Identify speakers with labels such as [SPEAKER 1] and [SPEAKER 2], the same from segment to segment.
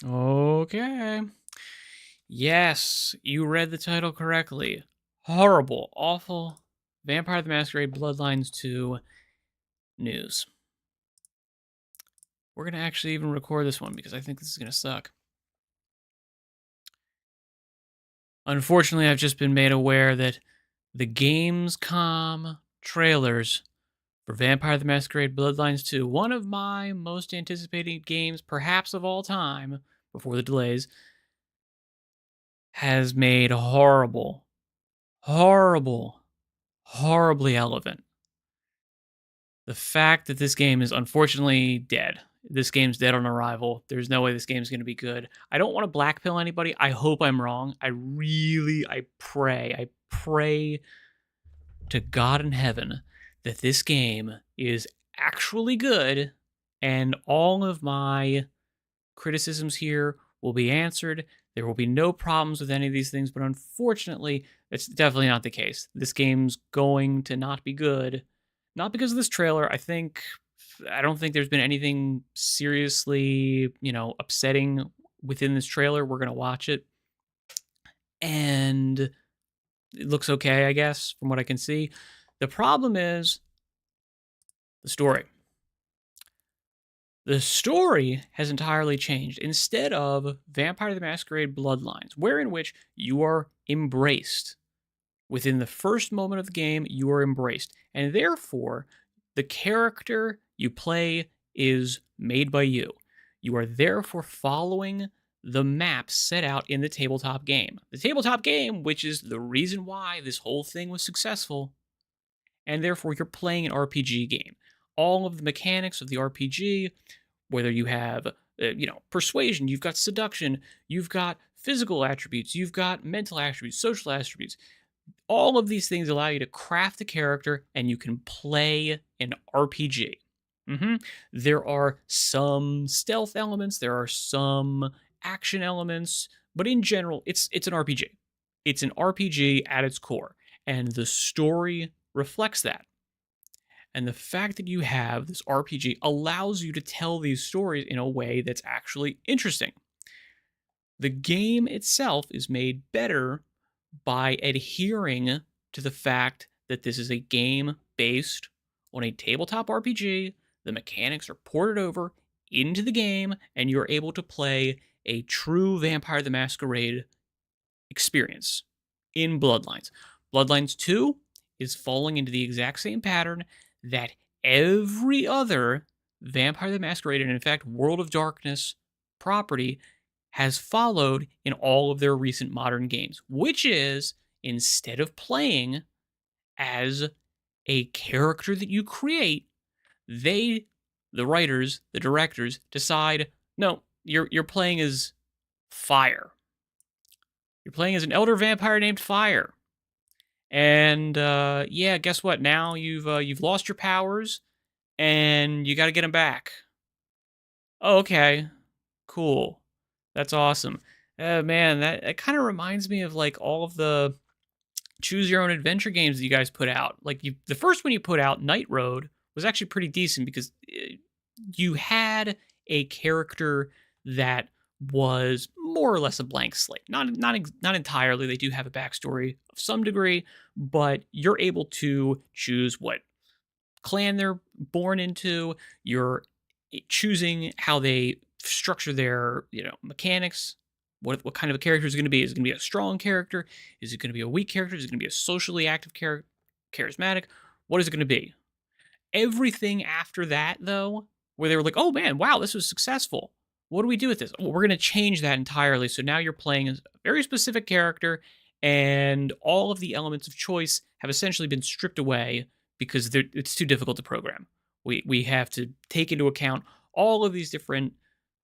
[SPEAKER 1] Okay. Yes, you read the title correctly. Horrible, awful Vampire the Masquerade Bloodlines 2 news. We're going to actually even record this one because I think this is going to suck. Unfortunately, I've just been made aware that the Gamescom trailers for Vampire the Masquerade Bloodlines 2, one of my most anticipated games, perhaps of all time, before the delays, has made horribly relevant the fact that this game is unfortunately dead. This game's dead on arrival. There's no way this game's going to be good. I don't want to blackpill anybody. I hope I'm wrong. I pray to God in heaven that this game is actually good and all of my criticisms here will be answered. There will be no problems with any of these things, but unfortunately, it's definitely not the case. This game's going to not be good. Not because of this trailer. I don't think there's been anything seriously, upsetting within this trailer. We're going to watch it. And it looks okay, I guess, from what I can see. The problem is the story. The story has entirely changed. Instead of Vampire the Masquerade Bloodlines, wherein which you are embraced. Within the first moment of the game, you are embraced. And therefore, the character you play is made by you. You are therefore following the map set out in the tabletop game. The tabletop game, which is the reason why this whole thing was successful, and therefore you're playing an RPG game. All of the mechanics of the RPG, whether you have persuasion, you've got seduction, you've got physical attributes, you've got mental attributes, social attributes. All of these things allow you to craft a character and you can play an RPG. There are some stealth elements, there are some action elements, but in general, it's an RPG. It's an RPG at its core, and the story reflects that. And the fact that you have this RPG allows you to tell these stories in a way that's actually interesting. The game itself is made better by adhering to the fact that this is a game based on a tabletop RPG. The mechanics are ported over into the game, and you're able to play a true Vampire the Masquerade experience in Bloodlines. Bloodlines 2 is falling into the exact same pattern that every other Vampire the Masquerade, and in fact, World of Darkness property has followed in all of their recent modern games, which is instead of playing as a character that you create, they, the writers, the directors, decide, no, you're playing as fire. You're playing as an elder vampire named Fire. And yeah, guess what? Now you've lost your powers, and you got to get them back. Oh, okay, cool, that's awesome. Man, that kind of reminds me of like all of the choose your own adventure games that you guys put out. Like the first one you put out, Night Road, was actually pretty decent because you had a character that was more or less a blank slate. Not entirely. They do have a backstory of some degree, but you're able to choose what clan they're born into. You're choosing how they structure their mechanics. What kind of a character is it going to be? Is it going to be a strong character? Is it going to be a weak character? Is it going to be a socially active character, charismatic? What is it going to be? Everything after that, though, where they were like, oh man, wow, this was successful. What do we do with this? Well, we're going to change that entirely. So now you're playing as a very specific character, and all of the elements of choice have essentially been stripped away because it's too difficult to program. We have to take into account all of these different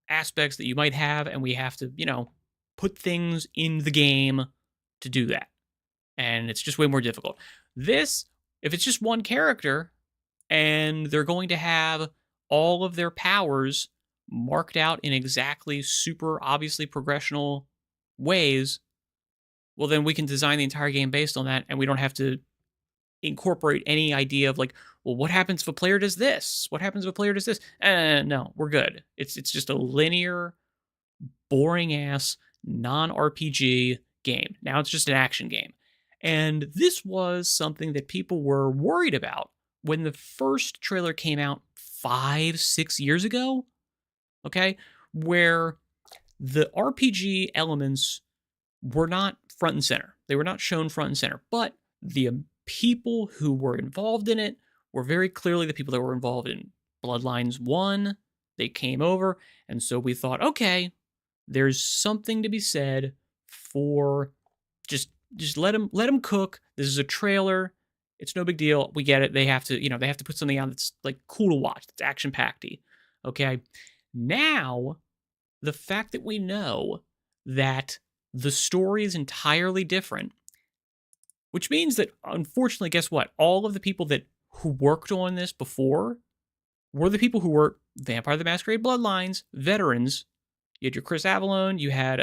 [SPEAKER 1] aspects that you might have, and we have to, put things in the game to do that. And it's just way more difficult. This, if it's just one character, and they're going to have all of their powers marked out in exactly super obviously progressional ways, well, then we can design the entire game based on that, and we don't have to incorporate any idea of like, well, what happens if a player does this? What happens if a player does this? No, we're good. It's just a linear boring-ass, non-RPG game. Now it's just an action game. And this was something that people were worried about when the first trailer came out 5-6 years ago, okay? Where the RPG elements were not front and center. They were not shown front and center, but the people who were involved in it were very clearly the people that were involved in Bloodlines 1. They came over, and so we thought, okay, there's something to be said for just let them cook. This is a trailer. It's no big deal. We get it. They have to put something out that's like cool to watch. That's action packedy. Okay. Now, the fact that we know that the story is entirely different, which means that, unfortunately, guess what? All of the people who worked on this before were the people who were Vampire the Masquerade Bloodlines veterans. You had your Chris Avallone. You had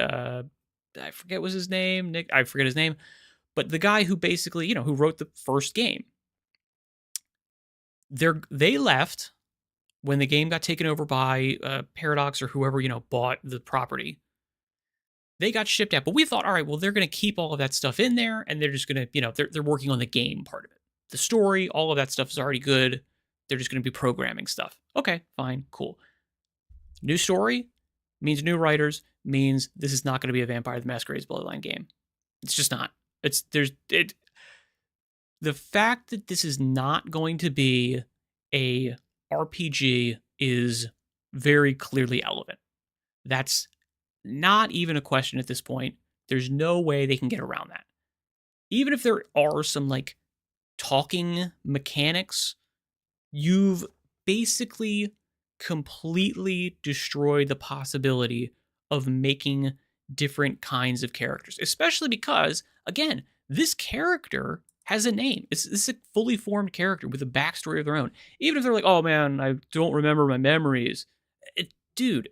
[SPEAKER 1] I forget was his name. Nick, I forget his name, but the guy who basically who wrote the first game. They left when the game got taken over by Paradox or whoever bought the property. They got shipped out, but we thought, all right, well, they're going to keep all of that stuff in there, and they're just going to, they're working on the game part of it. The story, all of that stuff is already good. They're just going to be programming stuff. Okay, fine, cool. New story means new writers, means this is not going to be a Vampire the Masquerade's Bloodline game. It's just not. The fact that this is not going to be a RPG is very clearly relevant. That's not even a question at this point. There's no way they can get around that. Even if there are some like talking mechanics, you've basically completely destroyed the possibility of making different kinds of characters, especially because, again, this character has a name. This is a fully formed character with a backstory of their own. Even if they're like, oh man, I don't remember my memories. Dude,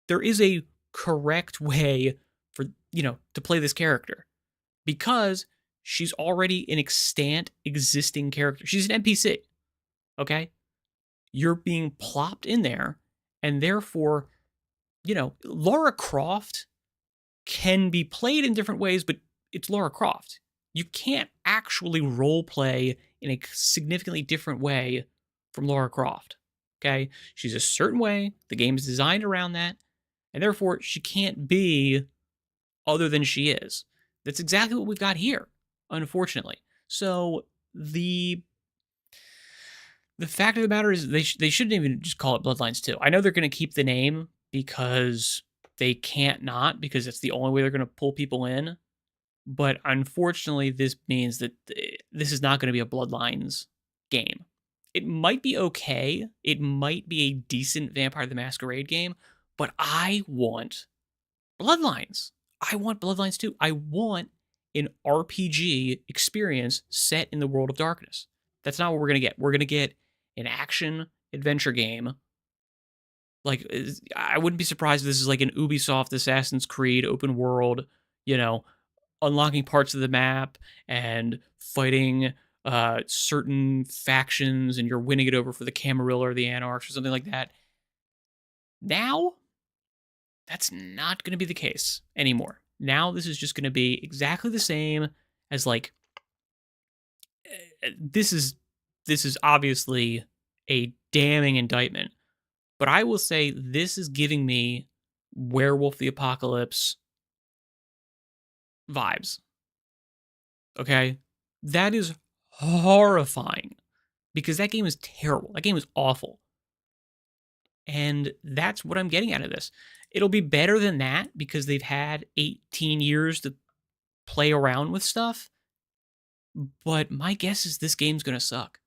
[SPEAKER 1] there is a correct way for, to play this character because she's already an extant existing character. She's an NPC. Okay? You're being plopped in there, and therefore, Lara Croft can be played in different ways, but it's Lara Croft. You can't actually role play in a significantly different way from Lara Croft. Okay? She's a certain way. The game is designed around that, and therefore she can't be other than she is. That's exactly what we've got here, unfortunately. So the fact of the matter is they shouldn't even just call it Bloodlines 2. I know they're going to keep the name because they can't not, because it's the only way they're going to pull people in. But unfortunately, this means that this is not going to be a Bloodlines game. It might be okay. It might be a decent Vampire the Masquerade game, but I want Bloodlines. I want Bloodlines 2. I want an RPG experience set in the world of darkness. That's not what we're going to get. We're going to get an action adventure game. Like, I wouldn't be surprised if this is like an Ubisoft Assassin's Creed open world, unlocking parts of the map and fighting certain factions, and you're winning it over for the Camarilla or the Anarchs or something like that. Now, that's not going to be the case anymore. Now, this is just going to be exactly the same as like, this is obviously a damning indictment, but I will say this is giving me Werewolf the Apocalypse vibes. Okay? That is horrifying because that game is terrible. That game is awful. And that's what I'm getting out of this. It'll be better than that because they've had 18 years to play around with stuff. But my guess is this game's going to suck.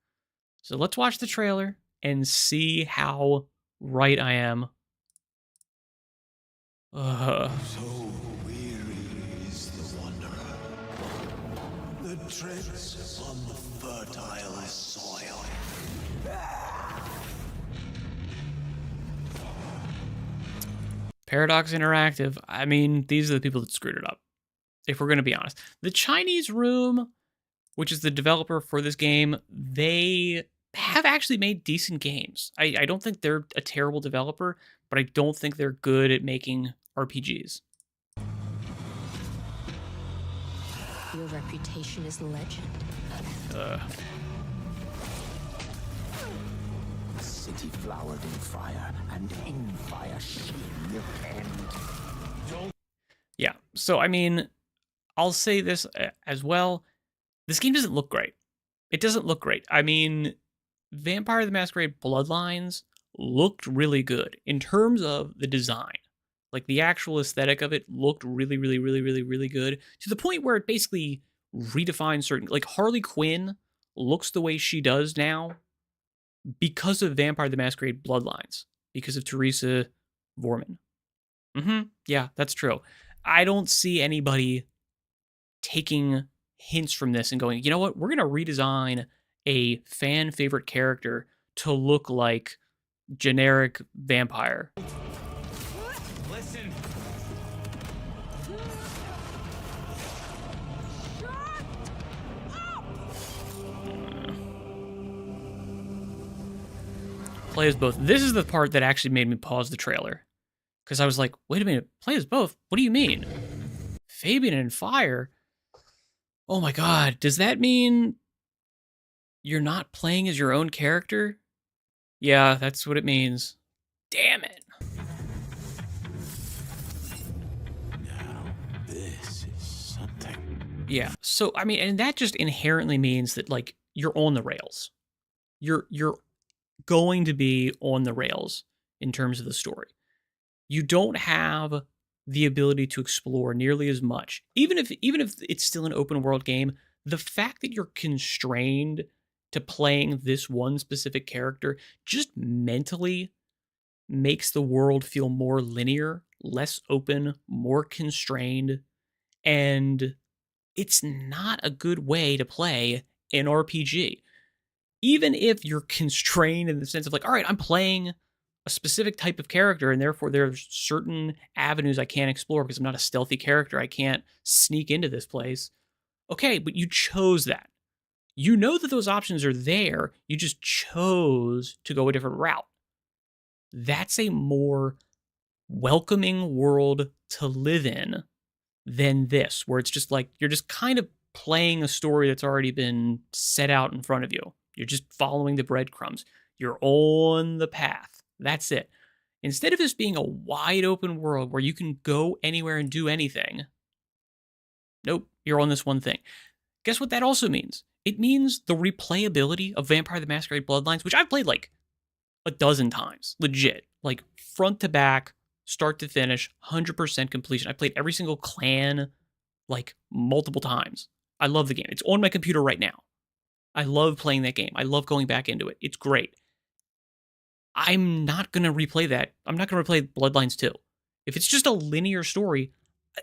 [SPEAKER 1] So let's watch the trailer and see how right I am.
[SPEAKER 2] So weary is the wanderer that treads on the fertile soil.
[SPEAKER 1] Paradox Interactive. I mean, these are the people that screwed it up, if we're going to be honest. The Chinese Room, which is the developer for this game, they have actually made decent games. I don't think they're a terrible developer, but I don't think they're good at making RPGs.
[SPEAKER 3] Your reputation is legend.
[SPEAKER 2] City flowered in fire, and in fire she lived and...
[SPEAKER 1] Yeah, so I mean, I'll say this as well. This game doesn't look great. It doesn't look great. I mean, Vampire the Masquerade Bloodlines looked really good in terms of the design. Like, the actual aesthetic of it looked really, really, really, really, really good, to the point where it basically redefined certain... Like, Harley Quinn looks the way she does now because of Vampire the Masquerade Bloodlines, because of Teresa Vorman. Yeah, that's true. I don't see anybody taking hints from this and going, you know what, we're going to redesign a fan favorite character to look like generic vampire.
[SPEAKER 4] Listen.
[SPEAKER 1] Play as both. This is the part that actually made me pause the trailer, because I was like, wait a minute, play as both? What do you mean? Fabian and Fire? Oh my god, does that mean you're not playing as your own character? Yeah, that's what it means. Damn it.
[SPEAKER 2] Now, this is something.
[SPEAKER 1] Yeah, so, I mean, and that just inherently means that, like, you're on the rails. You're going to be on the rails in terms of the story. You don't have the ability to explore nearly as much. Even if it's still an open world game, the fact that you're constrained to playing this one specific character just mentally makes the world feel more linear, less open, more constrained, and it's not a good way to play an RPG. Even if you're constrained in the sense of like, all right, I'm playing a specific type of character, and therefore there's certain avenues I can't explore because I'm not a stealthy character. I can't sneak into this place. Okay, but you chose that. You know that those options are there. You just chose to go a different route. That's a more welcoming world to live in than this, where it's just like you're just kind of playing a story that's already been set out in front of you. You're just following the breadcrumbs. You're on the path. That's it. Instead of this being a wide open world where you can go anywhere and do anything, nope, you're on this one thing. Guess what that also means? It means the replayability of Vampire the Masquerade Bloodlines, which I've played like a dozen times, legit, like front to back, start to finish, 100% completion. I played every single clan like multiple times. I love the game. It's on my computer right now. I love playing that game. I love going back into it. It's great. I'm not going to replay that. I'm not going to replay Bloodlines 2. If it's just a linear story,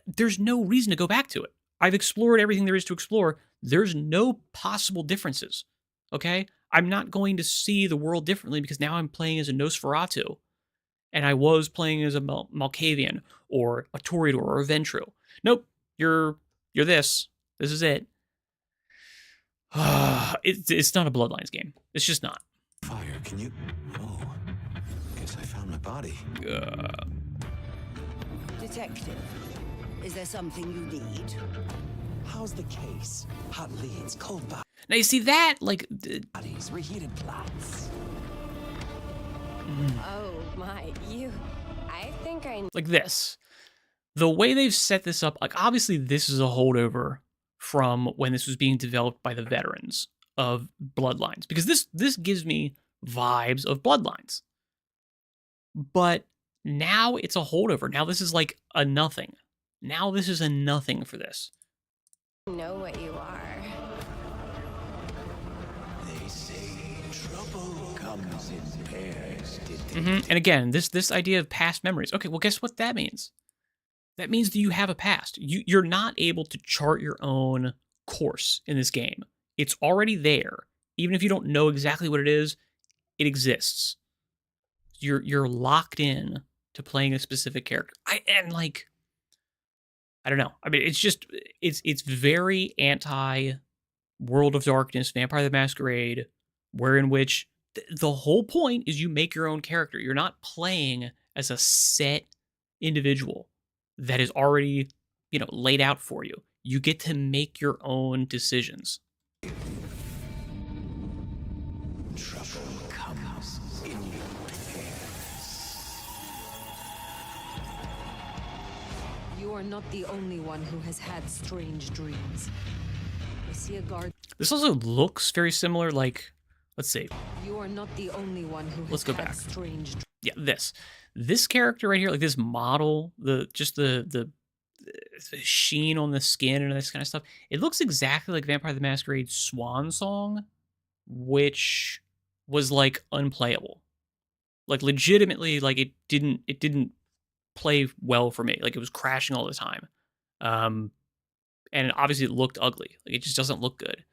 [SPEAKER 1] there's no reason to go back to it. I've explored everything there is to explore. There's no possible differences. Okay? I'm not going to see the world differently because now I'm playing as a Nosferatu. And I was playing as a Malkavian or a Toreador or a Ventrue. Nope. You're this. This is it. It's not a Bloodlines game. It's just not.
[SPEAKER 2] Fire, can you... Oh, guess I found my body.
[SPEAKER 5] Detective, is there something you need?
[SPEAKER 2] How's the case? Hot leads, cold
[SPEAKER 1] Now you see that, like...
[SPEAKER 2] bodies, reheated plots.
[SPEAKER 3] Oh my, I think I...
[SPEAKER 1] Like this. The way they've set this up, like obviously this is a holdover from when this was being developed by the veterans of Bloodlines, because this gives me vibes of Bloodlines. But now it's a holdover. Now this is like a nothing. Now this is a nothing for this.
[SPEAKER 3] know what you are.
[SPEAKER 2] They say trouble comes in pairs, did they?
[SPEAKER 1] And again, this idea of past memories. Okay, well, guess what that means? That means that you have a past. You're not able to chart your own course in this game. It's already there. Even if you don't know exactly what it is, it exists. You're locked in to playing a specific character. I don't know. I mean, it's very anti World of Darkness, Vampire the Masquerade, wherein which the whole point is you make your own character. You're not playing as a set individual. that is already, laid out for you. You get to make your own decisions.
[SPEAKER 2] Trouble comes in pairs.
[SPEAKER 6] You are not the only one who has had strange dreams. I see a guard.
[SPEAKER 1] This also looks very similar, like, let's see.
[SPEAKER 6] You are not the only one who has
[SPEAKER 1] Let's go
[SPEAKER 6] had
[SPEAKER 1] back.
[SPEAKER 6] strange dreams.
[SPEAKER 1] Yeah, this character right here, like this model, the sheen on the skin and this kind of stuff, it looks exactly like Vampire the Masquerade's Swan Song, which was like unplayable. Like legitimately, like it didn't play well for me. Like it was crashing all the time. And obviously it looked ugly. Like it just doesn't look good.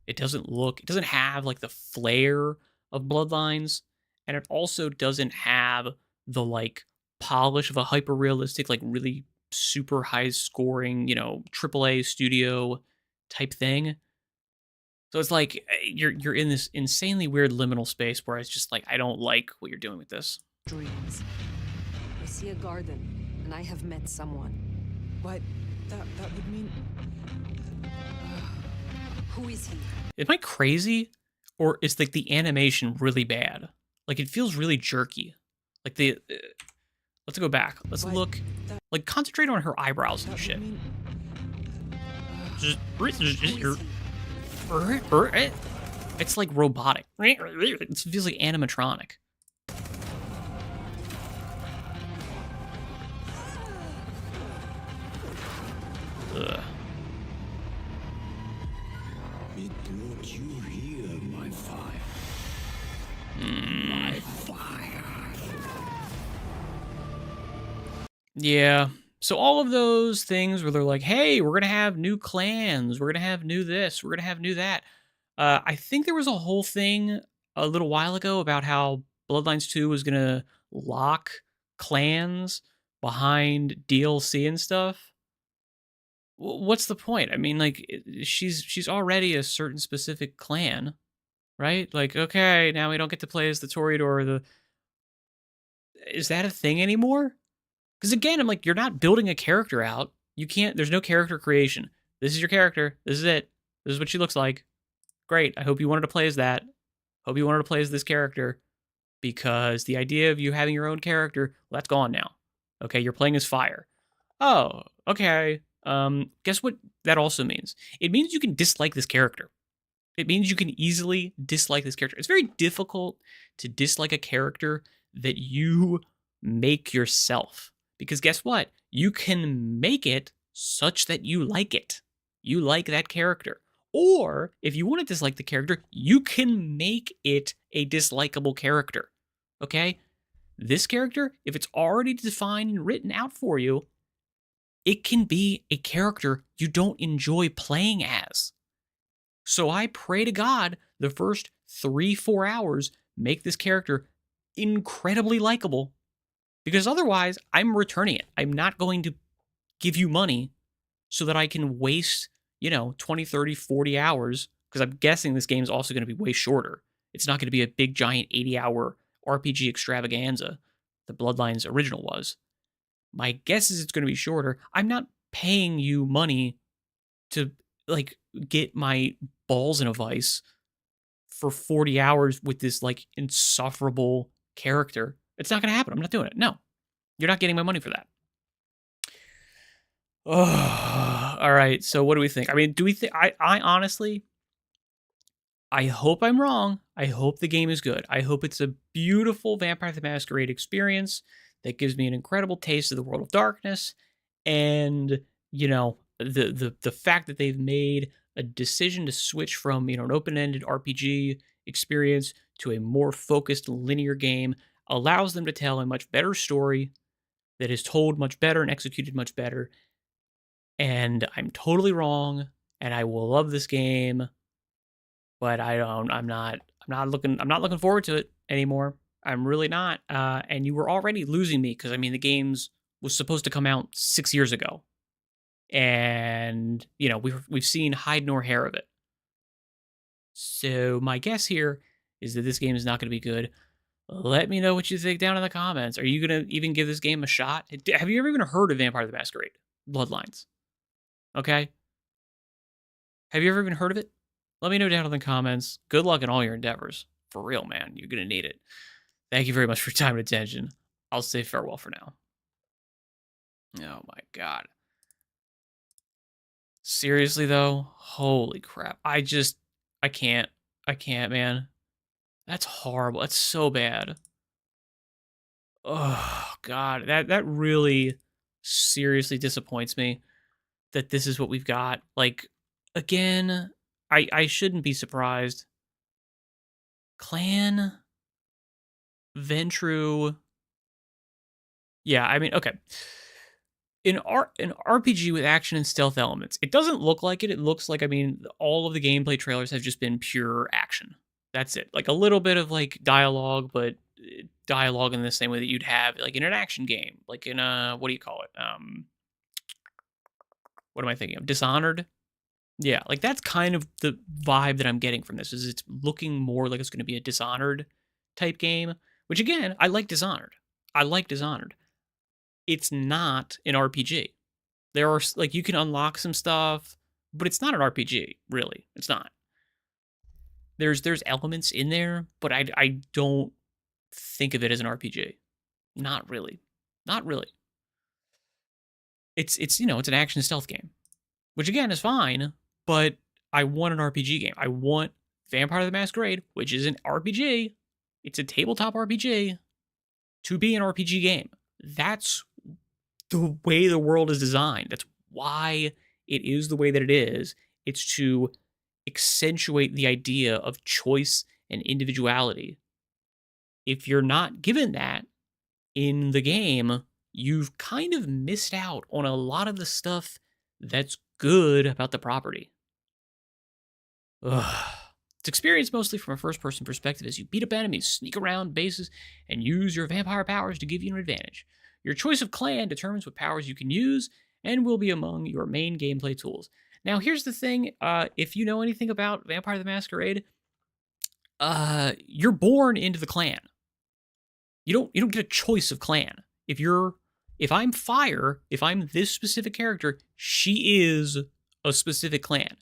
[SPEAKER 1] It doesn't have like the flair of Bloodlines, and it also doesn't have the like polish of a hyper realistic, like really super high scoring, AAA studio type thing. So it's like you're in this insanely weird liminal space where it's just like I don't like what you're doing with this.
[SPEAKER 6] Dreams. I see a garden, and I have met someone. But that would mean. Who is he?
[SPEAKER 1] Am I crazy, or is like the animation really bad? Like it feels really jerky. Like let's go back. Let's look. Like concentrate on her eyebrows and shit. It's like robotic. It feels like animatronic. Ugh.
[SPEAKER 2] It brought you here, my fire. My fire.
[SPEAKER 1] Yeah. So all of those things where they're like, hey, we're going to have new clans. We're going to have new this. We're going to have new that. I think there was a whole thing a little while ago about how Bloodlines 2 was going to lock clans behind DLC and stuff. What's the point? I mean, like, she's already a certain specific clan, right? Like, okay, now we don't get to play as the Toreador. Is that a thing anymore? Because again, I'm like, you're not building a character out. You can't, there's no character creation. This is your character. This is it. This is what she looks like. Great. I hope you wanted to play as that. Hope you wanted to play as this character. Because the idea of you having your own character, well, that's gone now. Okay, you're playing as Fire. Oh, okay. Guess what that also means? It means you can dislike this character. It means you can easily dislike this character. It's very difficult to dislike a character that you make yourself. Because guess what? You can make it such that you like it. You like that character. Or if you want to dislike the character, you can make it a dislikable character. Okay? This character, if it's already defined and written out for you, it can be a character you don't enjoy playing as. So I pray to God the first 3-4 hours make this character incredibly likable. Because otherwise, I'm returning it. I'm not going to give you money so that I can waste, 20, 30, 40 hours. Because I'm guessing this game is also going to be way shorter. It's not going to be a big, giant 80-hour RPG extravaganza. The Bloodlines original was. My guess is it's going to be shorter. I'm not paying you money to, get my balls in a vice for 40 hours with this, insufferable character. It's not going to happen. I'm not doing it. No. You're not getting my money for that. Oh, all right. So what do we think? I mean, do we think... I honestly... I hope I'm wrong. I hope the game is good. I hope it's a beautiful Vampire the Masquerade experience that gives me an incredible taste of the world of darkness. And, the fact that they've made a decision to switch from, an open-ended RPG experience to a more focused linear game allows them to tell a much better story that is told much better and executed much better. And I'm totally wrong, and I will love this game, but I'm not looking forward to it anymore. I'm really not. And you were already losing me because, the games was supposed to come out 6 years ago. And, we've seen hide nor hair of it. So my guess here is that this game is not going to be good. Let me know what you think down in the comments. Are you going to even give this game a shot? Have you ever even heard of Vampire the Masquerade? Bloodlines. Okay? Have you ever even heard of it? Let me know down in the comments. Good luck in all your endeavors. For real, man. You're going to need it. Thank you very much for your time and attention. I'll say farewell for now. Oh my god. Seriously, though? Holy crap. I can't. I can't, man. That's horrible. That's so bad. Oh god. That really seriously disappoints me that this is what we've got. Like, again, I shouldn't be surprised. Clan, Ventru. Yeah, I mean, okay. An RPG with action and stealth elements. It doesn't look like it. It looks like, I mean, all of the gameplay trailers have just been pure action. That's it. Like a little bit of like dialogue, but dialogue in the same way that you'd have like in an action game, like in a, what do you call it? What am I thinking of? Dishonored. Yeah, like that's kind of the vibe that I'm getting from this. Is it's looking more like it's going to be a Dishonored type game, which again, I like Dishonored. I like Dishonored. It's not an RPG. There are like you can unlock some stuff, but it's not an RPG, really. It's not. There's elements in there, but I don't think of it as an RPG. Not really. Not really. It's you know, it's an action stealth game, which again is fine, but I want an RPG game. I want Vampire the Masquerade, which is an RPG. It's a tabletop RPG to be an RPG game. That's the way the world is designed. That's why it is the way that it is. It's to accentuate the idea of choice and individuality. If you're not given that in the game, you've kind of missed out on a lot of the stuff that's good about the property. Ugh. It's experienced mostly from a first-person perspective as you beat up enemies, sneak around bases, and use your vampire powers to give you an advantage. Your choice of clan determines what powers you can use and will be among your main gameplay tools. Now, here's the thing. If you know anything about Vampire the Masquerade, you're born into the clan. You don't get a choice of clan. If I'm Fire, if I'm this specific character, she is a specific clan.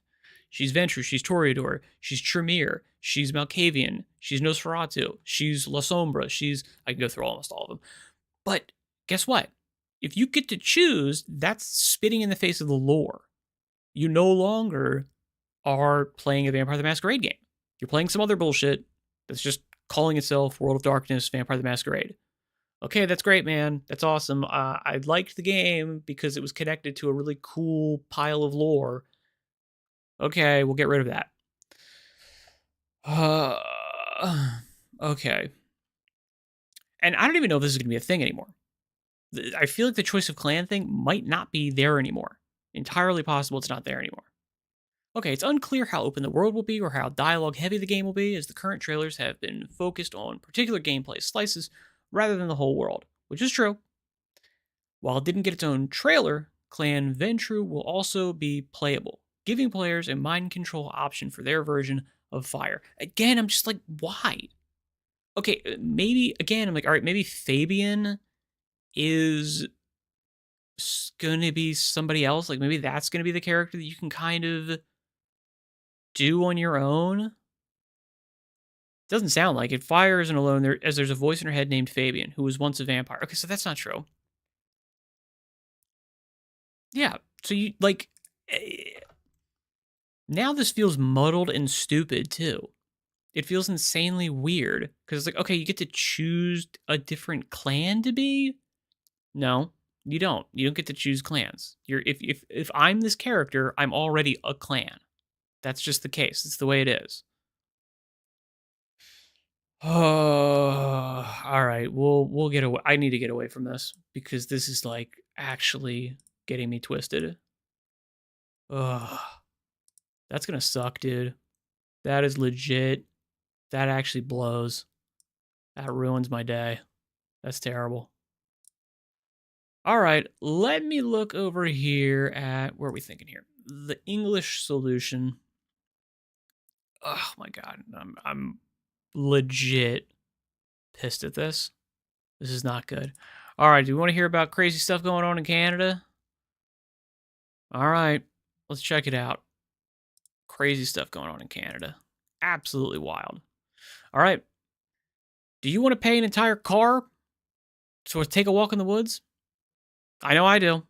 [SPEAKER 1] She's Ventrue, she's Toreador, she's Tremere, she's Malkavian, she's Nosferatu, she's La Sombra, I can go through almost all of them. But guess what? If you get to choose, that's spitting in the face of the lore. You no longer are playing a Vampire the Masquerade game. You're playing some other bullshit that's just calling itself World of Darkness, Vampire the Masquerade. Okay, that's great, man. That's awesome. I liked the game because it was connected to a really cool pile of lore. Okay, we'll get rid of that. Okay. And I don't even know if this is going to be a thing anymore. I feel like the choice of clan thing might not be there anymore. Entirely possible it's not there anymore. Okay, it's unclear how open the world will be or how dialogue heavy the game will be, as the current trailers have been focused on particular gameplay slices rather than the whole world, which is true. While it didn't get its own trailer, Clan Ventrue will also be playable, giving players a mind control option for their version of Fire. Again, I'm just like, why? Okay, maybe, again, I'm like, all right, maybe Fabian is gonna be somebody else. Like, maybe that's gonna be the character that you can kind of do on your own. Doesn't sound like it. Fire isn't alone there, as there's a voice in her head named Fabian, who was once a vampire. Okay, so that's not true. Yeah, so you, like, now this feels muddled and stupid, too. It feels insanely weird, because it's like, okay, you get to choose a different clan to be? No, you don't. You don't get to choose clans. If I'm this character, I'm already a clan. That's just the case. It's the way it is. Oh, all right. We'll get away. I need to get away from this because this is like actually getting me twisted. Ugh. That's gonna suck, dude. That is legit. That actually blows. That ruins my day. That's terrible. All right, let me look over here at, where are we thinking here? The English solution. Oh my god, I'm legit pissed at this. This is not good. All right, do you want to hear about crazy stuff going on in Canada? All right, let's check it out. Crazy stuff going on in Canada. Absolutely wild. All right. Do you want to pay an entire car to take a walk in the woods? I know I do.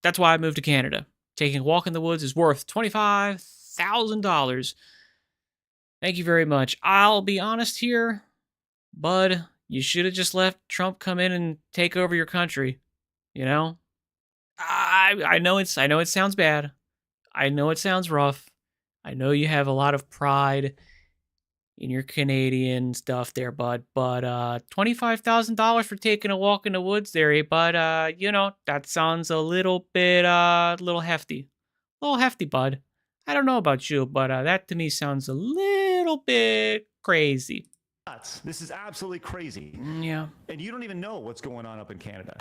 [SPEAKER 1] That's why I moved to Canada. Taking a walk in the woods is worth $25,000. Thank you very much. I'll be honest here, bud. You should have just let Trump come in and take over your country. You know? I know it sounds bad. I know it sounds rough. I know you have a lot of pride in your Canadian stuff there, bud. But $25,000 for taking a walk in the woods there, bud. You know, that sounds a little bit little hefty. A little hefty, bud. I don't know about you, but that to me sounds a little bit crazy.
[SPEAKER 7] This is absolutely crazy.
[SPEAKER 1] Yeah.
[SPEAKER 7] And you don't even know what's going on up in Canada.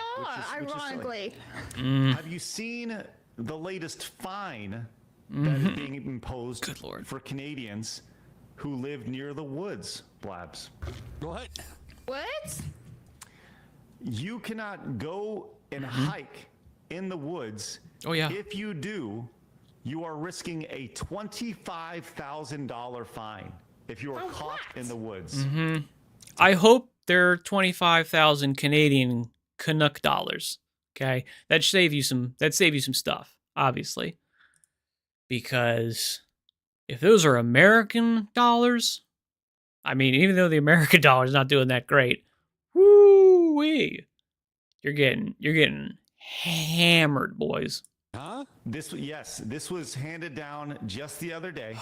[SPEAKER 8] Ironically.
[SPEAKER 7] Have you seen the latest fine that is being imposed
[SPEAKER 1] Good Lord.
[SPEAKER 7] for Canadians who live near the woods, Blabs?
[SPEAKER 2] What?
[SPEAKER 8] What?
[SPEAKER 7] You cannot go and hike in the woods.
[SPEAKER 1] Oh, yeah.
[SPEAKER 7] If you do, you are risking a $25,000 fine if you are caught in the woods.
[SPEAKER 1] I hope they're 25,000 Canadian Canuck dollars. Okay, that'd save you some stuff, obviously. Because if those are American dollars, I mean, even though the American dollar is not doing that great, woo-wee, you're getting hammered, boys.
[SPEAKER 2] Huh?
[SPEAKER 7] This was handed down just the other day.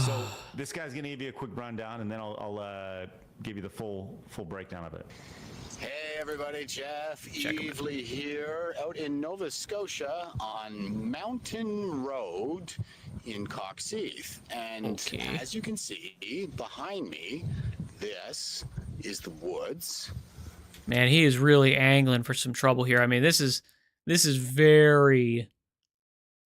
[SPEAKER 7] So this guy's gonna give you a quick rundown, and then I'll give you the full breakdown of it.
[SPEAKER 9] Hey everybody, Jeff
[SPEAKER 1] Check 'em out.
[SPEAKER 9] Evely here, out in Nova Scotia on Mountain Road in Coxheath. And
[SPEAKER 1] Okay.
[SPEAKER 9] as you can see behind me, this is the woods.
[SPEAKER 1] Man, he is really angling for some trouble here. I mean, this is very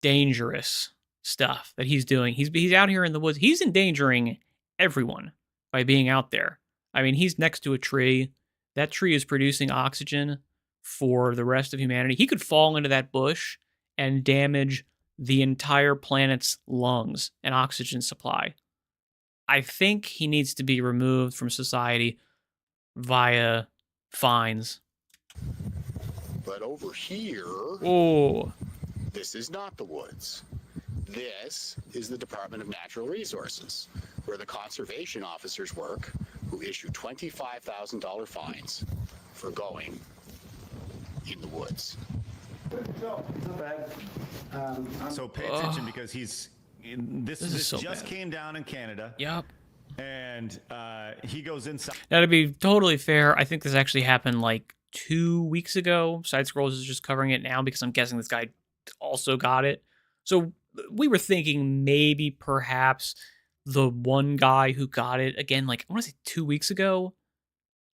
[SPEAKER 1] dangerous stuff that he's doing. He's out here in the woods. He's endangering everyone by being out there. I mean, he's next to a tree. That tree is producing oxygen for the rest of humanity. He could fall into that bush and damage the entire planet's lungs and oxygen supply. I think he needs to be removed from society via fines.
[SPEAKER 9] But over here,
[SPEAKER 1] Oh,
[SPEAKER 9] this is not the woods. This is the Department of Natural Resources, where the conservation officers work, who issue $25,000 fines for going in the woods.
[SPEAKER 7] So pay attention because this
[SPEAKER 1] is so
[SPEAKER 7] just
[SPEAKER 1] bad.
[SPEAKER 7] came down in Canada,
[SPEAKER 1] yep.
[SPEAKER 7] and he goes inside.
[SPEAKER 1] Now, to be totally fair, I think this actually happened like 2 weeks ago. Side Scrolls is just covering it now because I'm guessing this guy also got it. So we were thinking maybe perhaps the one guy who got it, again, like I want to say 2 weeks ago,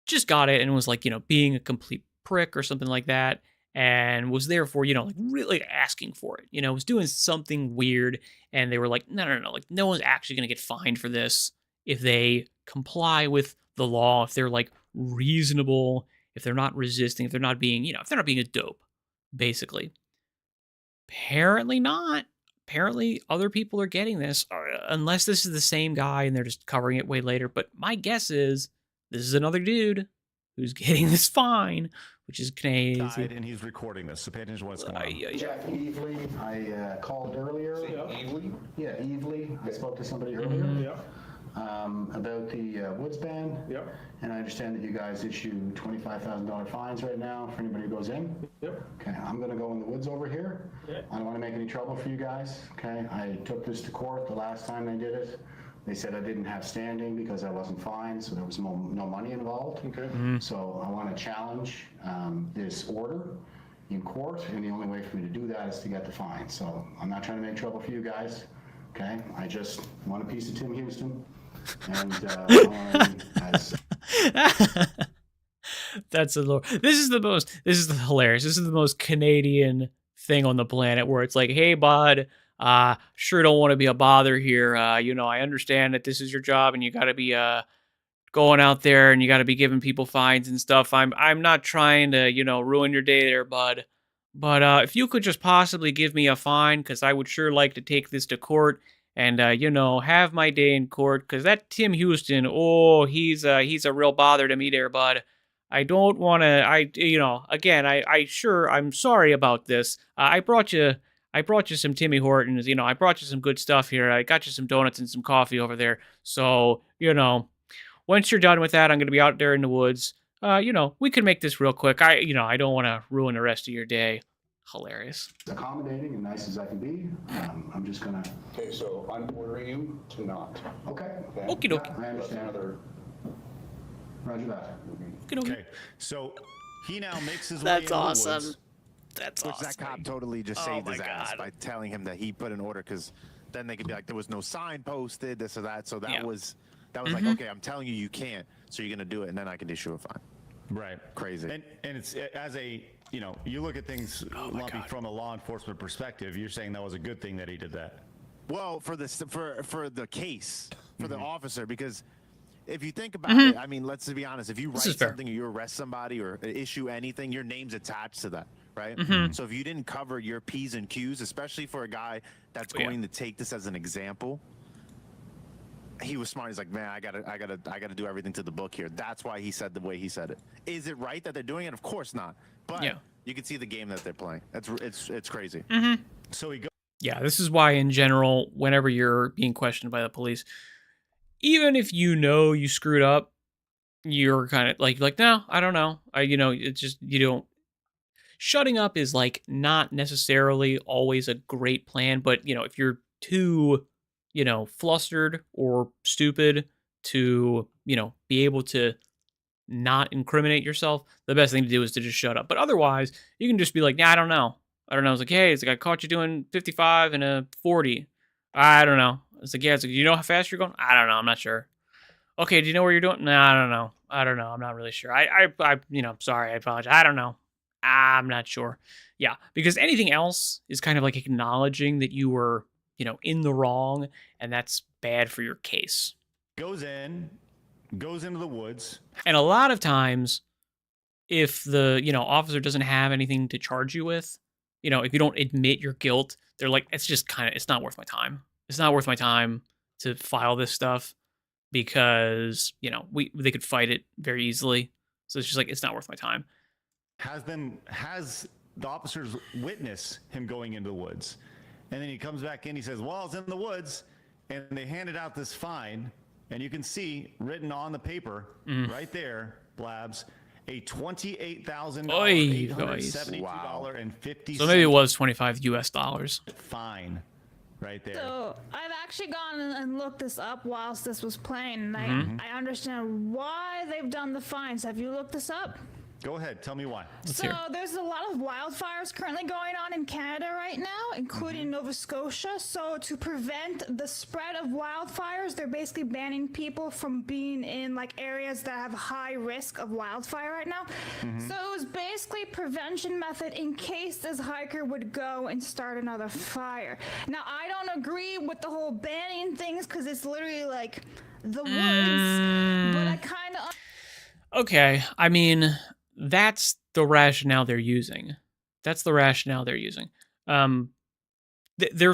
[SPEAKER 1] just got it and was like, being a complete prick or something like that. And was therefore, like really asking for it, was doing something weird. And they were like, no, like no one's actually going to get fined for this if they comply with the law, if they're like reasonable, if they're not resisting, if they're not being, if they're not being a dope, basically. Apparently not. Apparently other people are getting this, unless this is the same guy and they're just covering it way later. But my guess is this is another dude who's getting this fine, which is crazy.
[SPEAKER 7] And he's recording this, so pay attention to what's going on.
[SPEAKER 10] Jeff Evely, I called earlier. Evely? Yeah, Evely. I spoke to somebody earlier about the woods ban.
[SPEAKER 11] Yep.
[SPEAKER 10] And I understand that you guys issue $25,000 fines right now for anybody who goes in.
[SPEAKER 11] Yep.
[SPEAKER 10] Okay, I'm going to go in the woods over here.
[SPEAKER 11] Yeah.
[SPEAKER 10] I don't want to make any trouble for you guys. Okay, I took this to court the last time they did it. They said I didn't have standing because I wasn't fined, so there was no money involved.
[SPEAKER 11] Okay.
[SPEAKER 10] So I want to challenge this order in court, and the only way for me to do that is to get the fine. So I'm not trying to make trouble for you guys. Okay, I just want a piece of Tim Houston, and
[SPEAKER 1] That's the Lord. This is hilarious. This is the most Canadian thing on the planet where it's like, hey, bud, sure don't want to be a bother here. I understand that this is your job and you got to be going out there and you got to be giving people fines and stuff. I'm not trying to, ruin your day there, bud. But if you could just possibly give me a fine, because I would sure like to take this to court and have my day in court. Because that Tim Houston, oh, he's a real bother to me there, bud. I don't want to. Again, I'm sorry about this. I brought you some Timmy Hortons. I brought you some good stuff here. I got you some donuts and some coffee over there. So once you're done with that, I'm going to be out there in the woods. We could make this real quick. I don't want to ruin the rest of your day. Hilarious.
[SPEAKER 10] Accommodating and nice as I can be. I'm just gonna. Okay, so I'm ordering you to not. Okay.
[SPEAKER 1] Okie dokie.
[SPEAKER 10] I understand. Roger that.
[SPEAKER 7] Okay, so he now makes his way
[SPEAKER 1] That's
[SPEAKER 7] into
[SPEAKER 1] awesome.
[SPEAKER 7] the woods.
[SPEAKER 1] That's
[SPEAKER 11] Which
[SPEAKER 1] awesome.
[SPEAKER 11] that cop totally just saved his ass by telling him that he put an order, because then they could be like, there was no sign posted, this or that. So that was like, okay, I'm telling you, you can't. So you're gonna do it, and then I can issue a fine.
[SPEAKER 7] Right.
[SPEAKER 11] Crazy.
[SPEAKER 7] And it's as a you look at things lumpy from a law enforcement perspective. You're saying that was a good thing that he did that.
[SPEAKER 11] Well, for the case, for the officer, because if you think about it, I mean, let's be honest. If you write something or you arrest somebody or issue anything, your name's attached to that, right? So if you didn't cover your P's and Q's, especially for a guy that's going to take this as an example, he was smart. He's like, man, I gotta do everything to the book here. That's why he said the way he said it. Is it right that they're doing it? Of course not. But you can see the game that they're playing. It's crazy.
[SPEAKER 7] So he goes.
[SPEAKER 1] Yeah, this is why in general, whenever you're being questioned by the police, even if you screwed up, you're kind of like, no, I don't know. It's just, you don't. Shutting up is like not necessarily always a great plan, but if you're too, flustered or stupid to, be able to not incriminate yourself, the best thing to do is to just shut up. But otherwise, you can just be like, nah, I don't know. It's like, hey, I caught you doing 55 and a 40. I don't know. It's like, yeah, it's like, you know how fast you're going? I don't know. I'm not sure. Okay, do you know where you're doing? Nah, I don't know. I'm not really sure. I'm sorry. I apologize. I don't know. I'm not sure. Yeah, because anything else is kind of like acknowledging that you were, in the wrong, and that's bad for your case.
[SPEAKER 7] Goes into the woods.
[SPEAKER 1] And a lot of times, if the, officer doesn't have anything to charge you with, if you don't admit your guilt, they're like, it's not worth my time. It's not worth my time to file this stuff because, they could fight it very easily. So it's just like, it's not worth my time.
[SPEAKER 7] Has the officers witness him going into the woods? And then he comes back in, he says, well, I was in the woods, and they handed out this fine, and you can see written on the paper right there, Blabs, a $28,872.50.
[SPEAKER 1] So maybe it was $25
[SPEAKER 7] fine right there.
[SPEAKER 8] So I've actually gone and looked this up whilst this was playing, and I understand why they've done the fines. Have you looked this up?
[SPEAKER 7] Go ahead, tell me why.
[SPEAKER 8] There's a lot of wildfires currently going on in Canada right now, including Nova Scotia. So to prevent the spread of wildfires, they're basically banning people from being in like areas that have high risk of wildfire right now. So it was basically prevention method in case this hiker would go and start another fire. Now I don't agree with the whole banning things because it's literally like the woods, but I kind of.
[SPEAKER 1] Okay, I mean, that's the rationale they're using. There's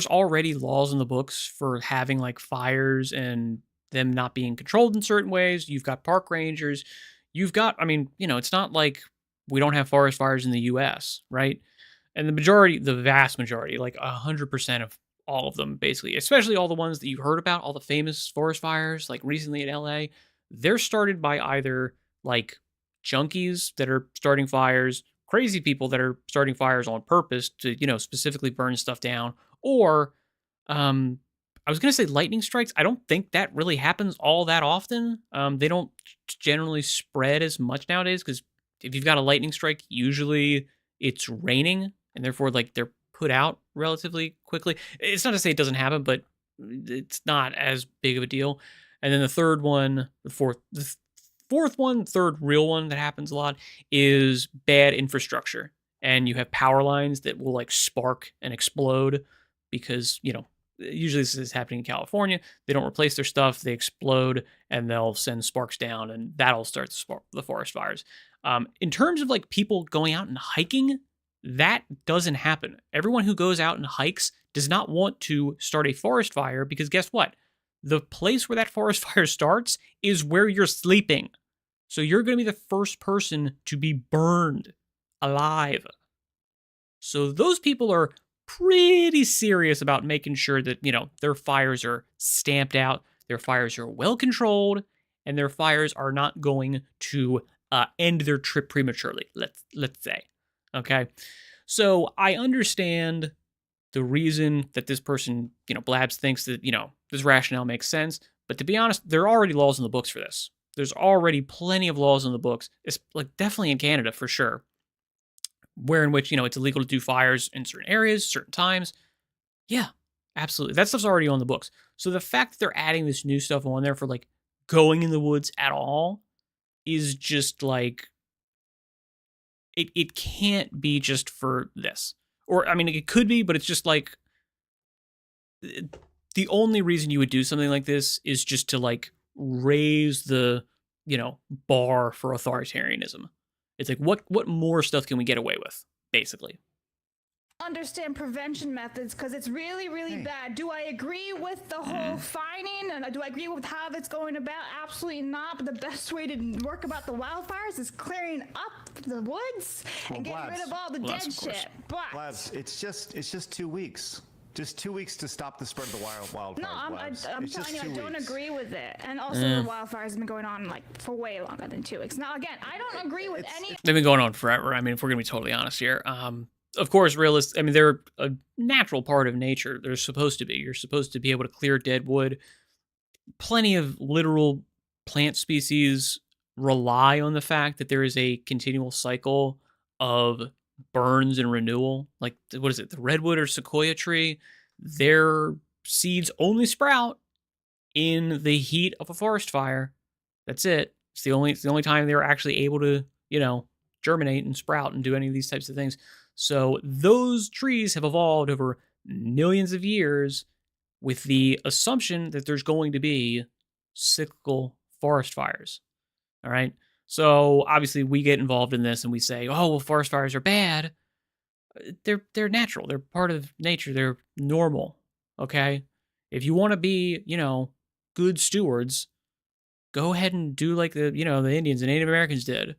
[SPEAKER 1] already laws in the books for having like fires and them not being controlled in certain ways. You've got park rangers. It's not like we don't have forest fires in the US, right? And the vast majority, like 100% of all of them, basically, especially all the ones that you heard about, all the famous forest fires, like recently in LA, they're started by either like junkies that are starting fires, crazy people that are starting fires on purpose to, specifically burn stuff down, or I was going to say lightning strikes. I don't think that really happens all that often. They don't generally spread as much nowadays because if you've got a lightning strike, usually it's raining and therefore like they're put out relatively quickly. It's not to say it doesn't happen, but it's not as big of a deal. And then the third real one that happens a lot is bad infrastructure. And you have power lines that will like spark and explode because, Usually this is happening in California. They don't replace their stuff, they explode, and they'll send sparks down, and that'll start the forest fires. In terms of like people going out and hiking, that doesn't happen. Everyone who goes out and hikes does not want to start a forest fire because guess what? The place where that forest fire starts is where you're sleeping. So you're going to be the first person to be burned alive. So those people are pretty serious about making sure that, their fires are stamped out, their fires are well controlled, and their fires are not going to end their trip prematurely, let's say. Okay? So I understand the reason that this person, Blabs thinks that, this rationale makes sense, but to be honest, there are already laws in the books for this. There's already plenty of laws in the books. It's like definitely in Canada for sure, where in which, it's illegal to do fires in certain areas, certain times. Yeah, absolutely. That stuff's already on the books. So the fact that they're adding this new stuff on there for like going in the woods at all is just like, it can't be just for this. Or, I mean, it could be, but it's just like, the only reason you would do something like this is just to like raise the, bar for authoritarianism. It's like, what more stuff can we get away with, basically?
[SPEAKER 8] Understand prevention methods because it's really, really bad. Do I agree with the whole fining and do I agree with how that's going about? Absolutely not. But the best way to work about the wildfires is clearing up the woods and getting rid of all the dead shit. But
[SPEAKER 7] Blabs, it's just 2 weeks. Just 2 weeks to stop the spread of the wildfires.
[SPEAKER 8] No, I'm telling you, I don't agree with it. And also, the wildfires have been going on like for way longer than 2 weeks. Now, again, I don't agree with any.
[SPEAKER 1] They've been going on forever. I mean, if we're gonna be totally honest here, of course, I mean, they're a natural part of nature. They're supposed to be. You're supposed to be able to clear dead wood. Plenty of literal plant species rely on the fact that there is a continual cycle of burns and renewal. Like, what is it? The redwood or sequoia tree, their seeds only sprout in the heat of a forest fire. That's it. It's the only time they're actually able to, germinate and sprout and do any of these types of things. So those trees have evolved over millions of years with the assumption that there's going to be cyclical forest fires. All right. So obviously we get involved in this and we say, oh, well, forest fires are bad. They're natural. They're part of nature. They're normal. Okay. If you want to be, good stewards, go ahead and do like the Indians and Native Americans did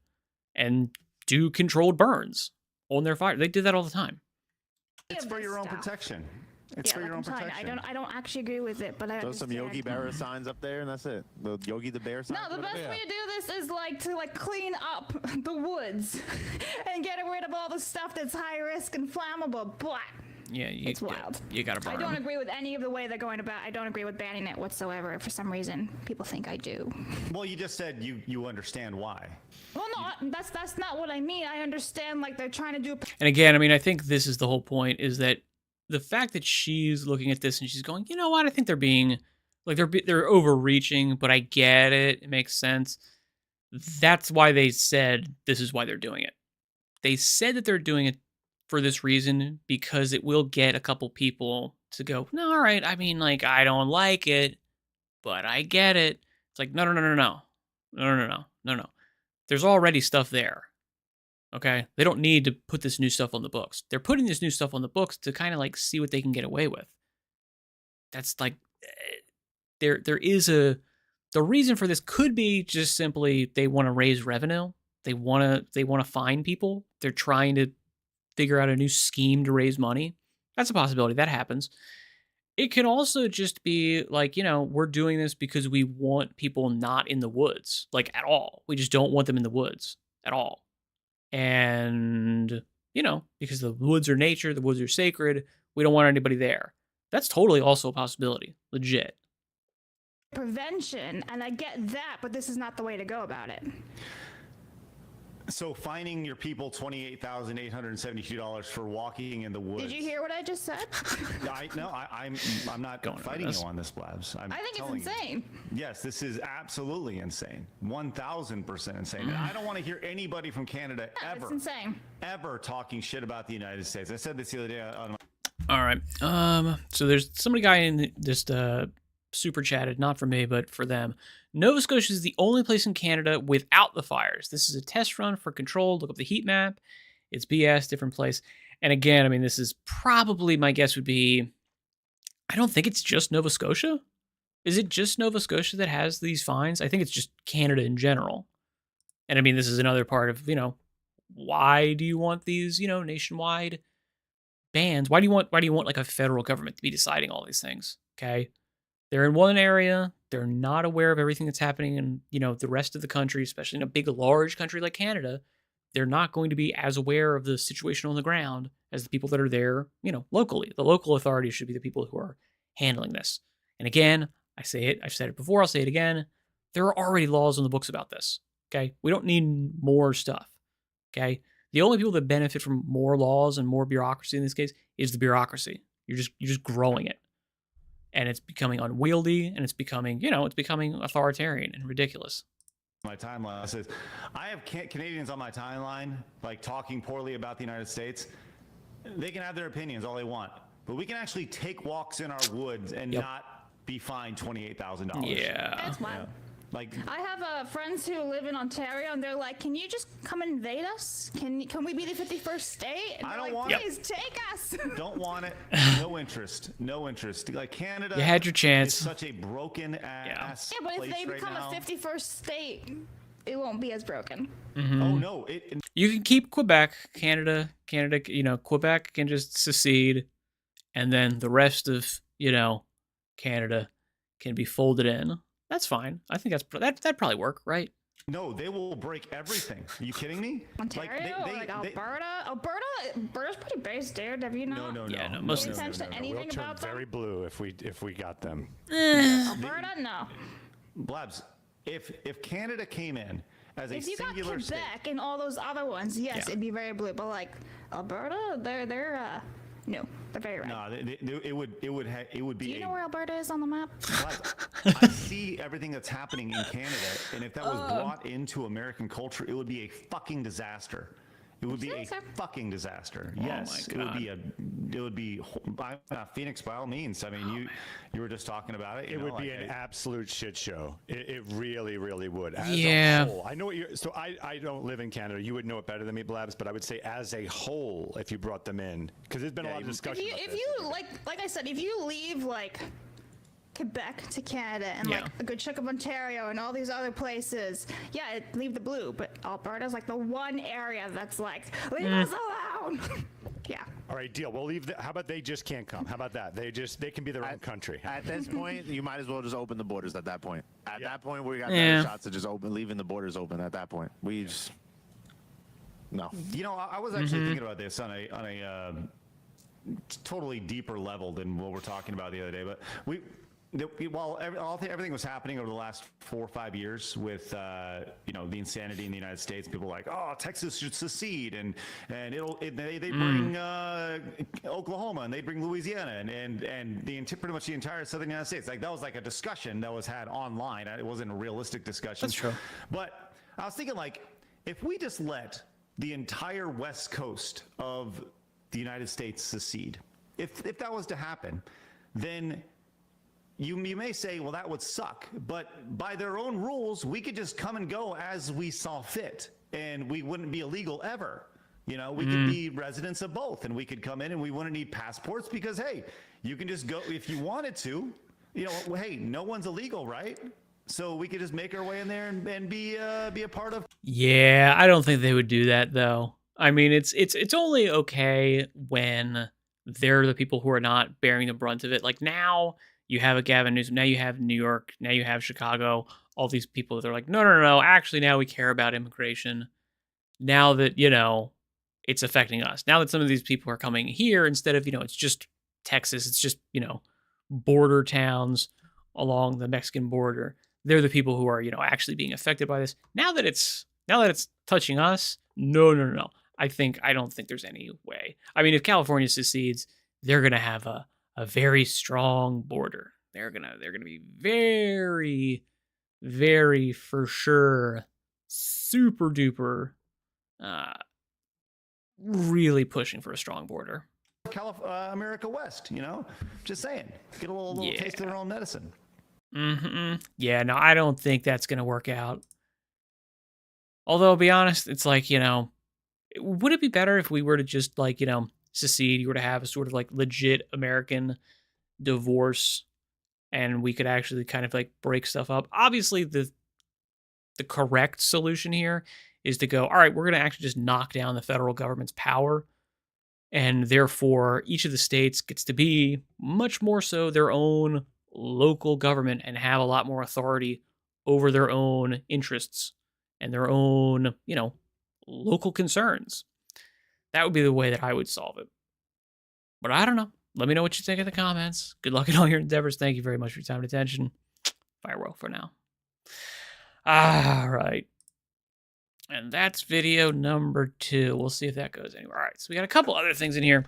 [SPEAKER 1] and do controlled burns on their fire. They did that all the time.
[SPEAKER 7] It's for your own protection. It's for your own protection.
[SPEAKER 8] I don't actually agree with it, but I
[SPEAKER 11] throw some Yogi Berra signs up there, and that's it. The Yogi the Bear sign.
[SPEAKER 8] No, the best way to do this is to clean up the woods and get rid of all the stuff that's high risk and flammable. But
[SPEAKER 1] yeah,
[SPEAKER 8] it's wild.
[SPEAKER 1] You gotta burn.
[SPEAKER 8] I don't agree with any of the way they're going about. I don't agree with banning it whatsoever. For some reason, people think I do.
[SPEAKER 7] Well, you just said you understand why.
[SPEAKER 8] Well, no, that's not what I mean. I understand they're trying to do.
[SPEAKER 1] And again, I mean, I think this is the whole point: is that the fact that she's looking at this and she's going, you know what? I think they're being they're overreaching, but I get it. It makes sense. That's why they said this is why they're doing it. They said that they're doing it for this reason because it will get a couple people to go, no, all right. I mean, I don't like it, but I get it. It's like, no. There's already stuff there. Okay? They don't need to put this new stuff on the books. They're putting this new stuff on the books to kind of see what they can get away with. That's there is the reason for this could be just simply they want to raise revenue. They want to fine people. They're trying to figure out a new scheme to raise money. That's a possibility. That happens. It can also just be we're doing this because we want people not in the woods, at all. We just don't want them in the woods at all. And, because the woods are nature, the woods are sacred, we don't want anybody there. That's totally also a possibility. Legit.
[SPEAKER 8] Prevention, and I get that, but this is not the way to go about it.
[SPEAKER 7] So fining your people $28,872 for walking in the woods.
[SPEAKER 8] Did you hear what I just said?
[SPEAKER 7] I'm not fighting you on this, Blabs.
[SPEAKER 8] I think it's insane.
[SPEAKER 7] Yes, this is absolutely insane. 1,000% insane. And I don't want to hear anybody from Canada
[SPEAKER 8] It's insane.
[SPEAKER 7] ever talking shit about the United States. I said this the other day on
[SPEAKER 1] All right. So there's somebody guy in just super chatted, not for me, but for them. Nova Scotia is the only place in Canada without the fires. This is a test run for control. Look up the heat map. It's BS, different place. And again, I mean, this is probably, my guess would be, I don't think it's just Nova Scotia. Is it just Nova Scotia that has these fines? I think it's just Canada in general. And I mean, this is another part of, why do you want these, nationwide bans? Why do you want like a federal government to be deciding all these things? Okay. They're in one area. They're not aware of everything that's happening in, the rest of the country, especially in a big, large country like Canada. They're not going to be as aware of the situation on the ground as the people that are there, locally. The local authorities should be the people who are handling this. And again, I say it, I've said it before, I'll say it again. There are already laws on the books about this. Okay. We don't need more stuff. Okay. The only people that benefit from more laws and more bureaucracy in this case is the bureaucracy. You're just growing it. And it's becoming unwieldy, and it's becoming, authoritarian and ridiculous.
[SPEAKER 7] My timeline says, I have Canadians on my timeline, like talking poorly about the United States. They can have their opinions all they want, but we can actually take walks in our woods and not be fined $28,000.
[SPEAKER 1] Yeah.
[SPEAKER 8] That's wild.
[SPEAKER 7] Like,
[SPEAKER 8] I have friends who live in Ontario, and they're like, "Can you just come invade us? Can we be the 51st state?" And
[SPEAKER 7] I don't
[SPEAKER 8] like,
[SPEAKER 7] want
[SPEAKER 8] please take us.
[SPEAKER 7] Don't want it. No interest. No interest. Like Canada,
[SPEAKER 1] you had your chance.
[SPEAKER 7] Is such a broken ass.
[SPEAKER 8] Yeah, but if they
[SPEAKER 7] place
[SPEAKER 8] become
[SPEAKER 7] right
[SPEAKER 8] a 51st state, it won't be as broken.
[SPEAKER 1] Mm-hmm.
[SPEAKER 7] Oh no!
[SPEAKER 1] You can keep Quebec, Canada. Quebec can just secede, and then the rest of Canada can be folded in. That's fine. I think that'd probably work, right?
[SPEAKER 7] No, they will break everything. Are you kidding me?
[SPEAKER 8] Ontario, Alberta. Alberta's pretty based, dude. Have you not?
[SPEAKER 7] No.
[SPEAKER 1] Yeah, no.
[SPEAKER 8] Most attention to anything
[SPEAKER 12] we'll turn
[SPEAKER 8] about them?
[SPEAKER 12] very blue if we got them.
[SPEAKER 8] Alberta, no.
[SPEAKER 7] Blabs, if Canada came in as a
[SPEAKER 8] if you got
[SPEAKER 7] singular
[SPEAKER 8] Quebec
[SPEAKER 7] state,
[SPEAKER 8] and all those other ones, yes, it'd be very blue. But like Alberta, they're no, they're very red.
[SPEAKER 7] No, it would be.
[SPEAKER 8] Do you know where Alberta is on the map?
[SPEAKER 7] I see everything that's happening in Canada, and if that was brought into American culture, it would be a fucking disaster. It would be a fucking disaster. Yes,
[SPEAKER 1] it
[SPEAKER 7] would be. Phoenix, by all means. I mean, you were just talking about it.
[SPEAKER 12] It would be an absolute shit show. It really, really would. As
[SPEAKER 1] Yeah.
[SPEAKER 12] a whole, I know what you're. So I don't live in Canada. You would know it better than me, Blabs. But I would say as a whole, if you brought them in, because there's been a lot of discussion.
[SPEAKER 8] If you like I said, if you leave like Quebec to Canada and like a good chunk of Ontario and all these other places, leave the blue. But Alberta's like the one area that's like, leave us alone. Yeah.
[SPEAKER 12] All right, deal. We'll leave. How about they just can't come? How about that? They can be their own country.
[SPEAKER 11] At this point, you might as well just open the borders. At that point, that point, we got better shots of just leaving the borders open. At that point, we just no.
[SPEAKER 7] I was actually thinking about this on a totally deeper level than what we're talking about the other day, but while everything was happening over the last 4 or 5 years with the insanity in the United States, people were like, oh, Texas should secede, and they bring Oklahoma, and they bring Louisiana, and pretty much the entire southern United States. Like that was like a discussion that was had online. It wasn't a realistic discussion.
[SPEAKER 1] That's true.
[SPEAKER 7] But I was thinking, like, if we just let the entire west coast of the United States secede, if that was to happen, then you may say, well, that would suck. But by their own rules, we could just come and go as we saw fit, and we wouldn't be illegal ever. We could be residents of both, and we could come in and we wouldn't need passports because, hey, you can just go if you wanted to. Hey, no one's illegal, right? So we could just make our way in there and be a part of.
[SPEAKER 1] Yeah, I don't think they would do that though. I mean, it's only okay when they're the people who are not bearing the brunt of it. Like now, you have a Gavin Newsom, now you have New York, now you have Chicago. All these people that are like, no. Actually, now we care about immigration. Now that it's affecting us. Now that some of these people are coming here instead of it's just Texas, it's just border towns along the Mexican border. They're the people who are actually being affected by this. Now that it's touching us, no. I don't think there's any way. I mean, if California secedes, they're gonna have a very strong border. They're gonna be very, very for sure, super duper, really pushing for a strong border.
[SPEAKER 7] America West, you know? Just saying. Get a little taste of their own medicine.
[SPEAKER 1] Yeah, no, I don't think that's going to work out. Although, to be honest, it's like, you know, would it be better if we were to just, like, you know, secede? You were to have a sort of, like, legit American divorce, and we could actually kind of, like, break stuff up. Obviously, the correct solution here is to go, all right, we're going to actually just knock down the federal government's power, and therefore each of the states gets to be much more so their own local government and have a lot more authority over their own interests and their own, you know, local concerns. That would be the way that I would solve it. But I don't know. Let me know what you think in the comments. Good luck in all your endeavors. Thank you very much for your time and attention. Farewell for now. All right. And that's video number 2. We'll see if that goes anywhere. All right, so we got a couple other things in here.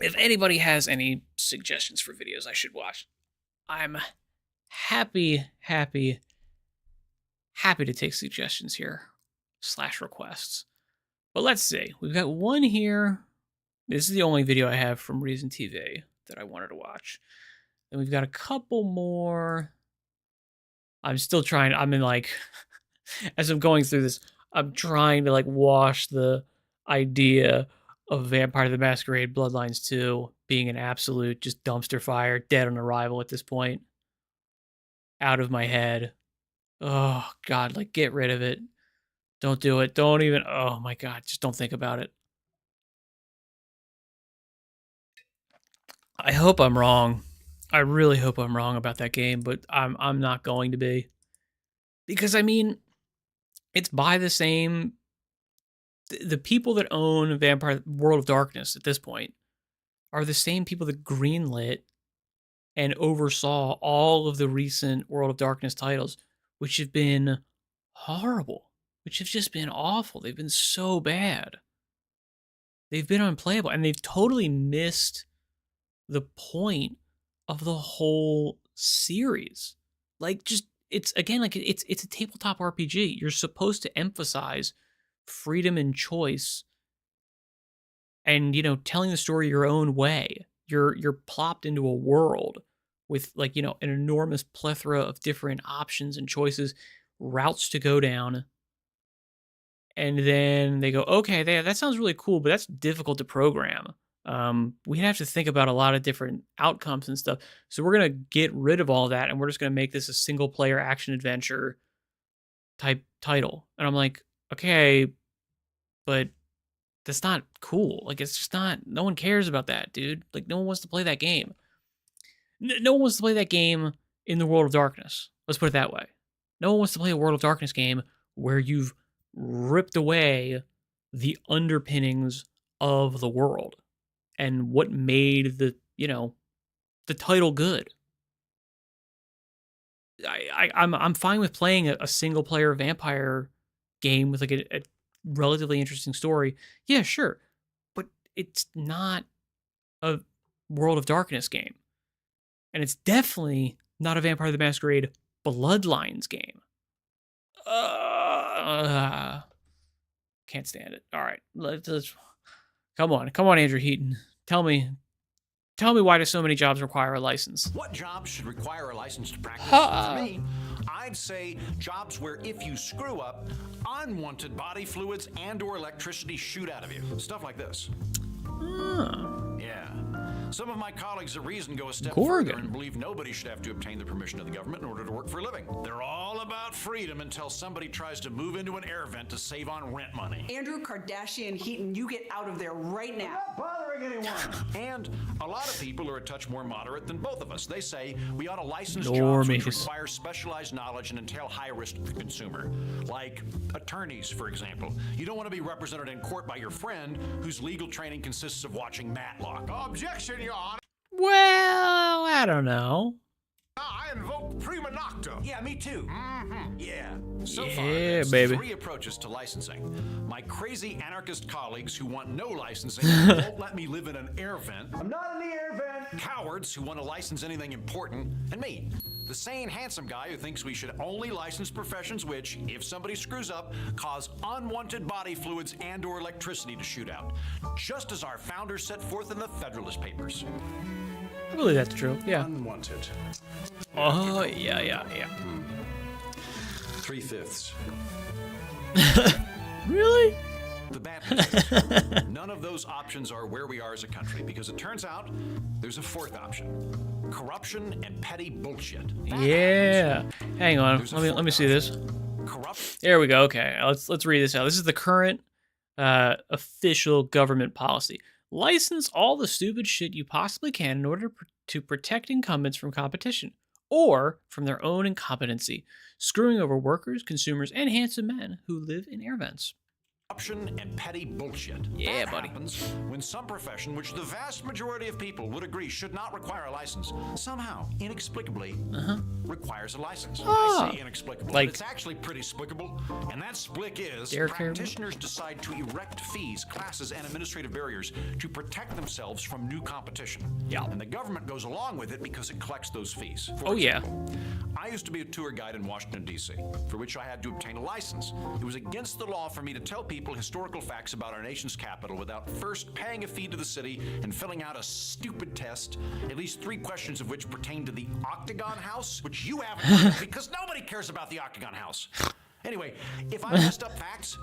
[SPEAKER 1] If anybody has any suggestions for videos I should watch, I'm happy to take suggestions here, / requests. But let's see. We've got one here. This is the only video I have from Reason TV that I wanted to watch. Then we've got a couple more. I'm still trying. I'm in, like, as I'm going through this, I'm trying to, like, wash the idea of Vampire the Masquerade Bloodlines 2 being an absolute just dumpster fire, dead on arrival at this point, out of my head. Oh, God, like, get rid of it. Don't do it. Don't even, oh, my God, just don't think about it. I hope I'm wrong. I really hope I'm wrong about that game, but I'm not going to be. Because, I mean, it's by the same... The people that own Vampire World of Darkness at this point are the same people that greenlit and oversaw all of the recent World of Darkness titles, which have been horrible, which have just been awful. They've been so bad. They've been unplayable, and they've totally missed the point of the whole series. Like, just, it's, again, like, it's a tabletop RPG. You're supposed to emphasize freedom and choice and, you know, telling the story your own way. You're plopped into a world with, like, you know, an enormous plethora of different options and choices, routes to go down. And then they go, okay, that sounds really cool, but that's difficult to program. We have to think about a lot of different outcomes and stuff. So we're going to get rid of all that, and we're just going to make this a single player action adventure type title. And I'm like, okay, but that's not cool. Like, it's just not, no one cares about that, dude. Like, no one wants to play that game. No one wants to play that game in the World of Darkness. Let's put it that way. No one wants to play a World of Darkness game where you've ripped away the underpinnings of the world and what made the, you know, the title good. I'm fine with playing a single player vampire game with, like, a relatively interesting story. Yeah, sure. But it's not a World of Darkness game. And it's definitely not a Vampire the Masquerade Bloodlines game. Can't stand it. All right, let's come on, Andrew Heaton. Tell me why do so many jobs require a license?
[SPEAKER 13] What jobs should require a license to practice? For me, I'd say jobs where if you screw up, unwanted body fluids and/or electricity shoot out of you. Stuff like this. Yeah. Some of my colleagues at Reason go a step further and believe nobody should have to obtain the permission of the government in order to work for a living. They're all about freedom until somebody tries to move into an air vent to save on rent money.
[SPEAKER 14] Andrew Kardashian Heaton, you get out of there right now.
[SPEAKER 13] I'm not bothering anyone. And a lot of people are a touch more moderate than both of us. They say we ought to license jobs which require specialized knowledge and entail high risk to the consumer. Like attorneys, for example. You don't want to be represented in court by your friend whose legal training consists of watching Matlock. Objection, Your Honor.
[SPEAKER 1] Well, I don't know.
[SPEAKER 13] I invoke prima nocta. Yeah, me too. Yeah. So far,
[SPEAKER 1] Yeah,
[SPEAKER 13] there's
[SPEAKER 1] baby.
[SPEAKER 13] 3 approaches to licensing. My crazy anarchist colleagues who want no licensing won't let me live in an air vent.
[SPEAKER 2] I'm not in the air vent.
[SPEAKER 13] Cowards who want to license anything important, and me. The sane, handsome guy who thinks we should only license professions which, if somebody screws up, cause unwanted body fluids and or electricity to shoot out. Just as our founders set forth in the Federalist Papers.
[SPEAKER 1] I believe that's true, yeah.
[SPEAKER 13] Unwanted.
[SPEAKER 1] Oh, yeah.
[SPEAKER 13] 3/5.
[SPEAKER 1] Really?
[SPEAKER 13] The bad news, none of those options are where we are as a country, because it turns out there's a fourth option. Corruption and petty bullshit.
[SPEAKER 1] Yeah. Hang on. Let me see this. There we go. Okay. Let's read this out. This is the current official government policy. License all the stupid shit you possibly can in order to protect incumbents from competition or from their own incompetency, screwing over workers, consumers, and handsome men who live in air vents.
[SPEAKER 13] Corruption and petty bullshit.
[SPEAKER 1] Yeah,
[SPEAKER 13] that
[SPEAKER 1] buddy.
[SPEAKER 13] Happens when some profession, which the vast majority of people would agree should not require a license, somehow, inexplicably, requires a license. I say inexplicable,
[SPEAKER 1] like,
[SPEAKER 13] but it's actually pretty explicable. And that splick is
[SPEAKER 1] Derek
[SPEAKER 13] practitioners decide to erect fees, classes, and administrative barriers to protect themselves from new competition.
[SPEAKER 1] Yeah.
[SPEAKER 13] And the government goes along with it because it collects those fees. For
[SPEAKER 1] example,
[SPEAKER 13] I used to be a tour guide in Washington, D.C., for which I had to obtain a license. It was against the law for me to tell people historical facts about our nation's capital without first paying a fee to the city and filling out a stupid test, at least 3 questions of which pertain to the Octagon House, which you haven't heard of because nobody cares about the Octagon House. Anyway, if I messed up facts,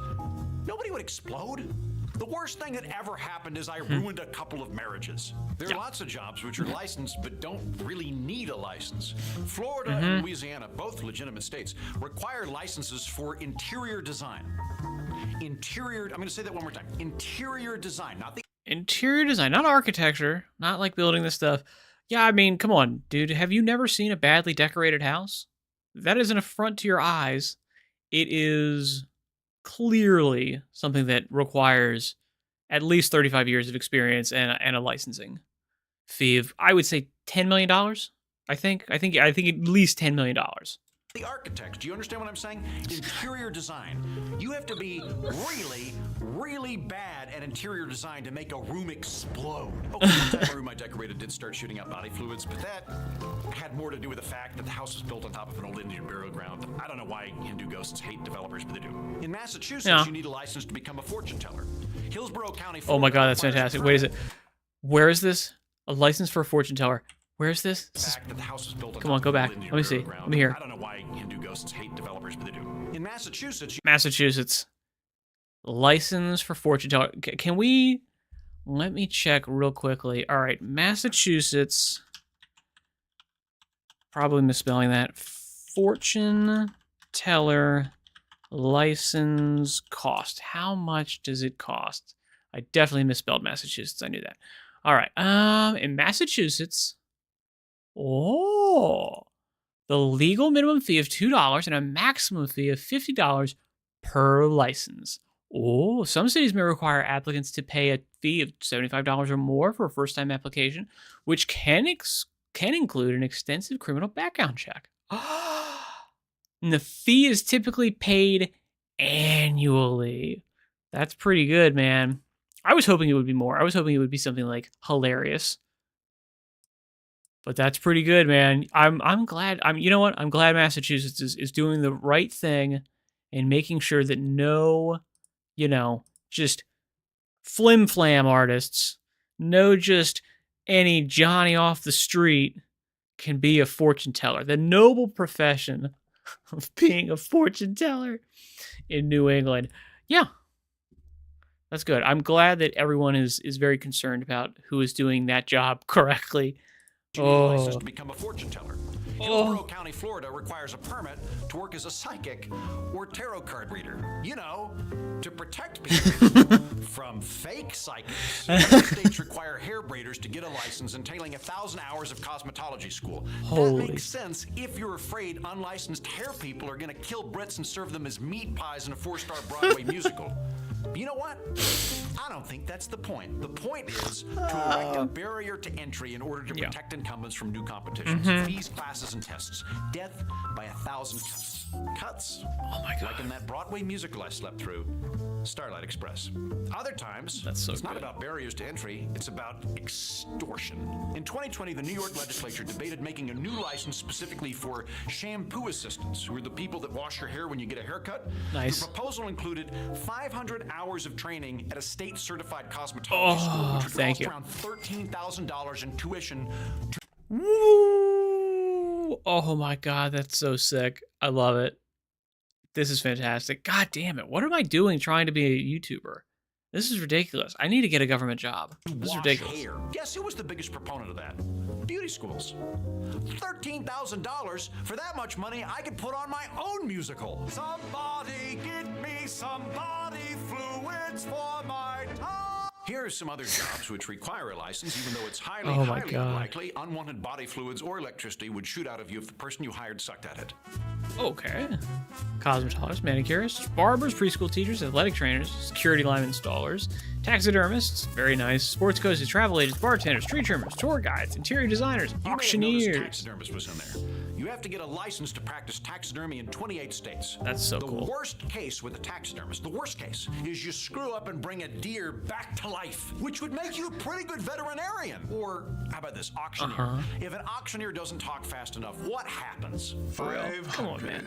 [SPEAKER 13] nobody would explode. The worst thing that ever happened is I ruined a couple of marriages. There are lots of jobs which are licensed but don't really need a license. Florida and Louisiana, both legitimate states, require licenses for interior design. I'm going to say that one more time. Interior design, not the...
[SPEAKER 1] Interior design, not architecture, not like building this stuff. Yeah, I mean, come on, dude. Have you never seen a badly decorated house? That is an affront to your eyes. It is clearly something that requires at least 35 years of experience and a licensing fee of, I would say, $10 million. I think at least $10 million.
[SPEAKER 13] The architects, do you understand what I'm saying? Interior design. You have to be really, really bad at interior design to make a room explode. Okay, the room I decorated did start shooting out body fluids, but that had more to do with the fact that the house was built on top of an old Indian burial ground. I don't know why Hindu ghosts hate developers, but they do. In Massachusetts, you need a license to become a fortune teller. Hillsborough County, Florida,
[SPEAKER 1] oh my God, that's fantastic. Wait, is it? Where is this? A license for a fortune teller. Where is this? Come on, go back. Let me see. Let me hear.
[SPEAKER 13] I don't know why Hindu ghosts hate developers, but they do. In Massachusetts,
[SPEAKER 1] Massachusetts. License for fortune teller. Can we... Let me check real quickly. All right, Massachusetts. Probably misspelling that. Fortune teller license cost. How much does it cost? I definitely misspelled Massachusetts. I knew that. All right. In Massachusetts... Oh, the legal minimum fee of $2 and a maximum fee of $50 per license. Oh, some cities may require applicants to pay a fee of $75 or more for a first-time application, which can include an extensive criminal background check. And the fee is typically paid annually. That's pretty good, man. I was hoping it would be more. I was hoping it would be something like hilarious. But that's pretty good, man. I'm glad. You know what? I'm glad Massachusetts is doing the right thing and making sure that no, just flim-flam artists, no just any Johnny off the street can be a fortune teller. The noble profession of being a fortune teller in New England. Yeah. That's good. I'm glad that everyone is very concerned about who is doing that job correctly.
[SPEAKER 13] You need a license to become a fortune teller. Hillsborough County, Florida requires a permit to work as a psychic or tarot card reader. To protect people from fake psychics. Many states require hair braiders to get a license entailing 1,000 hours of cosmetology school. That makes sense if you're afraid unlicensed hair people are going to kill Brits and serve them as meat pies in a 4-star Broadway musical. But you know what? I don't think that's the point. The point is to erect a barrier to entry in order to protect incumbents from new competitions, fees, classes, and tests. Death by 1,000 cuts. Oh my God. Like in that Broadway musical I slept through, Starlight Express. Other times, it's not about barriers to entry, it's about extortion. In 2020, the New York legislature debated making a new license specifically for shampoo assistants, who are the people that wash your hair when you get a haircut.
[SPEAKER 1] Nice.
[SPEAKER 13] The proposal included 500 hours of training at a state-certified cosmetology school, which would cost around $13,000 in tuition.
[SPEAKER 1] Woo! Oh my God, that's so sick. I love it. This is fantastic. God damn it. What am I doing trying to be a YouTuber? This is ridiculous. I need to get a government job. This is ridiculous.
[SPEAKER 13] Hair. Guess who was the biggest proponent of that? Beauty schools. $13,000. For that much money, I could put on my own musical. Somebody get me some body fluids for my tongue. Here are some other jobs which require a license, even though it's highly unlikely unwanted body fluids or electricity would shoot out of you if the person you hired sucked at it.
[SPEAKER 1] Okay. Cosmetologists, manicurists, barbers, preschool teachers, athletic trainers, security line installers, taxidermists, very nice, sports coaches, travel agents, bartenders, tree trimmers, tour guides, interior designers, auctioneers.
[SPEAKER 13] Taxidermist was in there. You have to get a license to practice taxidermy in 28 states.
[SPEAKER 1] That's so cool.
[SPEAKER 13] The worst case with a taxidermist, the worst case, is you screw up and bring a deer back to life, which would make you a pretty good veterinarian. Or how about this, auctioneer? If an auctioneer doesn't talk fast enough, what happens?
[SPEAKER 1] For real? Come on, man.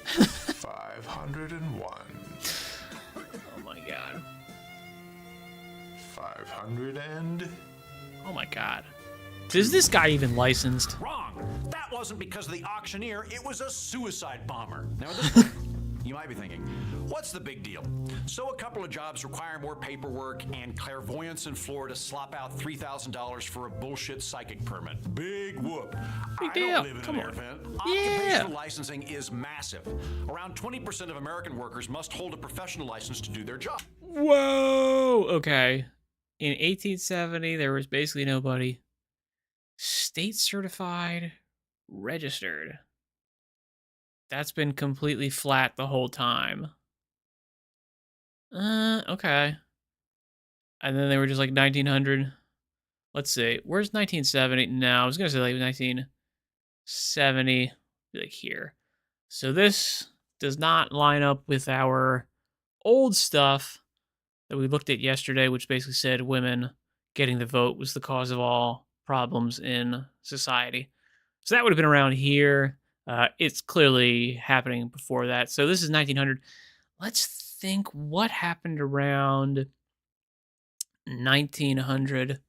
[SPEAKER 2] 501.
[SPEAKER 1] Oh my God.
[SPEAKER 2] 500 and...
[SPEAKER 1] Oh my God. Is this guy even licensed?
[SPEAKER 13] Wrong. That wasn't because of the auctioneer. It was a suicide bomber. Now at this point, you might be thinking, what's the big deal? So a couple of jobs require more paperwork and clairvoyance in Florida slop out $3,000 for a bullshit psychic permit. Big whoop.
[SPEAKER 1] Big deal.
[SPEAKER 13] I don't live in an airplane. Occupational licensing is massive. Around 20% of American workers must hold a professional license to do their job.
[SPEAKER 1] Whoa. Okay. In 1870, there was basically nobody. State certified, registered. That's been completely flat the whole time. Okay. And then they were just like 1900. Let's see. Where's 1970? No, I was going to say like 1970. Like here. So this does not line up with our old stuff that we looked at yesterday, which basically said women getting the vote was the cause of all problems in society. So that would have been around here. It's clearly happening before that. So this is 1900. Let's think what happened around 1900.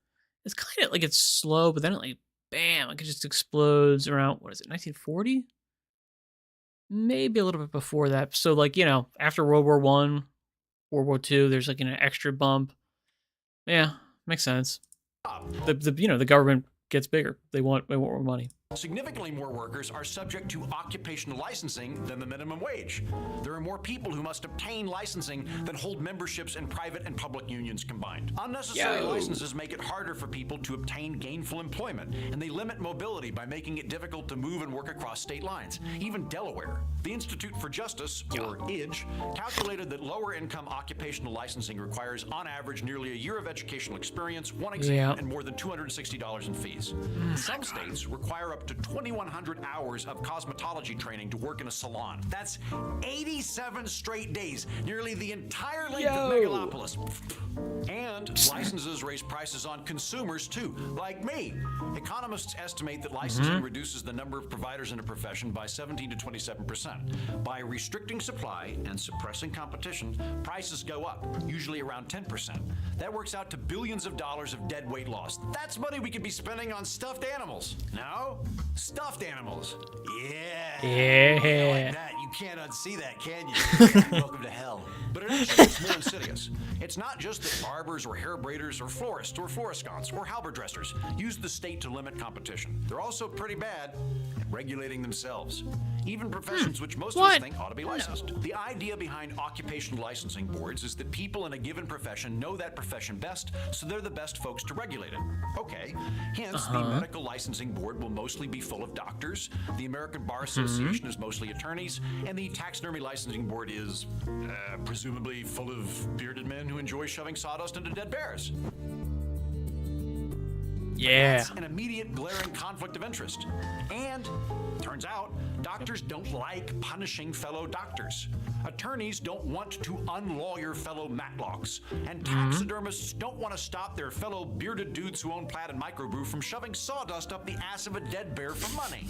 [SPEAKER 1] It's kind of like it's slow, but then it like, bam, like it just explodes around, what is it, 1940? Maybe a little bit before that. So like, you know, after World War I, World War II, there's like an extra bump. Yeah, makes sense. The government gets bigger. They want more money.
[SPEAKER 13] Significantly more workers are subject to occupational licensing than the minimum wage. There are more people who must obtain licensing than hold memberships in private and public unions combined. Unnecessary licenses make it harder for people to obtain gainful employment, and they limit mobility by making it difficult to move and work across state lines. Even Delaware, the Institute for Justice, or IDGE, calculated that lower income occupational licensing requires on average nearly a year of educational experience, one exam, and more than $260 in fees. Some states require up to 2,100 hours of cosmetology training to work in a salon. That's 87 straight days, nearly the entire length of Megalopolis. And licenses raise prices on consumers too, like me. Economists estimate that licensing reduces the number of providers in a profession by 17 to 27%. By restricting supply and suppressing competition, prices go up, usually around 10%. That works out to billions of dollars of dead weight loss. That's money we could be spending on stuffed animals. No? Stuffed animals. Yeah. Like that. You can't unsee that, can you? Welcome to hell. But it actually gets more insidious. It's not just that barbers or hair braiders or florists or floristants or halberd dressers use the state to limit competition. They're also pretty bad at regulating themselves. Even professions which most of
[SPEAKER 1] What?
[SPEAKER 13] us think ought to be licensed. The idea behind occupational licensing boards is that people in a given profession know that profession best, so they're the best folks to regulate it. Okay, hence the medical licensing board will mostly be full of doctors, the American Bar Association is mostly attorneys, and the taxidermy licensing board is presumably full of bearded men who enjoy shoving sawdust into dead bears.
[SPEAKER 1] Yeah.
[SPEAKER 13] That's an immediate glaring conflict of interest. And turns out, doctors don't like punishing fellow doctors. Attorneys don't want to unlawyer fellow Matlocks. And taxidermists don't want to stop their fellow bearded dudes who own Plaid and Microbrew from shoving sawdust up the ass of a dead bear for money.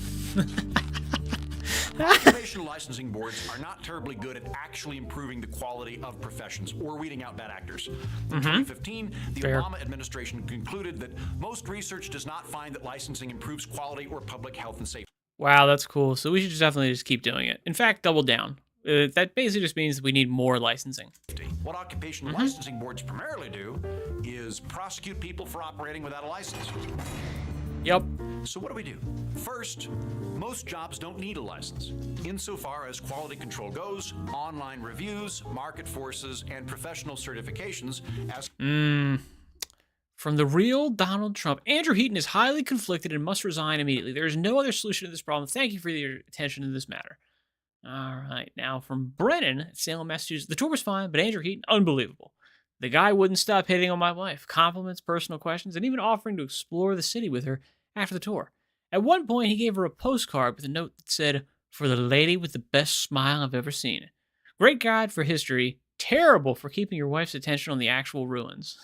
[SPEAKER 13] Occupational licensing boards are not terribly good at actually improving the quality of professions or weeding out bad actors. In 2015, the Obama administration concluded that most research does not find that licensing improves quality or public health and safety.
[SPEAKER 1] Wow, that's cool. So we should definitely just keep doing it. In fact, double down. That basically just means we need more licensing.
[SPEAKER 13] What occupational licensing boards primarily do is prosecute people for operating without a license.
[SPEAKER 1] Yep.
[SPEAKER 13] So what do we do? First, most jobs don't need a license. Insofar as quality control goes, online reviews, market forces, and professional certifications as...
[SPEAKER 1] From the real Donald Trump, Andrew Heaton is highly conflicted and must resign immediately. There is no other solution to this problem. Thank you for your attention to this matter. All right, now from Brennan at Salem, Massachusetts. The tour was fine, but Andrew Heaton, unbelievable. The guy wouldn't stop hitting on my wife, compliments, personal questions, and even offering to explore the city with her after the tour. At one point, he gave her a postcard with a note that said, "For the lady with the best smile I've ever seen." Great guide for history, terrible for keeping your wife's attention on the actual ruins.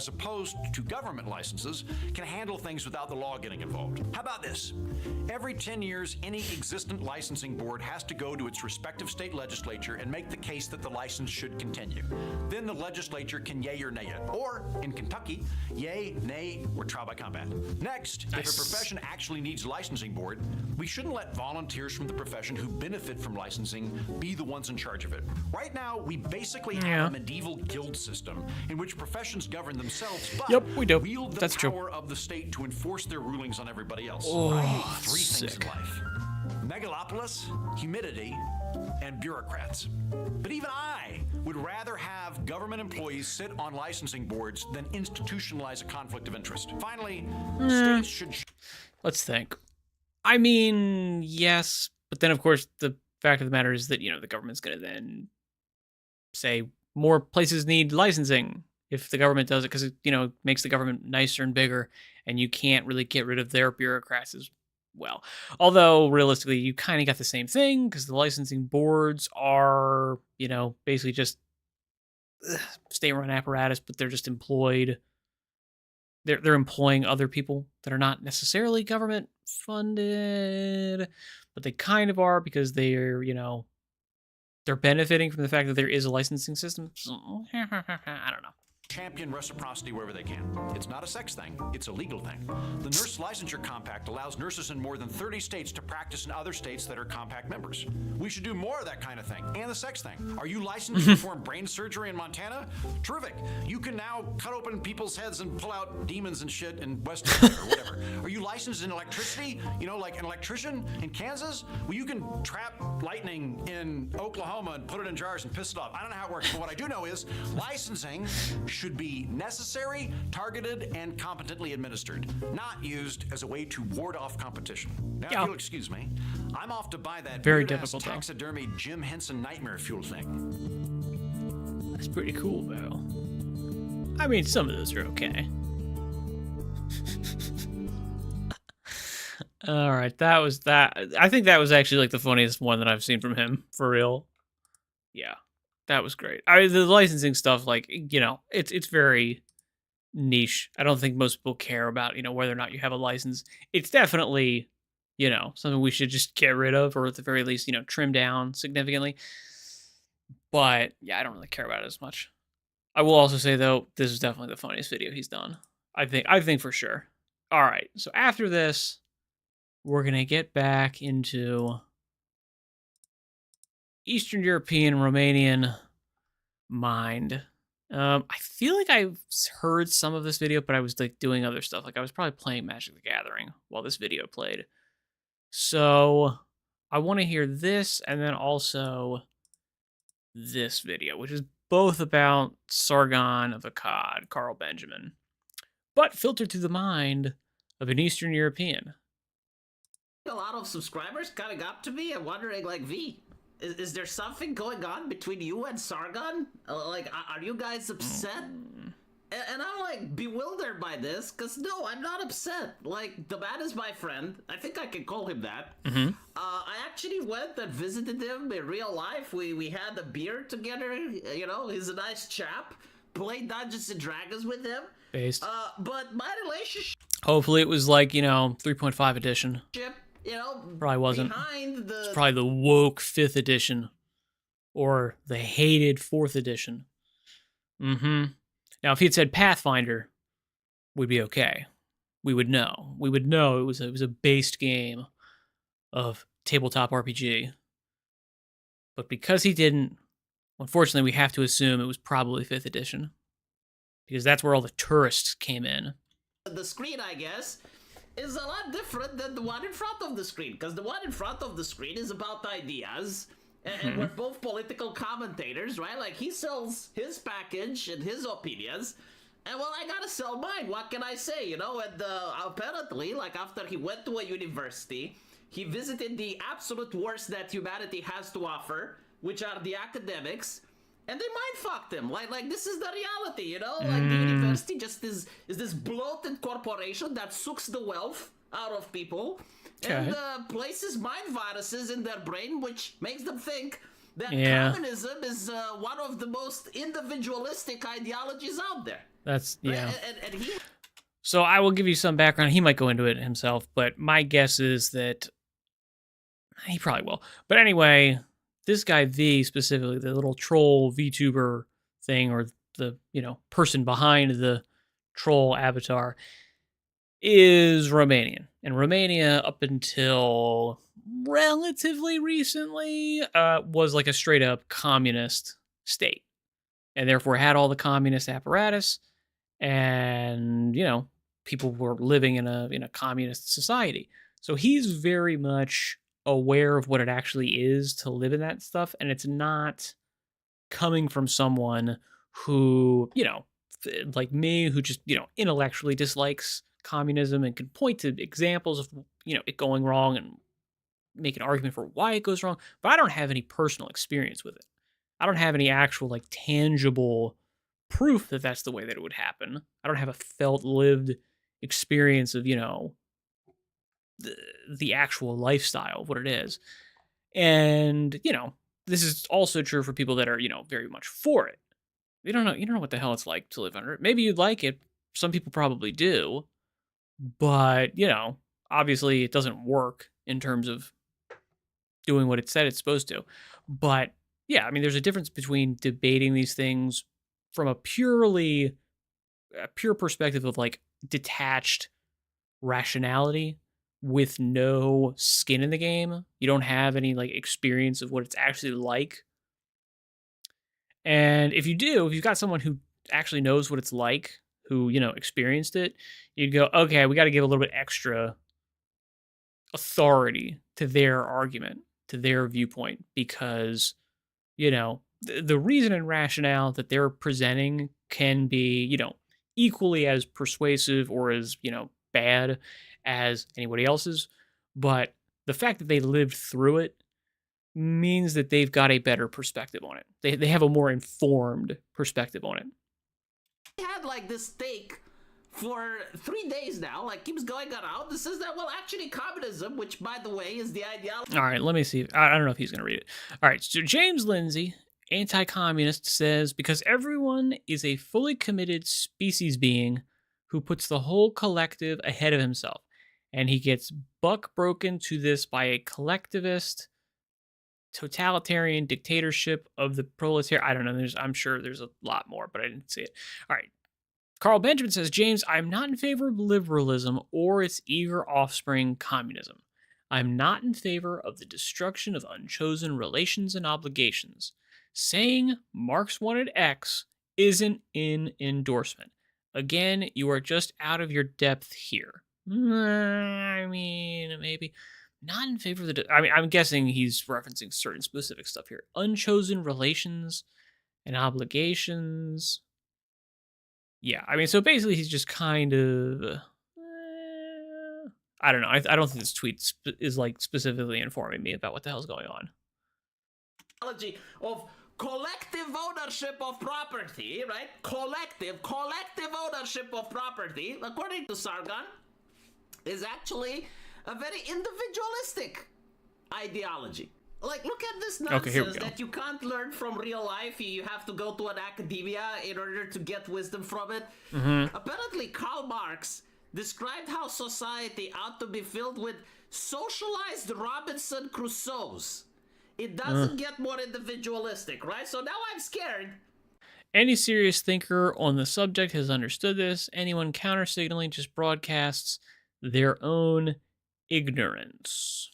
[SPEAKER 13] as opposed to government licenses, can handle things without the law getting involved. How about this? Every 10 years, any existent licensing board has to go to its respective state legislature and make the case that the license should continue. Then the legislature can yay or nay it. Or, in Kentucky, yay, nay, or trial by combat. Next, if a profession actually needs a licensing board, we shouldn't let volunteers from the profession who benefit from licensing be the ones in charge of it. Right now, we basically have a medieval guild system in which professions govern themselves, but wield the power of the state to enforce their rulings on everybody else. I hate three things in life: megalopolis, humidity, and bureaucrats. But even I would rather have government employees sit on licensing boards than institutionalize a conflict of interest. Finally, states should...
[SPEAKER 1] Let's think. I mean, yes, but then of course the fact of the matter is that, the government's going to then say more places need licensing if the government does it, because it, makes the government nicer and bigger, and you can't really get rid of their bureaucrats as well. Although, realistically, you kind of got the same thing, because the licensing boards are, basically just state-run apparatus, but they're just employed. They're employing other people that are not necessarily government funded, but they kind of are, because they're, they're benefiting from the fact that there is a licensing system. So, I don't know.
[SPEAKER 13] Champion reciprocity wherever they can. It's not a sex thing, it's a legal thing. The Nurse Licensure Compact allows nurses in more than 30 states to practice in other states that are compact members. We should do more of that kind of thing. And the sex thing. Are you licensed to perform brain surgery in Montana? Terrific. You can now cut open people's heads and pull out demons and shit in West Texas or whatever. Are you licensed in electricity? Like an electrician in Kansas? Well, you can trap lightning in Oklahoma and put it in jars and piss it off. I don't know how it works, but what I do know is licensing should be necessary, targeted, and competently administered, not used as a way to ward off competition. Now, if you'll excuse me, I'm off to buy that
[SPEAKER 1] very
[SPEAKER 13] weird-ass
[SPEAKER 1] difficult
[SPEAKER 13] taxidermy Jim Henson nightmare fuel thing.
[SPEAKER 1] That's pretty cool, though. I mean, some of those are okay. All right, that was that. I think that was actually like the funniest one that I've seen from him, for real. Yeah. That was great. The licensing stuff, it's very niche. I don't think most people care about, whether or not you have a license. It's definitely, something we should just get rid of, or at the very least, trim down significantly. But yeah, I don't really care about it as much. I will also say though, this is definitely the funniest video he's done. I think for sure. All right. So after this, we're going to get back into Eastern European, Romanian mind. I feel like I've heard some of this video, but I was like doing other stuff. Like I was probably playing Magic the Gathering while this video played. So I want to hear this and then also this video, which is both about Sargon of Akkad, Carl Benjamin, but filtered through the mind of an Eastern European.
[SPEAKER 15] A lot of subscribers kind of got to me and wondering, like, V, is there something going on between you and Sargon? Like, are you guys upset? And I'm like bewildered by this, because no, I'm not upset. Like, the man is my friend. I think I can call him that. I actually went and visited him in real life. We had a beer together, you know, he's a nice chap. Played Dungeons and Dragons with him.
[SPEAKER 1] Based.
[SPEAKER 15] But my relationship...
[SPEAKER 1] Hopefully it was like, you know, 3.5 edition.
[SPEAKER 15] You know,
[SPEAKER 1] probably wasn't.
[SPEAKER 15] Behind the...
[SPEAKER 1] It's probably the woke 5th edition. Or the hated 4th edition. Now, if he had said Pathfinder, we'd be okay. We would know. We would know it was a based game of tabletop RPG. But because he didn't, unfortunately, we have to assume it was probably 5th edition. Because that's where all the tourists came in.
[SPEAKER 15] The screen, I guess, is a lot different than the one in front of the screen. Because the one in front of the screen is about ideas. And we're both political commentators, right? Like, he sells his package and his opinions. And, well, I gotta sell mine. What can I say, you know? And apparently, like, after he went to a university, he visited the absolute worst that humanity has to offer, which are the academics. And they mind-fucked him. Like this is the reality, you know? Like, the university just is this bloated corporation that sucks the wealth out of people. Okay. And places mind viruses in their brain, which makes them think that communism is one of the most individualistic ideologies out there.
[SPEAKER 1] That's, yeah.
[SPEAKER 15] And he...
[SPEAKER 1] So I will give you some background. He might go into it himself, but my guess is that he probably will. But anyway, this guy V specifically, the little troll VTuber thing, or the, you know, person behind the troll avatar, is Romanian. And Romania, up until relatively recently, was like a straight up communist state. And therefore had all the communist apparatus. And, you know, people were living in a communist society. So he's very much aware of what it actually is to live in that stuff. And it's not coming from someone who, you know, like me, who just, you know, intellectually dislikes communism and can point to examples of, you know, it going wrong and make an argument for why it goes wrong. But I don't have any personal experience with it. I don't have any actual, like, tangible proof that that's the way that it would happen. I don't have a felt, lived experience of, you know, the actual lifestyle of what it is. And, you know, this is also true for people that are, you know, very much for it. You don't know what the hell it's like to live under it. Maybe you'd like it. Some people probably do. But, you know, obviously it doesn't work in terms of doing what it said it's supposed to. But, yeah, I mean, there's a difference between debating these things from a pure perspective of, like, detached rationality with no skin in the game. You don't have any, like, experience of what it's actually like. And if you've got someone who actually knows what it's like, who, you know, experienced it, you'd go, okay, we got to give a little bit extra authority to their argument, to their viewpoint, because, you know, the reason and rationale that they're presenting can be, you know, equally as persuasive or as, you know, bad as anybody else's. But the fact that they lived through it means that they've got a better perspective on it. They have a more informed perspective on it.
[SPEAKER 15] He had, like, this take for 3 days now, like, keeps going around. This says that, well, actually communism, which, by the way, is the ideology.
[SPEAKER 1] All right, let me see. I don't know if he's going to read it. All right, so James Lindsay, anti-communist, says, because everyone is a fully committed species being who puts the whole collective ahead of himself. And he gets buck broken to this by a collectivist totalitarian dictatorship of the proletariat. I don't know. I'm sure there's a lot more, but I didn't see it. All right. Carl Benjamin says, James, I'm not in favor of liberalism or its eager offspring, communism. I'm not in favor of the destruction of unchosen relations and obligations. Saying Marx wanted X isn't an endorsement. Again, you are just out of your depth here. I mean, maybe not in favor of the. I mean, I'm guessing he's referencing certain specific stuff here. Unchosen relations and obligations. Yeah, I mean, so basically, he's just kind of. I don't know. I don't think this tweet is like specifically informing me about what the hell's going on.
[SPEAKER 15] Of collective ownership of property, right? Collective ownership of property, according to Sargon, is actually a very individualistic ideology. Like, look at this nonsense that you can't learn from real life. You have to go to an academia in order to get wisdom from it. Apparently, Karl Marx described how society ought to be filled with socialized Robinson Crusoes. It doesn't get more individualistic, right? So now I'm scared.
[SPEAKER 1] Any serious thinker on the subject has understood this. Anyone counter-signaling just broadcasts their own ignorance.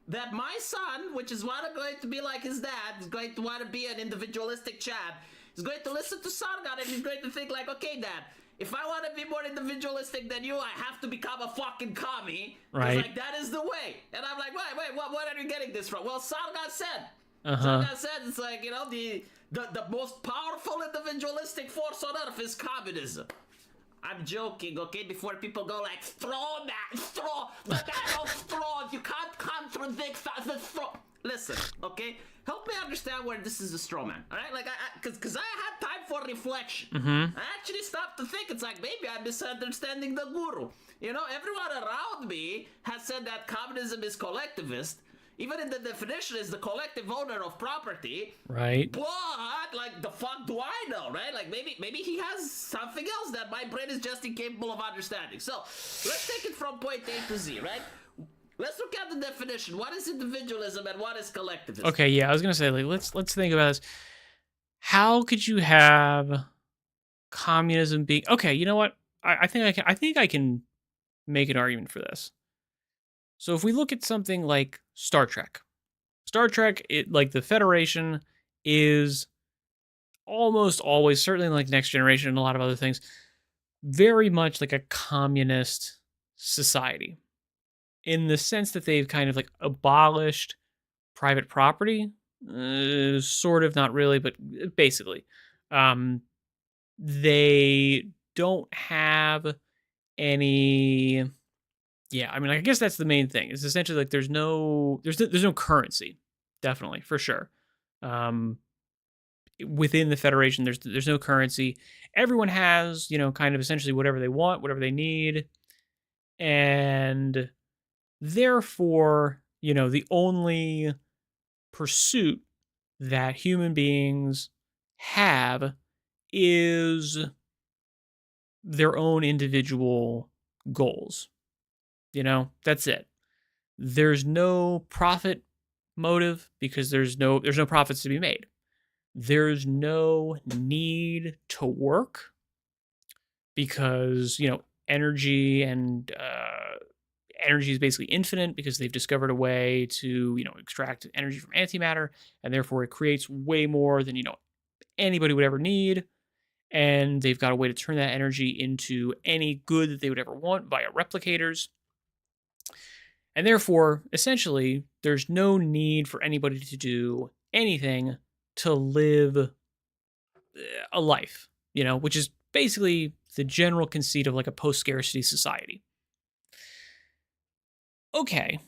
[SPEAKER 15] That my son, which is going to be like his dad, is going to want to be an individualistic Chad, is going to listen to Sargon and he's going to think like, okay, Dad, if I want to be more individualistic than you, I have to become a fucking commie.
[SPEAKER 1] Right.
[SPEAKER 15] Like, that is the way. And I'm like, wait, what are you getting this from? Well, Sargon said. Sargon said it's like, you know, the most powerful individualistic force on earth is communism. I'm joking, okay? Before people go like, straw man, straw, the man of straws, you can't contradict the straw. Listen, okay? Help me understand where this is a straw man, all right? Like, because I had time for reflection. I actually stopped to think. It's like, maybe I'm misunderstanding the guru. You know, everyone around me has said that communism is collectivist. Even in the definition is the collective owner of property.
[SPEAKER 1] Right.
[SPEAKER 15] But, like, the fuck do I know, right? Like, maybe he has something else that my brain is just incapable of understanding. So, let's take it from point A to Z, right? Let's look at the definition. What is individualism and what is collectivism?
[SPEAKER 1] Okay, yeah, I was gonna say, like, let's think about this. How could you have communism being okay? You know what? I think I can make an argument for this. So if we look at something like Star Trek, like the Federation is almost always, certainly like Next Generation and a lot of other things, very much like a communist society in the sense that they've kind of like abolished private property, sort of, not really, but basically. They don't have any. Yeah, I mean, I guess that's the main thing. It's essentially like there's no currency, definitely, for sure. Within the Federation, there's no currency. Everyone has, you know, kind of essentially whatever they want, whatever they need, and therefore, you know, the only pursuit that human beings have is their own individual goals. You know, that's it. There's no profit motive because there's no profits to be made. There's no need to work because, you know, energy is basically infinite because they've discovered a way to, you know, extract energy from antimatter, and therefore it creates way more than, you know, anybody would ever need. And they've got a way to turn that energy into any good that they would ever want via replicators. And therefore, essentially, there's no need for anybody to do anything to live a life, you know, which is basically the general conceit of like a post-scarcity society. Okay.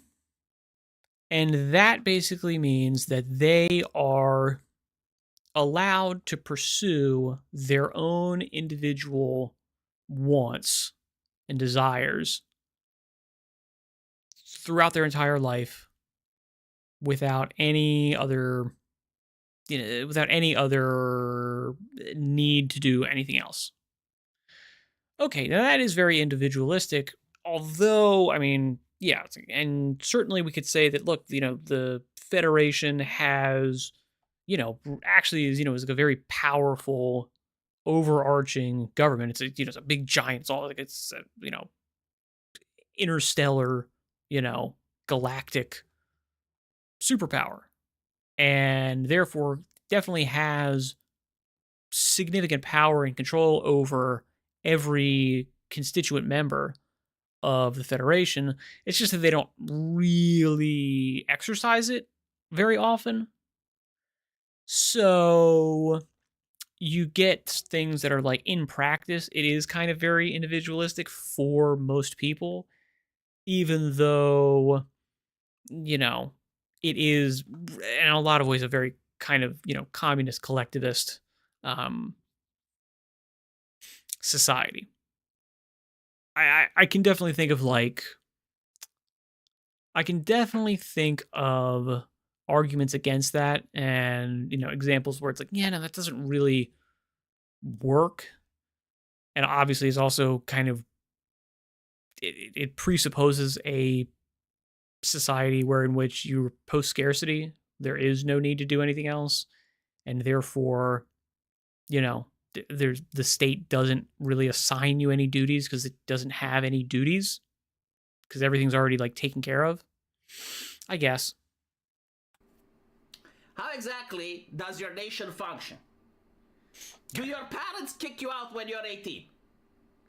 [SPEAKER 1] And that basically means that they are allowed to pursue their own individual wants and desires throughout their entire life without any other, you know, without any other need to do anything else. Okay, now that is very individualistic, although, I mean, yeah, and certainly we could say that, look, you know, the Federation has, you know, actually is, you know, is like a very powerful, overarching government. It's a, you know, it's a big giant. It's all like, it's a, you know, interstellar, you know, galactic superpower. And therefore, definitely has significant power and control over every constituent member of the Federation. It's just that they don't really exercise it very often. So you get things that are like in practice, it is kind of very individualistic for most people, even though, you know, it is in a lot of ways a very kind of, communist collectivist society. I can definitely think of arguments against that, and examples where it's like, yeah, no, that doesn't really work. And obviously it's also kind of it presupposes a society where in which you post scarcity, there is no need to do anything else, and therefore, there's the state doesn't really assign you any duties because it doesn't have any duties because everything's already like taken care of, I guess.
[SPEAKER 15] How exactly does your nation function? Do your parents kick you out when you're 18?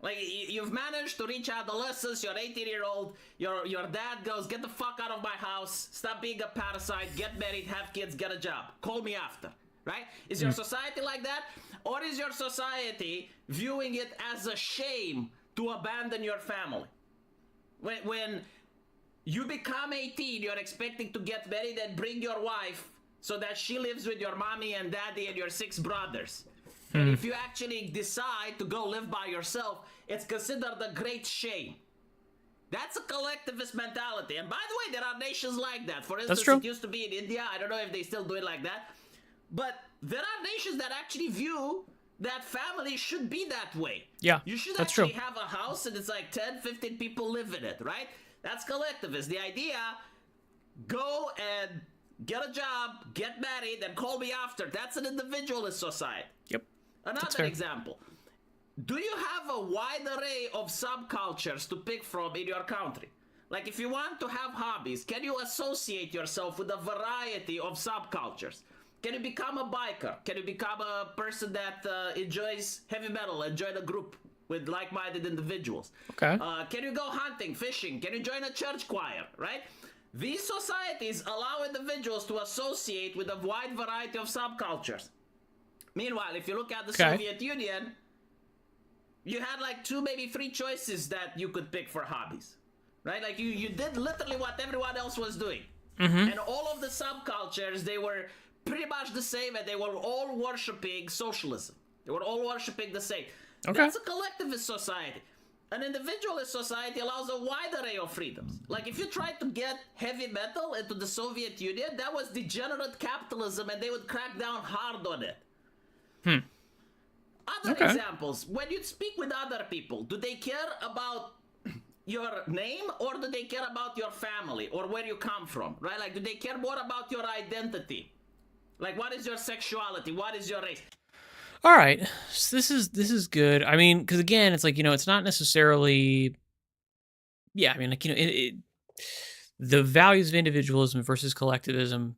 [SPEAKER 15] Like, you've managed to reach adolescence, you're 18-year-old, your dad goes, get the fuck out of my house, stop being a parasite, get married, have kids, get a job, call me after, right? Is your society like that? Or is your society viewing it as a shame to abandon your family? When you become 18, you're expecting to get married and bring your wife so that she lives with your mommy and daddy and your 6 brothers. And if you actually decide to go live by yourself, it's considered a great shame. That's a collectivist mentality. And by the way, there are nations like that. For instance, it used to be in India. I don't know if they still do it like that. But there are nations that actually view that family should be that way.
[SPEAKER 1] Yeah,
[SPEAKER 15] you should
[SPEAKER 1] that's
[SPEAKER 15] actually
[SPEAKER 1] true.
[SPEAKER 15] have a house and it's like 10, 15 people live in it, right? That's collectivist. The idea, go and get a job, get married, and call me after. That's an individualist society.
[SPEAKER 1] Yep.
[SPEAKER 15] Another example. Do you have a wide array of subcultures to pick from in your country? Like, if you want to have hobbies, can you associate yourself with a variety of subcultures? Can you become a biker? Can you become a person that enjoys heavy metal and join a group with like-minded individuals?
[SPEAKER 1] Okay.
[SPEAKER 15] Can you go hunting, fishing? Can you join a church choir, right? These societies allow individuals to associate with a wide variety of subcultures. Meanwhile, if you look at the Soviet Union, you had like 2, maybe 3 choices that you could pick for hobbies, right? Like you did literally what everyone else was doing. And all of the subcultures, they were pretty much the same, and they were all worshiping socialism. They were all worshiping the same. That's a collectivist society. An individualist society allows a wide array of freedoms. Like, if you tried to get heavy metal into the Soviet Union, that was degenerate capitalism, and they would crack down hard on it. Other examples, when you speak with other people, do they care about your name, or do they care about your family or where you come from, right? Like, do they care more about your identity? Like, what is your sexuality? What is your race?
[SPEAKER 1] All right, so this is good. I mean, because again, it's like, it's not necessarily. Yeah, I mean, like, the values of individualism versus collectivism,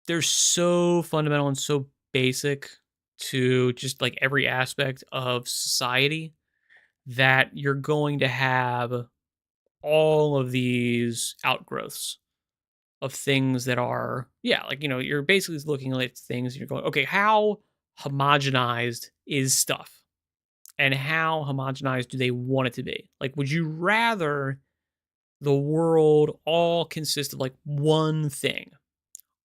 [SPEAKER 1] they're so fundamental and so basic to just like every aspect of society that you're going to have all of these outgrowths of things that are, like, you're basically looking at things and you're going, okay, how homogenized is stuff? And how homogenized do they want it to be? Like, would you rather the world all consist of like one thing?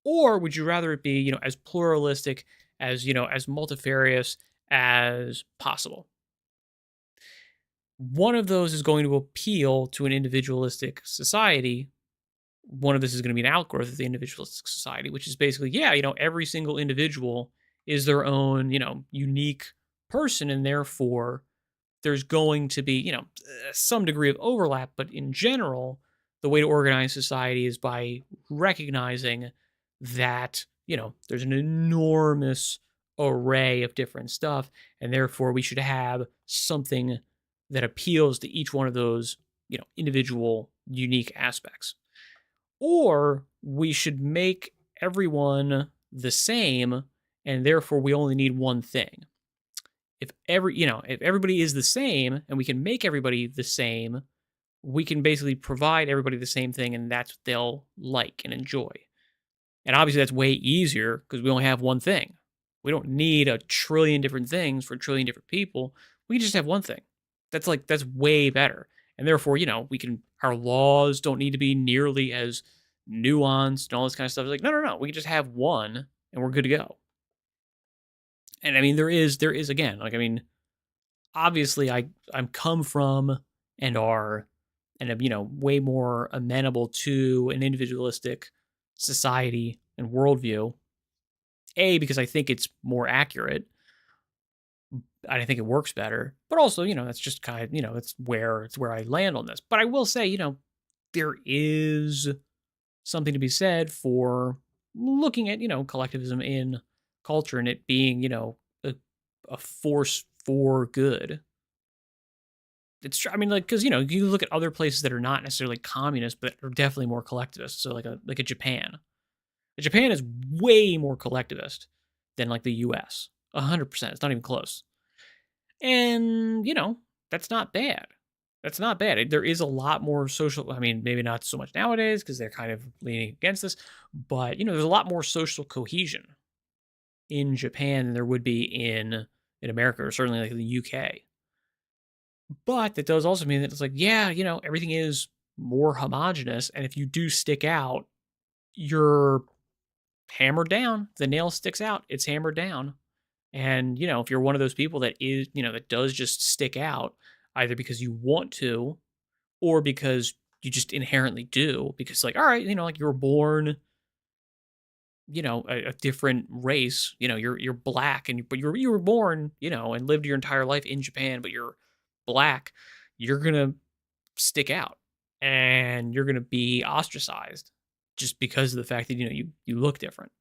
[SPEAKER 1] Or would you rather it be, as pluralistic, as, as multifarious as possible? One of those is going to appeal to an individualistic society. One of this is going to be an outgrowth of the individualistic society, which is basically, every single individual is their own, unique person, and therefore there's going to be, some degree of overlap, but in general, the way to organize society is by recognizing that, there's an enormous array of different stuff, and therefore we should have something that appeals to each one of those, individual unique aspects. Or we should make everyone the same and therefore we only need one thing. If everybody is the same and we can make everybody the same, we can basically provide everybody the same thing, and that's what they'll like and enjoy. And obviously that's way easier because we only have one thing. We don't need a trillion different things for a trillion different people. We can just have one thing. That's way better. And therefore, our laws don't need to be nearly as nuanced and all this kind of stuff. It's like, no. We can just have one and we're good to go. And I mean, there is again, obviously I'm come from and am, way more amenable to an individualistic society and worldview. Because I think it's more accurate. I think it works better. But also, that's just kind of, it's where I land on this. But I will say, there is something to be said for looking at, collectivism in culture and it being, a force for good. It's true. I mean, because you look at other places that are not necessarily communist, but are definitely more collectivist. So like a Japan. Japan is way more collectivist than like the U.S. 100%. It's not even close. And that's not bad. That's not bad. There is a lot more social. I mean, maybe not so much nowadays because they're kind of leaning against this. But there's a lot more social cohesion in Japan than there would be in America, or certainly like the UK. But that does also mean that it's like, everything is more homogenous. And if you do stick out, you're hammered down. The nail sticks out. It's hammered down. And, if you're one of those people that is, that does just stick out, either because you want to or because you just inherently do, because like, all right, like you were born, a different race, you're black but you were born, and lived your entire life in Japan, but you're black, you're going to stick out and you're going to be ostracized just because of the fact that, you look different.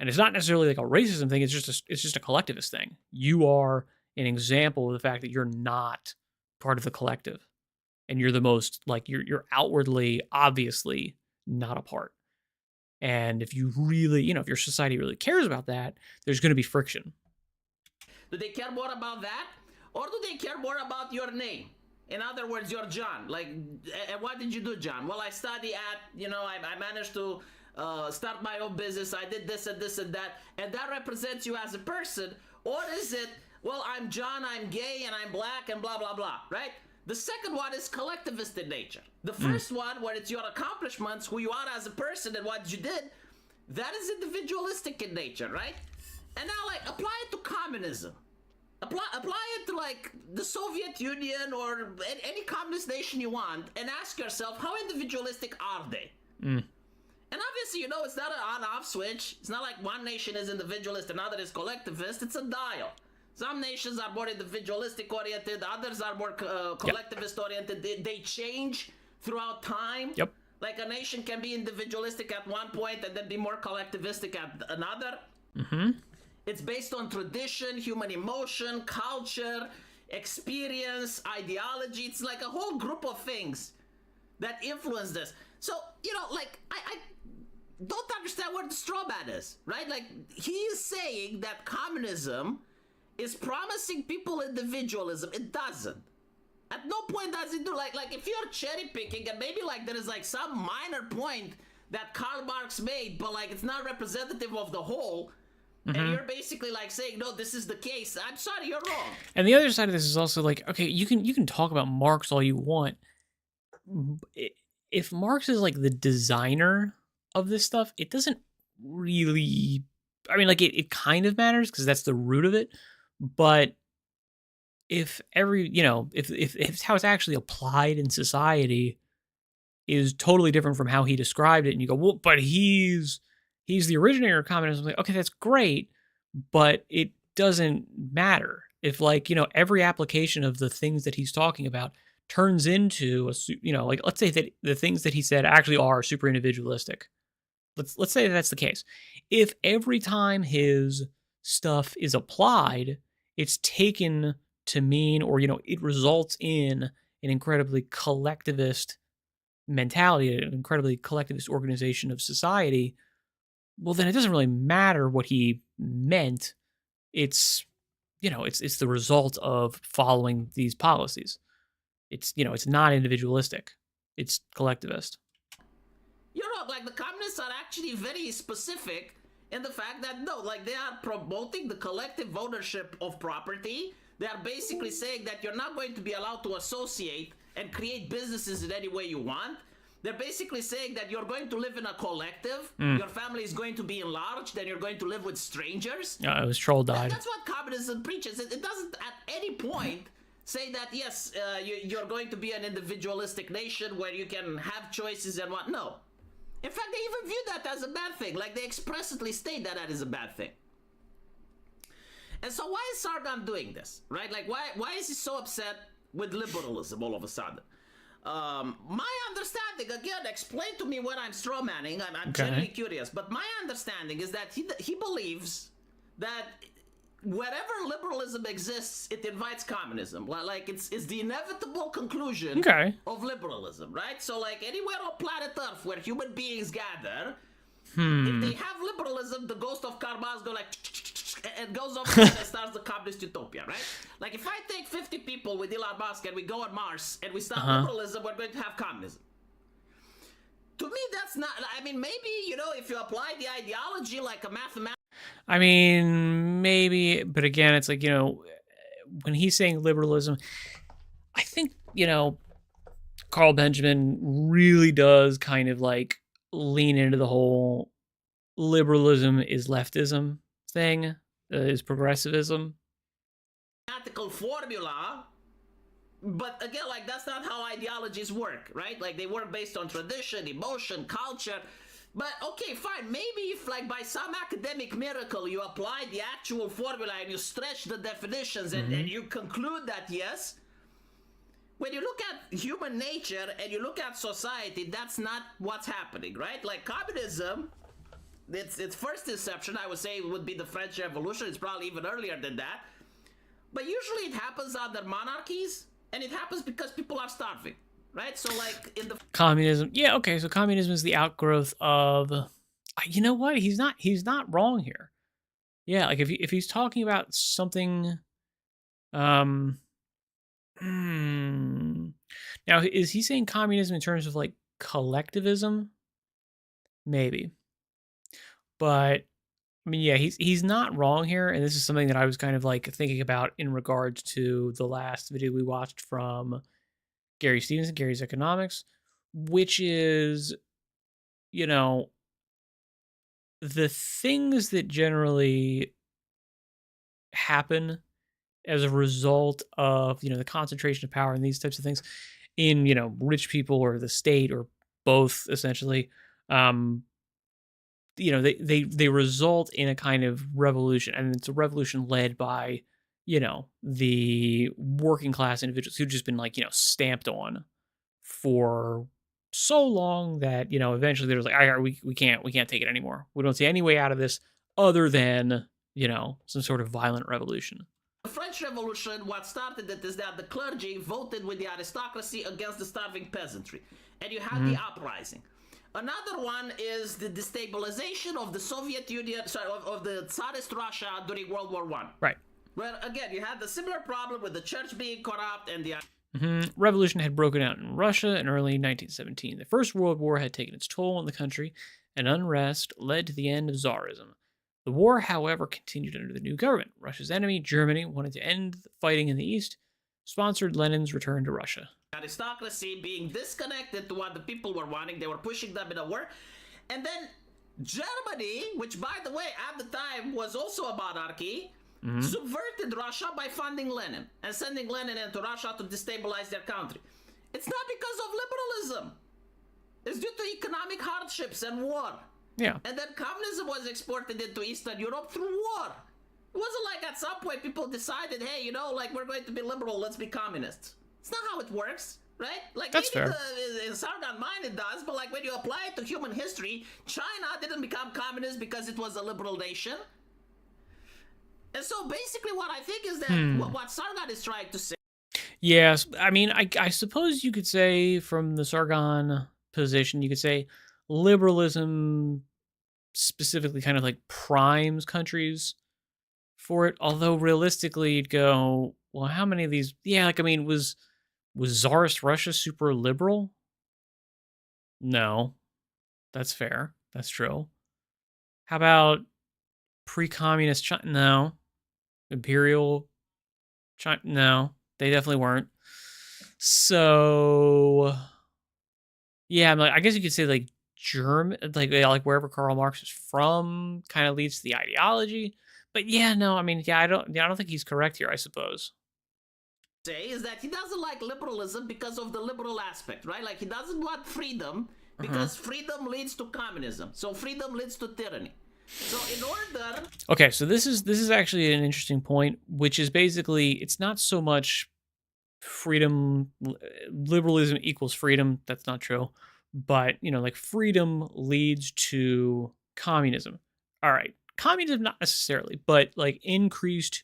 [SPEAKER 1] And it's not necessarily like a racism thing. It's just a collectivist thing. You are an example of the fact that you're not part of the collective, and you're the most like you're outwardly, obviously not a part. And if you really, if your society really cares about that, there's going to be friction.
[SPEAKER 15] Do they care more about that, or do they care more about your name? In other words, you're John. Like, and what did you do, John? Well, I study at, I managed to start my own business. I did this and this and that, and that represents you as a person. Or is it, well, I'm John, I'm gay, and I'm black, and blah, blah, blah, right? The second one is collectivist in nature. The first one, where it's your accomplishments, who you are as a person and what you did, that is individualistic in nature, right? And now, like, apply it to communism. Apply it to, like, the Soviet Union or any communist nation you want, and ask yourself, how individualistic are they? And obviously, it's not an on-off switch. It's not like one nation is individualist, another is collectivist. It's a dial. Some nations are more individualistic-oriented. Others are more collectivist-oriented. They change throughout time.
[SPEAKER 1] Yep.
[SPEAKER 15] Like a nation can be individualistic at one point and then be more collectivistic at another. It's based on tradition, human emotion, culture, experience, ideology. It's like a whole group of things that influence this. So, I don't understand where the straw man is, right? Like, he is saying that communism is promising people individualism. It doesn't. At no point does it do, like if you're cherry picking, and maybe like there is like some minor point that Karl Marx made, but like it's not representative of the whole, and you're basically like saying, no, this is the case. I'm sorry, you're wrong.
[SPEAKER 1] And the other side of this is also like, okay, you can talk about Marx all you want. If Marx is like the designer of this stuff, it doesn't really, I mean, like it kind of matters because that's the root of it. But if if how it's actually applied in society is totally different from how he described it, and you go, well, but he's the originator of communism. Like, okay, that's great, but it doesn't matter if every application of the things that he's talking about turns into like, let's say that the things that he said actually are super individualistic. Let's say that's the case. If every time his stuff is applied, it's taken to mean, or it results in an incredibly collectivist mentality, an incredibly collectivist organization of society, well, then it doesn't really matter what he meant. It's, it's the result of following these policies. It's, it's not individualistic. It's collectivist.
[SPEAKER 15] Like the communists are actually very specific in the fact that, no, like they are promoting the collective ownership of property. They are basically saying that you're not going to be allowed to associate and create businesses in any way you want. They're basically saying that you're going to live in a collective, your family is going to be enlarged, and you're going to live with strangers.
[SPEAKER 1] Yeah, it was troll died.
[SPEAKER 15] That's what communism preaches. It doesn't at any point say that, yes, you're going to be an individualistic nation where you can have choices and what. No. In fact, they even view that as a bad thing. Like, they explicitly state that is a bad thing. And so why is Sargon doing this, right? Like, why is he so upset with liberalism all of a sudden? My understanding, again, explain to me when I'm strawmanning. I'm genuinely curious. But my understanding is that he believes that wherever liberalism exists, it invites communism. Like it's the inevitable conclusion of liberalism, right? So like anywhere on planet Earth where human beings gather, if they have liberalism, the ghost of Karl Marx go like and goes over and starts the communist utopia, right? Like if I take 50 people with Elon Musk and we go on Mars and we start liberalism, we're going to have communism. To me, that's not. I mean, maybe if you apply the ideology like a mathematical.
[SPEAKER 1] I mean, maybe, but again, it's like, when he's saying liberalism, I think, Carl Benjamin really does kind of like lean into the whole liberalism is leftism thing, is progressivism.
[SPEAKER 15] Mathematical formula, but again, like that's not how ideologies work, right? Like they work based on tradition, emotion, culture. But okay, fine. Maybe if like by some academic miracle you apply the actual formula and you stretch the definitions and you conclude that yes, when you look at human nature and you look at society, that's not what's happening, right? Like communism, its first inception, I would say, would be the French Revolution. It's probably even earlier than that. But usually it happens under monarchies, and it happens because people are starving. Right, so like in the
[SPEAKER 1] communism, yeah, okay. So communism is the outgrowth of, you know what? He's not wrong here. Yeah, like if he's talking about something, now is he saying communism in terms of like collectivism? Maybe, but I mean, yeah, he's not wrong here, and this is something that I was kind of like thinking about in regards to the last video we watched from Gary Stevenson, Gary's Economics, which is, the things that generally happen as a result of, the concentration of power and these types of things in, rich people or the state or both, essentially, they result in a kind of revolution, and it's a revolution led by the working class individuals who've just been like, stamped on for so long that, eventually they're like, we can't take it anymore. We don't see any way out of this other than, some sort of violent revolution.
[SPEAKER 15] The French Revolution, what started it is that the clergy voted with the aristocracy against the starving peasantry. And you had the uprising. Another one is the destabilization of the Soviet Union, of the Tsarist Russia during World War I.
[SPEAKER 1] Right.
[SPEAKER 15] Where, again, you had the similar problem with the church being corrupt and the...
[SPEAKER 1] Revolution had broken out in Russia in early 1917. The First World War had taken its toll on the country, and unrest led to the end of Tsarism. The war, however, continued under the new government. Russia's enemy, Germany, wanted to end the fighting in the East, sponsored Lenin's return to Russia.
[SPEAKER 15] Aristocracy being disconnected to what the people were wanting, they were pushing them in a war. And then Germany, which, by the way, at the time was also a monarchy, subverted Russia by funding Lenin and sending Lenin into Russia to destabilize their country. It's not because of liberalism. It's due to economic hardships and war.
[SPEAKER 1] Yeah.
[SPEAKER 15] And then communism was exported into Eastern Europe through war. It wasn't like at some point people decided, hey, like we're going to be liberal, let's be communists. It's not how it works, right? Like
[SPEAKER 1] that's
[SPEAKER 15] maybe
[SPEAKER 1] fair.
[SPEAKER 15] In Sargon mind it does, but like when you apply it to human history, China didn't become communist because it was a liberal nation. And so basically what I think is that what Sargon is trying to say.
[SPEAKER 1] Yes, I mean, I suppose you could say from the Sargon position, you could say liberalism specifically kind of like primes countries for it. Although realistically, you'd go, well, how many of these? Yeah, like I mean, was Tsarist Russia super liberal? No, that's fair. That's true. How about pre-communist China? No. Imperial China? No, they definitely weren't. So yeah, I'm like, I guess you could say like German, like wherever Karl Marx is from, kind of leads to the ideology. But yeah, no, I mean, yeah, I don't think he's correct here. I suppose.
[SPEAKER 15] Say is that he doesn't like liberalism because of the liberal aspect, right? Like he doesn't want freedom because freedom leads to communism. So freedom leads to tyranny. So in order.
[SPEAKER 1] Okay, so this is actually an interesting point, which is basically it's not so much freedom, liberalism equals freedom. That's not true, but like freedom leads to communism. All right, communism not necessarily, but like increased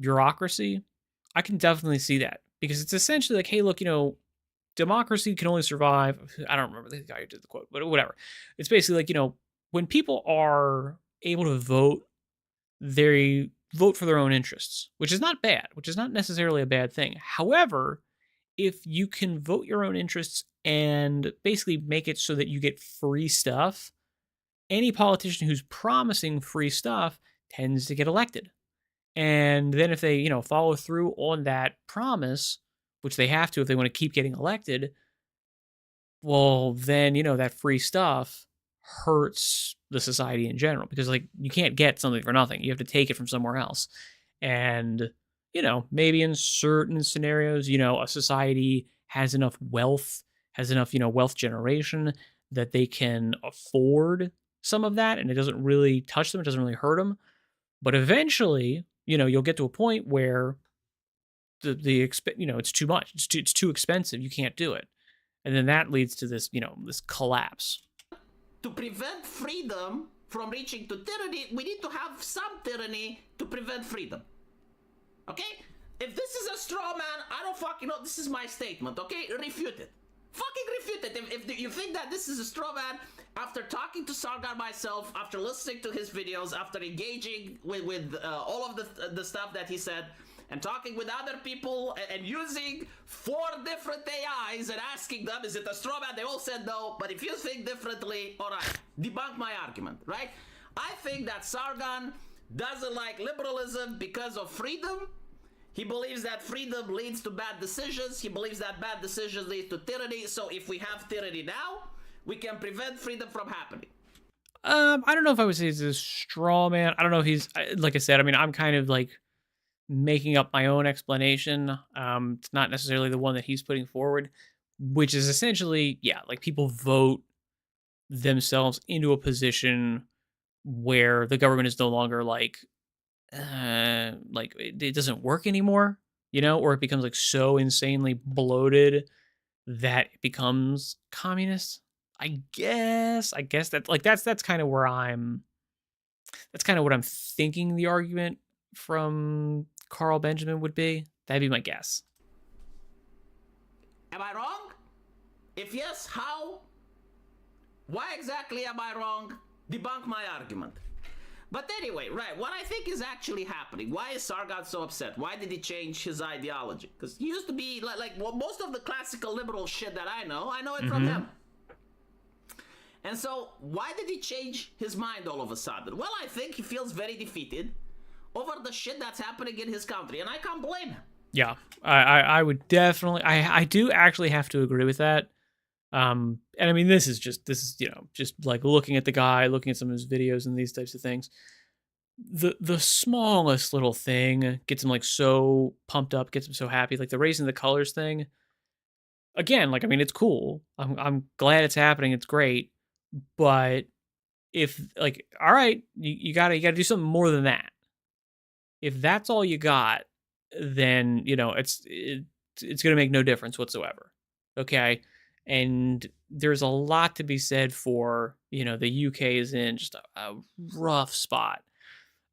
[SPEAKER 1] bureaucracy. I can definitely see that because it's essentially like, hey, look, democracy can only survive. I don't remember the guy who did the quote, but whatever. It's basically like, when people are able to vote, they vote for their own interests, which is not bad, which is not necessarily a bad thing. However, if you can vote your own interests and basically make it so that you get free stuff, any politician who's promising free stuff tends to get elected. And then if they, follow through on that promise, which they have to if they want to keep getting elected, well, then, that free stuff hurts the society in general because, like, you can't get something for nothing. You have to take it from somewhere else. And, maybe in certain scenarios, a society has enough wealth, has enough, wealth generation that they can afford some of that and it doesn't really touch them, it doesn't really hurt them. But eventually, you'll get to a point where it's too much. It's too expensive. You can't do it. And then that leads to this, this collapse.
[SPEAKER 15] To prevent freedom from reaching to tyranny, we need to have some tyranny to prevent freedom. Okay? If this is a straw man, I don't fucking know. This is my statement, okay? Refute it. Fucking refute it. If you think that this is a straw man, after talking to Sargon myself, after listening to his videos, after engaging with all of the stuff that he said, and talking with other people and using 4 different AIs and asking them, is it a straw man? They all said no, but if you think differently, all right, debunk my argument, right? I think that Sargon doesn't like liberalism because of freedom. He believes that freedom leads to bad decisions. He believes that bad decisions lead to tyranny. So if we have tyranny now, we can prevent freedom from happening.
[SPEAKER 1] I don't know if I would say he's a straw man. I don't know if he's, like I said, I mean, I'm kind of like making up my own explanation. It's not necessarily the one that he's putting forward, which is essentially, yeah, like people vote themselves into a position where the government is no longer like it doesn't work anymore, or it becomes like so insanely bloated that it becomes communist. I guess that's kind of where that's kind of what I'm thinking the argument from Carl Benjamin would be. That'd be my guess.
[SPEAKER 15] Am I wrong? If yes, how? Why exactly am I wrong? Debunk my argument. But anyway, right, what I think is actually happening, why is Sargon so upset? Why did he change his ideology? Because he used to be, well, most of the classical liberal shit that I know it from him. And so, why did he change his mind all of a sudden? Well, I think he feels very defeated over the shit that's happening in his country, and I can't blame him.
[SPEAKER 1] Yeah, I would definitely, I do actually have to agree with that. And I mean, this is just like looking at the guy, looking at some of his videos and these types of things. The smallest little thing gets him like so pumped up, gets him so happy. Like the raising the colors thing. Again, like, I mean, it's cool. I'm glad it's happening. It's great. But if like, all right, you gotta do something more than that. If that's all you got, then it's gonna make no difference whatsoever. Okay. And there's a lot to be said for, the UK is in just a rough spot.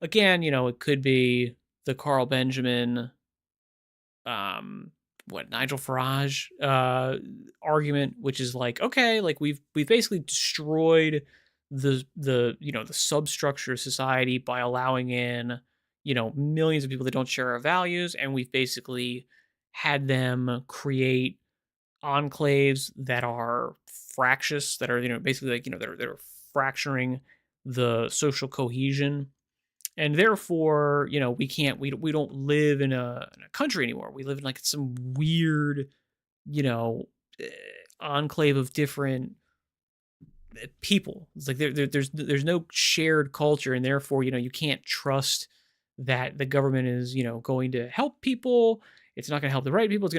[SPEAKER 1] Again, it could be the Carl Benjamin, Nigel Farage argument, which is like, okay, like we've basically destroyed the substructure of society by allowing in, millions of people that don't share our values, and we've basically had them create enclaves that are fractious, that are, basically like, that are fracturing the social cohesion. And therefore, we don't live in a country anymore. We live in like some weird, you know, eh, enclave of different people. It's like there's no shared culture, and therefore, you can't trust that the government is, going to help people. It's not going to help the right people.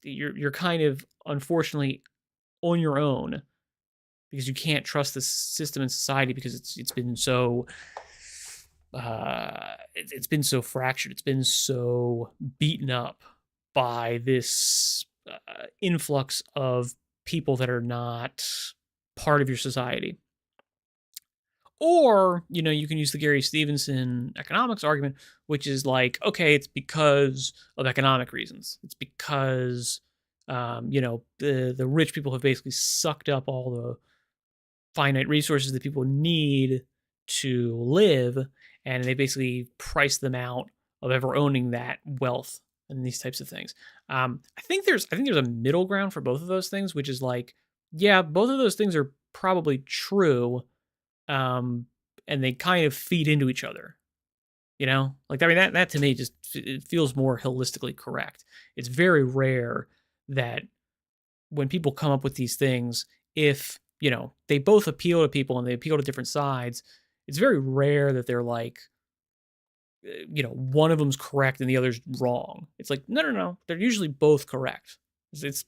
[SPEAKER 1] You're kind of, unfortunately, on your own, because you can't trust the system in society, because it's been so it's been so fractured. It's been so beaten up by this influx of people that are not part of your society. Or, you can use the Gary Stevenson economics argument, which is like, okay, it's because of economic reasons. It's because, the rich people have basically sucked up all the finite resources that people need to live, and they basically price them out of ever owning that wealth and these types of things. I think there's a middle ground for both of those things, which is like, yeah, both of those things are probably true, and they kind of feed into each other. Like, I mean, that to me just, it feels more holistically correct. It's very rare that when people come up with these things, if they both appeal to people and they appeal to different sides, it's very rare that they're like, one of them's correct and the other's wrong. It's like, no, they're usually both correct. It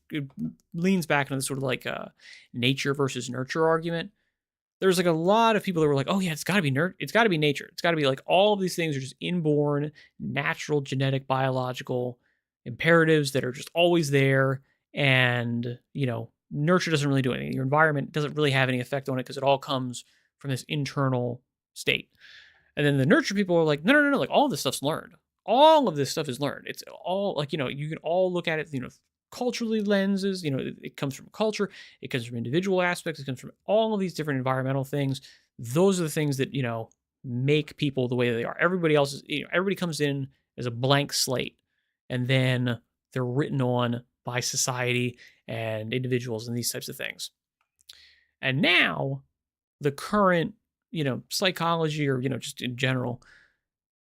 [SPEAKER 1] leans back into the sort of like a nature versus nurture argument. There's like a lot of people that were like, oh yeah, it's got to be it's got to be nature. It's got to be like, all of these things are just inborn, natural, genetic, biological imperatives that are just always there. And, nurture doesn't really do anything. Your environment doesn't really have any effect on it, because it all comes from this internal state. And then the nurture people are like, no, like, all of this stuff's learned. All of this stuff is learned. It's all like, you can all look at it, culturally lenses. It comes from culture, it comes from individual aspects, it comes from all of these different environmental things. Those are the things that, make people the way they are. Everybody else is, everybody comes in as a blank slate, and then they're written on by society and individuals and these types of things. And now the current, psychology, or, just in general,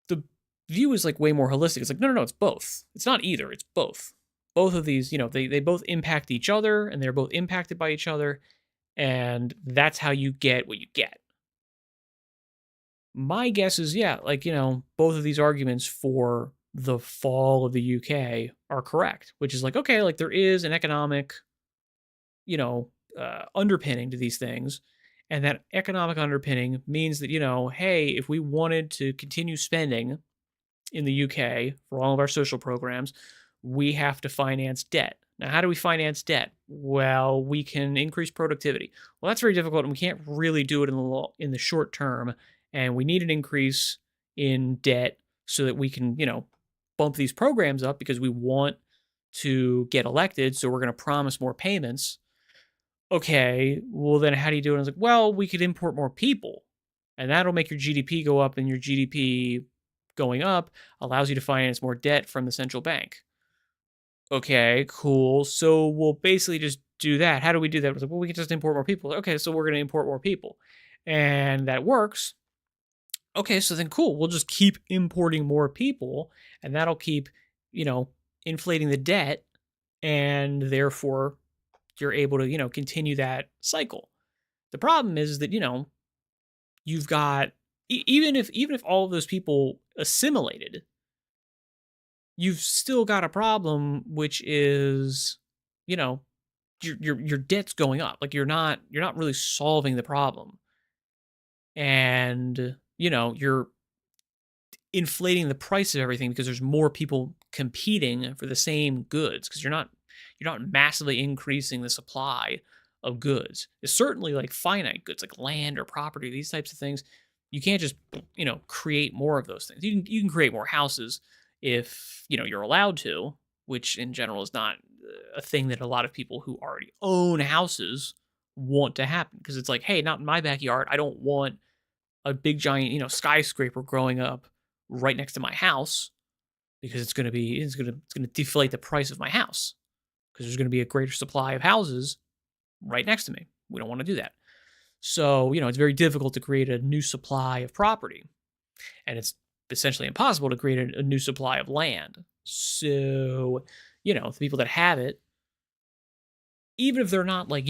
[SPEAKER 1] the view is like way more holistic. It's like, no, it's both. It's not either, it's both. Both of these, they both impact each other, and they're both impacted by each other. And that's how you get what you get. My guess is, yeah, like, both of these arguments for the fall of the UK are correct, which is like, okay, like, there is an economic, underpinning to these things. And that economic underpinning means that, hey, if we wanted to continue spending in the UK for all of our social programs, we have to finance debt. Now, how do we finance debt? Well, we can increase productivity. Well, that's very difficult, and we can't really do it in the short term. And we need an increase in debt so that we can, bump these programs up, because we want to get elected. So we're going to promise more payments. Okay, well, then how do you do it? And I was like, well, we could import more people, and that'll make your GDP go up, and your GDP going up allows you to finance more debt from the central bank. Okay, cool. So we'll basically just do that. How do we do that? I was like, well, we can just import more people. Okay, so we're going to import more people. And that works. Okay, so then cool. We'll just keep importing more people, and that'll keep, inflating the debt, and therefore you're able to, continue that cycle. The problem is that, you've got, even if all of those people assimilated, you've still got a problem, which is, your debt's going up. Like, you're not really solving the problem. And, you're inflating the price of everything, because there's more people competing for the same goods, because you're not massively increasing the supply of goods. It's certainly like finite goods, like land or property, these types of things. You can't just, create more of those things. You can create more houses if, you're allowed to, which in general is not a thing that a lot of people who already own houses want to happen because it's like, hey, not in my backyard. I don't want a big giant, skyscraper growing up right next to my house because it's going to deflate the price of my house because there's going to be a greater supply of houses right next to me. We don't want to do that. So, it's very difficult to create a new supply of property. And it's essentially impossible to create a new supply of land. So, the people that have it, even if they're not like,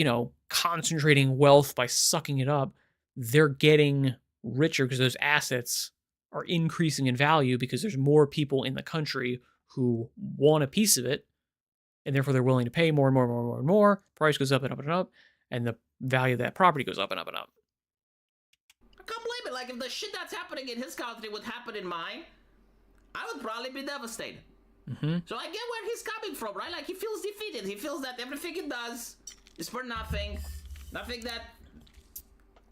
[SPEAKER 1] concentrating wealth by sucking it up, they're getting richer because those assets are increasing in value because there's more people in the country who want a piece of it. And therefore they're willing to pay more and more and more and more and more. Price goes up and up and up. And the value of that property goes up and up and up.
[SPEAKER 15] I can't blame it. Like, if the shit that's happening in his country would happen in mine, I would probably be devastated. So I get where he's coming from, right? Like, he feels defeated. He feels that everything he does is for nothing. Nothing that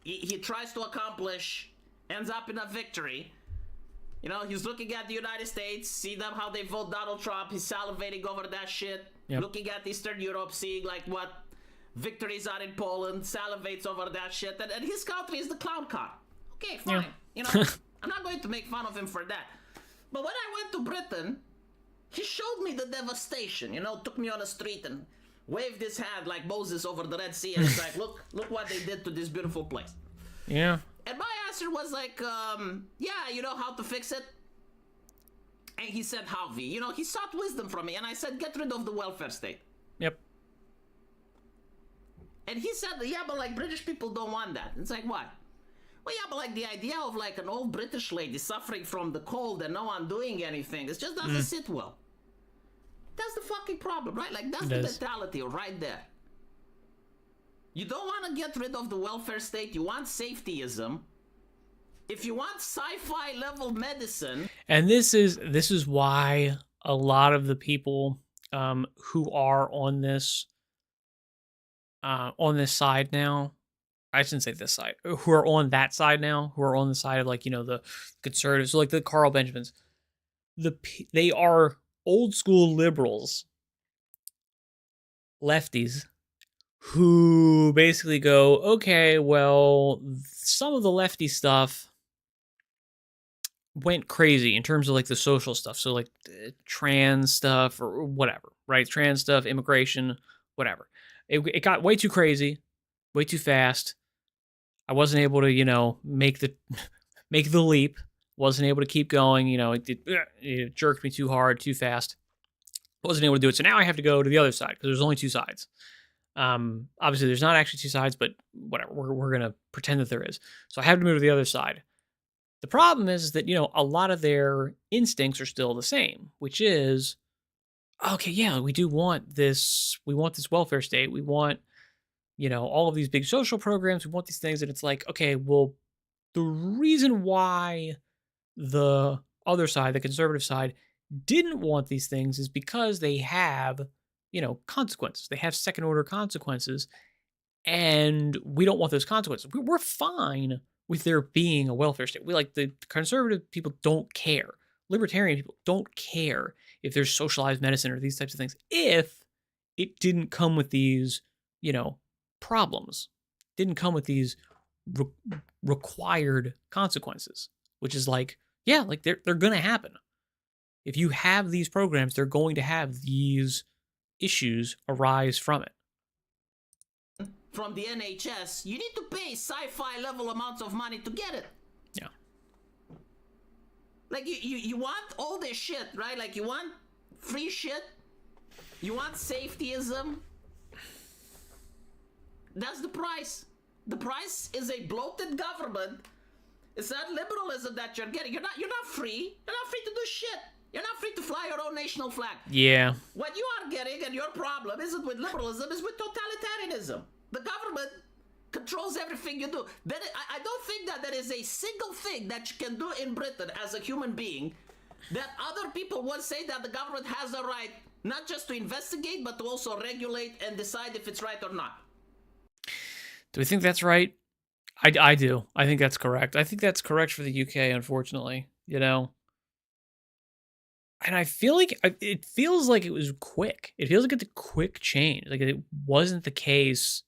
[SPEAKER 15] he tries to accomplish ends up in a victory. He's looking at the United States, see them how they vote Donald Trump. He's salivating over that shit.
[SPEAKER 1] Yep.
[SPEAKER 15] Looking at Eastern Europe, seeing like what victories are in Poland, salivates over that shit. And his country is the clown car. Okay, fine. I'm not going to make fun of him for that. But when I went to Britain, he showed me the devastation. Took me on the street and waved his hand like Moses over the Red Sea, and it's like, look what they did to this beautiful place.
[SPEAKER 1] Yeah.
[SPEAKER 15] And my answer was like, yeah, you know how to fix it? And he said, how, V? He sought wisdom from me, and I said, get rid of the welfare state.
[SPEAKER 1] Yep.
[SPEAKER 15] And he said, yeah, but like British people don't want that. It's like, why? Well, yeah, but like the idea of like an old British lady suffering from the cold and no one doing anything, it just doesn't sit well. That's the fucking problem, right? Like, that's the mentality right there. You don't want to get rid of the welfare state. You want safetyism. If you want sci-fi level medicine,
[SPEAKER 1] and this is why a lot of the people who are on this side now, I shouldn't say this side, who are on that side now, who are on the side of like the conservatives, so like the Carl Benjamins, they are old school liberals, lefties, who basically go, okay, well, some of the lefty stuff went crazy in terms of like the social stuff. So like trans stuff or whatever, right? Trans stuff, immigration, whatever. It got way too crazy, way too fast. I wasn't able to, make the leap. Wasn't able to keep going. It jerked me too hard, too fast. Wasn't able to do it. So now I have to go to the other side because there's only two sides. Obviously, there's not actually two sides, but whatever. We're going to pretend that there is. So I have to move to the other side. The problem is that, a lot of their instincts are still the same, which is, okay, yeah, we do want this. We want this welfare state. We want, all of these big social programs. We want these things. And it's like, okay, well, the reason why the other side, the conservative side, didn't want these things is because they have, consequences. They have second order consequences. And we don't want those consequences. We're fine with there being a welfare state. We like the conservative people don't care. Libertarian people don't care if there's socialized medicine or these types of things. If it didn't come with these, problems, didn't come with these required consequences, which is like, yeah, like they're going to happen. If you have these programs, they're going to have these issues arise from it.
[SPEAKER 15] From the NHS, you need to pay sci-fi level amounts of money to get it.
[SPEAKER 1] Yeah.
[SPEAKER 15] Like you want all this shit, right? Like you want free shit. You want safetyism. That's the price. The price is a bloated government. It's not liberalism that you're getting. You're not free. You're not free to do shit. You're not free to fly your own national flag.
[SPEAKER 1] Yeah.
[SPEAKER 15] What you are getting, and your problem isn't with liberalism, is with totalitarianism. The government controls everything you do. I don't think that there is a single thing that you can do in Britain as a human being that other people would say that the government has a right not just to investigate, but to also regulate and decide if it's right or not.
[SPEAKER 1] Do we think that's right? I do. I think that's correct. I think that's correct for the UK, unfortunately, And I feel like it feels like it was quick. It feels like it's a quick change. Like it wasn't the case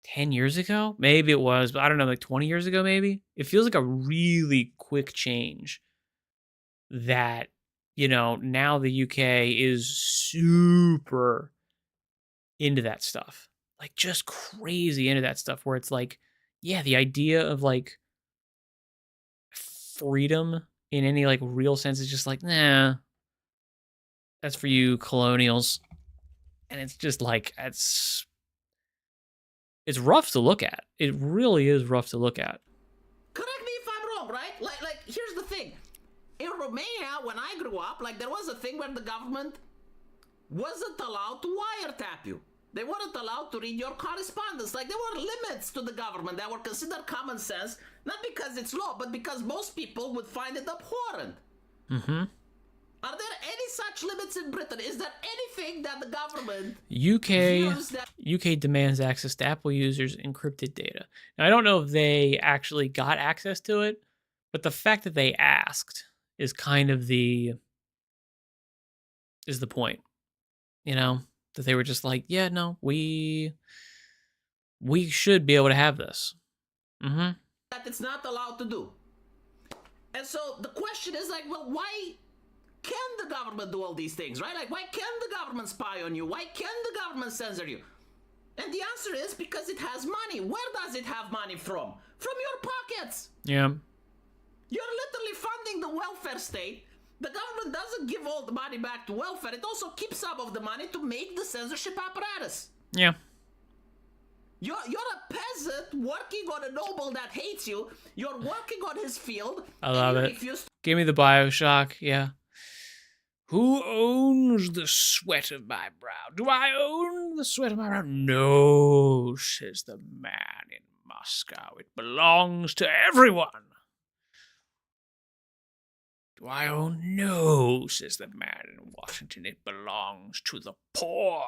[SPEAKER 1] 10 years ago. Maybe it was, but I don't know, like 20 years ago, maybe. It feels like a really quick change that, you know, now the UK is super into that stuff. Like just crazy into that stuff where it's like, yeah, the idea of like freedom in any like real sense is just like, nah, that's for you colonials. And it's just like, it's rough to look at. It really is rough to look at.
[SPEAKER 15] Correct me if I'm wrong, right? Like here's the thing. In Romania, when I grew up, like there was a thing where the government wasn't allowed to wiretap you. They weren't allowed to read your correspondence. Like there were limits to the government that were considered common sense, not because it's law, but because most people would find it abhorrent.
[SPEAKER 1] Mm-hmm.
[SPEAKER 15] Are there any such limits in Britain? Is there anything that the government
[SPEAKER 1] UK demands access to Apple users' encrypted data? Now, I don't know if they actually got access to it, but the fact that they asked is kind of the point. You know, that they were just like, yeah, no, we should be able to have this. Mm-hmm.
[SPEAKER 15] That it's not allowed to do. And so the question is like, well, why can the government do all these things, right? Like, why can the government spy on you? Why can the government censor you? And the answer is because it has money. Where does it have money from? From your pockets.
[SPEAKER 1] Yeah.
[SPEAKER 15] You're literally funding the welfare state. The government doesn't give all the money back to welfare. It also keeps some of the money to make the censorship apparatus.
[SPEAKER 1] Yeah.
[SPEAKER 15] You're a peasant working on a noble that hates you. You're working on his field.
[SPEAKER 1] I love it. Give me the BioShock. Yeah. Who owns the sweat of my brow? Do I own the sweat of my brow? No, says the man in Moscow. It belongs to everyone. Do I own? No, says the man in Washington. It belongs to the poor.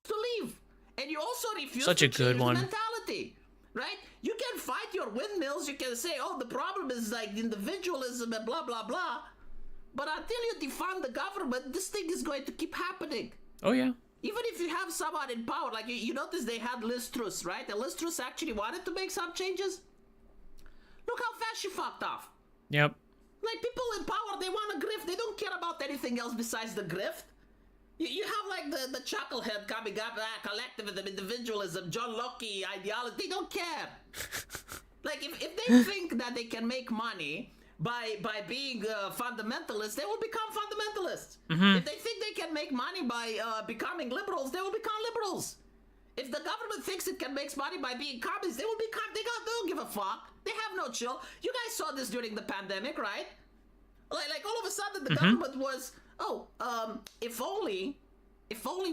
[SPEAKER 15] To leave. And you also refuse
[SPEAKER 1] Such
[SPEAKER 15] to
[SPEAKER 1] a good
[SPEAKER 15] change
[SPEAKER 1] one.
[SPEAKER 15] the mentality. Right? You can fight your windmills. You can say, oh, the problem is like individualism and blah, blah, blah. But until you defund the government, this thing is going to keep happening.
[SPEAKER 1] Oh, yeah.
[SPEAKER 15] Even if you have someone in power, like you notice they had Liz Truss, right? And Liz Truss actually wanted to make some changes. Look how fast she fucked off.
[SPEAKER 1] Yep.
[SPEAKER 15] Like people in power, they want to grift. They don't care about anything else besides the grift. You have like the chucklehead coming up, collectivism, individualism, John Locke ideology. They don't care. Like if they think that they can make money by being fundamentalists, they will become fundamentalists.
[SPEAKER 1] Mm-hmm.
[SPEAKER 15] If they think they can make money by becoming liberals, they will become liberals. If the government thinks it can make money by being communists, they will become. They don't give a fuck. They have no chill. You guys saw this during the pandemic, right? Like all of a sudden the government was, if only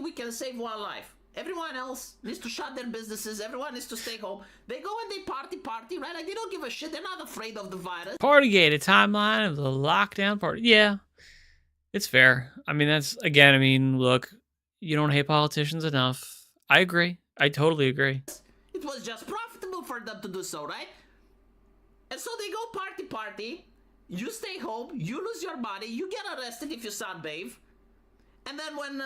[SPEAKER 15] we can save one life. Everyone else needs to shut their businesses. Everyone needs to stay home. They go and they party, right? Like they don't give a shit. They're not afraid of the virus.
[SPEAKER 1] Partygate, a timeline of the lockdown party. Yeah, it's fair. I mean, look, you don't hate politicians enough. I agree. I totally agree.
[SPEAKER 15] It was just profitable for them to do so, right? And so they go party. You stay home. You lose your money. You get arrested if you sunbathe. And then when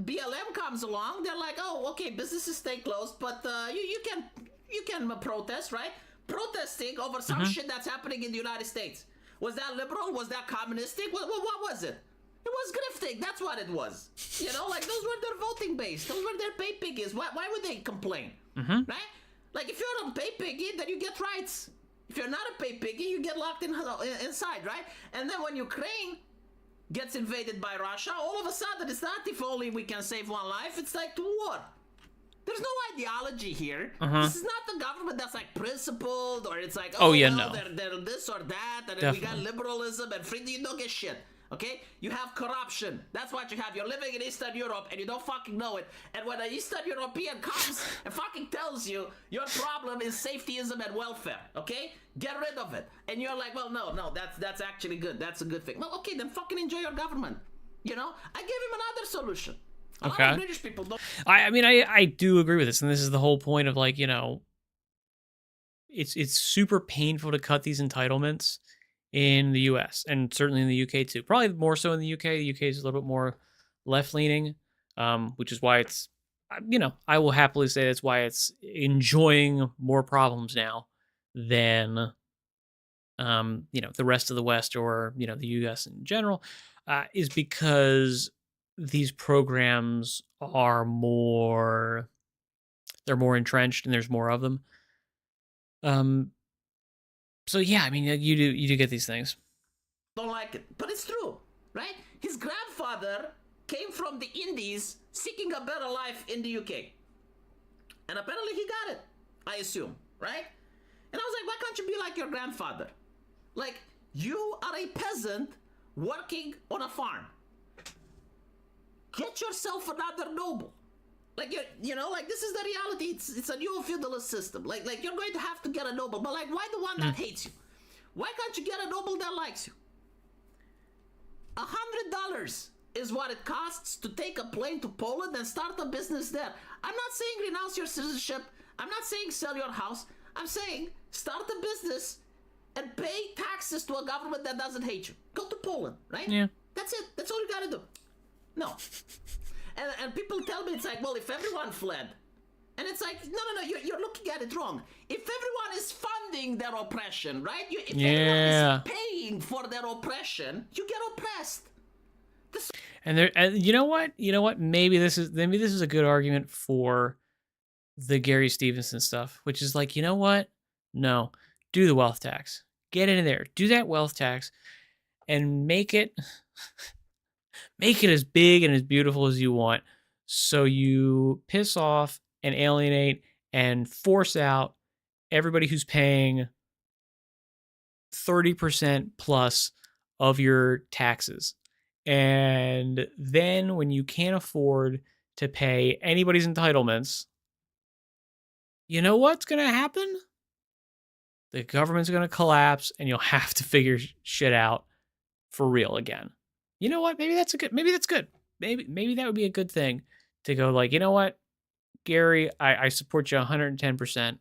[SPEAKER 15] BLM comes along, they're like, oh, okay, businesses stay closed, but you can protest, right? Protesting over some shit that's happening in the United States. Was that liberal? Was that communistic? What was it? It was grifting. That's what it was. You know, like those were their voting base. Those were their pay piggies. Why would they complain? Right? Like if you're a pay piggy, then you get rights. If you're not a pay piggy, you get locked inside, right? And then when Ukraine gets invaded by Russia, all of a sudden it's not if only we can save one life, it's like to war. There's no ideology here. This is not the government that's like principled or it's like, they're this or that, and then we got liberalism and freedom. You don't get shit. Okay? You have corruption. That's what you have. You're living in Eastern Europe and you don't fucking know it. And when an Eastern European comes and fucking tells you your problem is safetyism and welfare, okay? Get rid of it. And you're like, well, no, that's actually good. That's a good thing. Well, okay, then fucking enjoy your government. You know? I gave him another solution. A lot of British people don't.
[SPEAKER 1] I do agree with this, and this is the whole point of like, you know, it's super painful to cut these entitlements in the US and certainly in the UK too. Probably more so in the UK. The UK is a little bit more left leaning, which is why it's I will happily say that's why it's enjoying more problems now than, the rest of the West or, the US in general, is because these programs are they're more entrenched and there's more of them. So yeah, I mean, you do get these things.
[SPEAKER 15] Don't like it, but it's true, right? His grandfather came from the Indies seeking a better life in the UK. And apparently he got it, I assume, right? And I was like, why can't you be like your grandfather? Like, you are a peasant working on a farm. Get yourself another noble. Like, like, this is the reality. It's a new feudalist system. Like, you're going to have to get a noble, but, like, why the one that hates you? Why can't you get a noble that likes you? $100 is what it costs to take a plane to Poland and start a business there. I'm not saying renounce your citizenship. I'm not saying sell your house. I'm saying start a business and pay taxes to a government that doesn't hate you. Go to Poland, right?
[SPEAKER 1] Yeah.
[SPEAKER 15] That's it. That's all you gotta do. No. And people tell me, it's like, well, if everyone fled, and it's like, no, you're looking at it wrong. If everyone is funding their oppression, right? If everyone is paying for their oppression, you get oppressed.
[SPEAKER 1] And you know what? Maybe this is a good argument for the Gary Stevenson stuff, which is like, you know what? No, do the wealth tax. Get in there. Do that wealth tax, and make it as big and as beautiful as you want. So you piss off and alienate and force out everybody who's paying 30% plus of your taxes. And then when you can't afford to pay anybody's entitlements, you know what's going to happen? The government's going to collapse and you'll have to figure shit out for real again. You know what? Maybe that's good. Maybe that would be a good thing to go like, you know what, Gary, I support you 110%.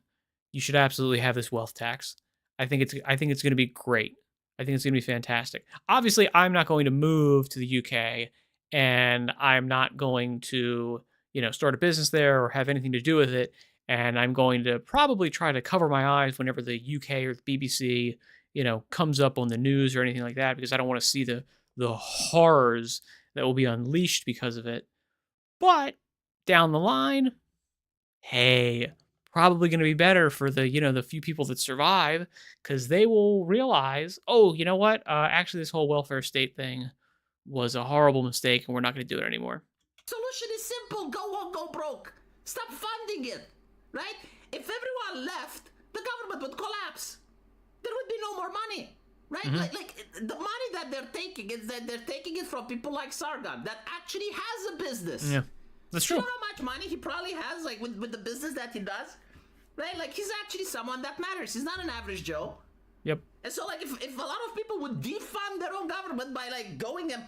[SPEAKER 1] You should absolutely have this wealth tax. I think it's going to be great. I think it's going to be fantastic. Obviously, I'm not going to move to the UK, and I'm not going to, start a business there or have anything to do with it. And I'm going to probably try to cover my eyes whenever the UK or the BBC, comes up on the news or anything like that, because I don't want to see the horrors that will be unleashed because of it. But down the line, hey, probably going to be better for the, the few people that survive, because they will realize, oh, you know what? Actually, this whole welfare state thing was a horrible mistake, and we're not going to do it anymore.
[SPEAKER 15] Solution is simple. Go home, go broke. Stop funding it, right? If everyone left, the government would collapse. There would be no more money, right?
[SPEAKER 1] Mm-hmm.
[SPEAKER 15] Like the money that they're taking is that they're taking it from people like Sargon that actually has a business.
[SPEAKER 1] Yeah, that's true.
[SPEAKER 15] You know how much money he probably has, like with the business that he does, right? Like he's actually someone that matters. He's not an average Joe.
[SPEAKER 1] Yep.
[SPEAKER 15] And so, like, if a lot of people would defund their own government by like going and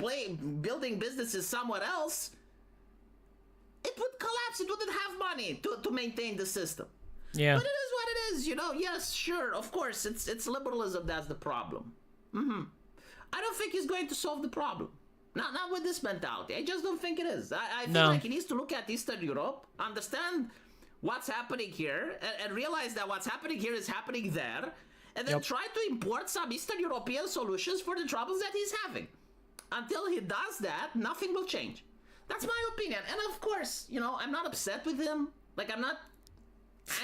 [SPEAKER 15] building businesses somewhere else, it would collapse. It wouldn't have money to maintain the system.
[SPEAKER 1] Yeah.
[SPEAKER 15] But it is what it is, Yes, sure, of course, it's liberalism that's the problem. I don't think he's going to solve the problem. Not with this mentality. I just don't think it is. I feel like he needs to look at Eastern Europe, understand what's happening here, and realize that what's happening here is happening there, and then try to import some Eastern European solutions for the troubles that he's having. Until he does that, nothing will change. That's my opinion. And of course, I'm not upset with him. Like, I'm not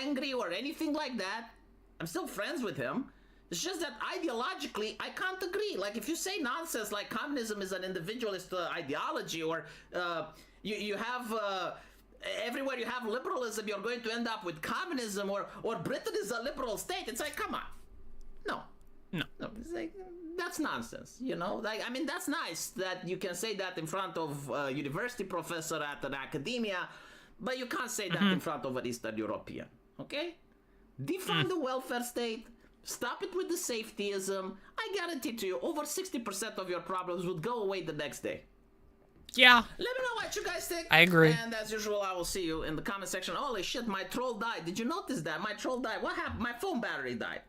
[SPEAKER 15] angry or anything like that. I'm still friends with him. It's just that ideologically, I can't agree. Like, if you say nonsense like communism is an individualist ideology, or you have everywhere you have liberalism, you're going to end up with communism, or Britain is a liberal state. It's like, come on. No. It's like, that's nonsense, Like, I mean, that's nice that you can say that in front of a university professor at an academia, but you can't say that in front of an Eastern European, okay? Defund the welfare state. Stop it with the safetyism. I guarantee to you, over 60% of your problems would go away the next day.
[SPEAKER 1] Yeah.
[SPEAKER 15] Let me know what you guys think.
[SPEAKER 1] I agree.
[SPEAKER 15] And as usual, I will see you in the comment section. Holy shit, my troll died. Did you notice that? My troll died. What happened? My phone battery died.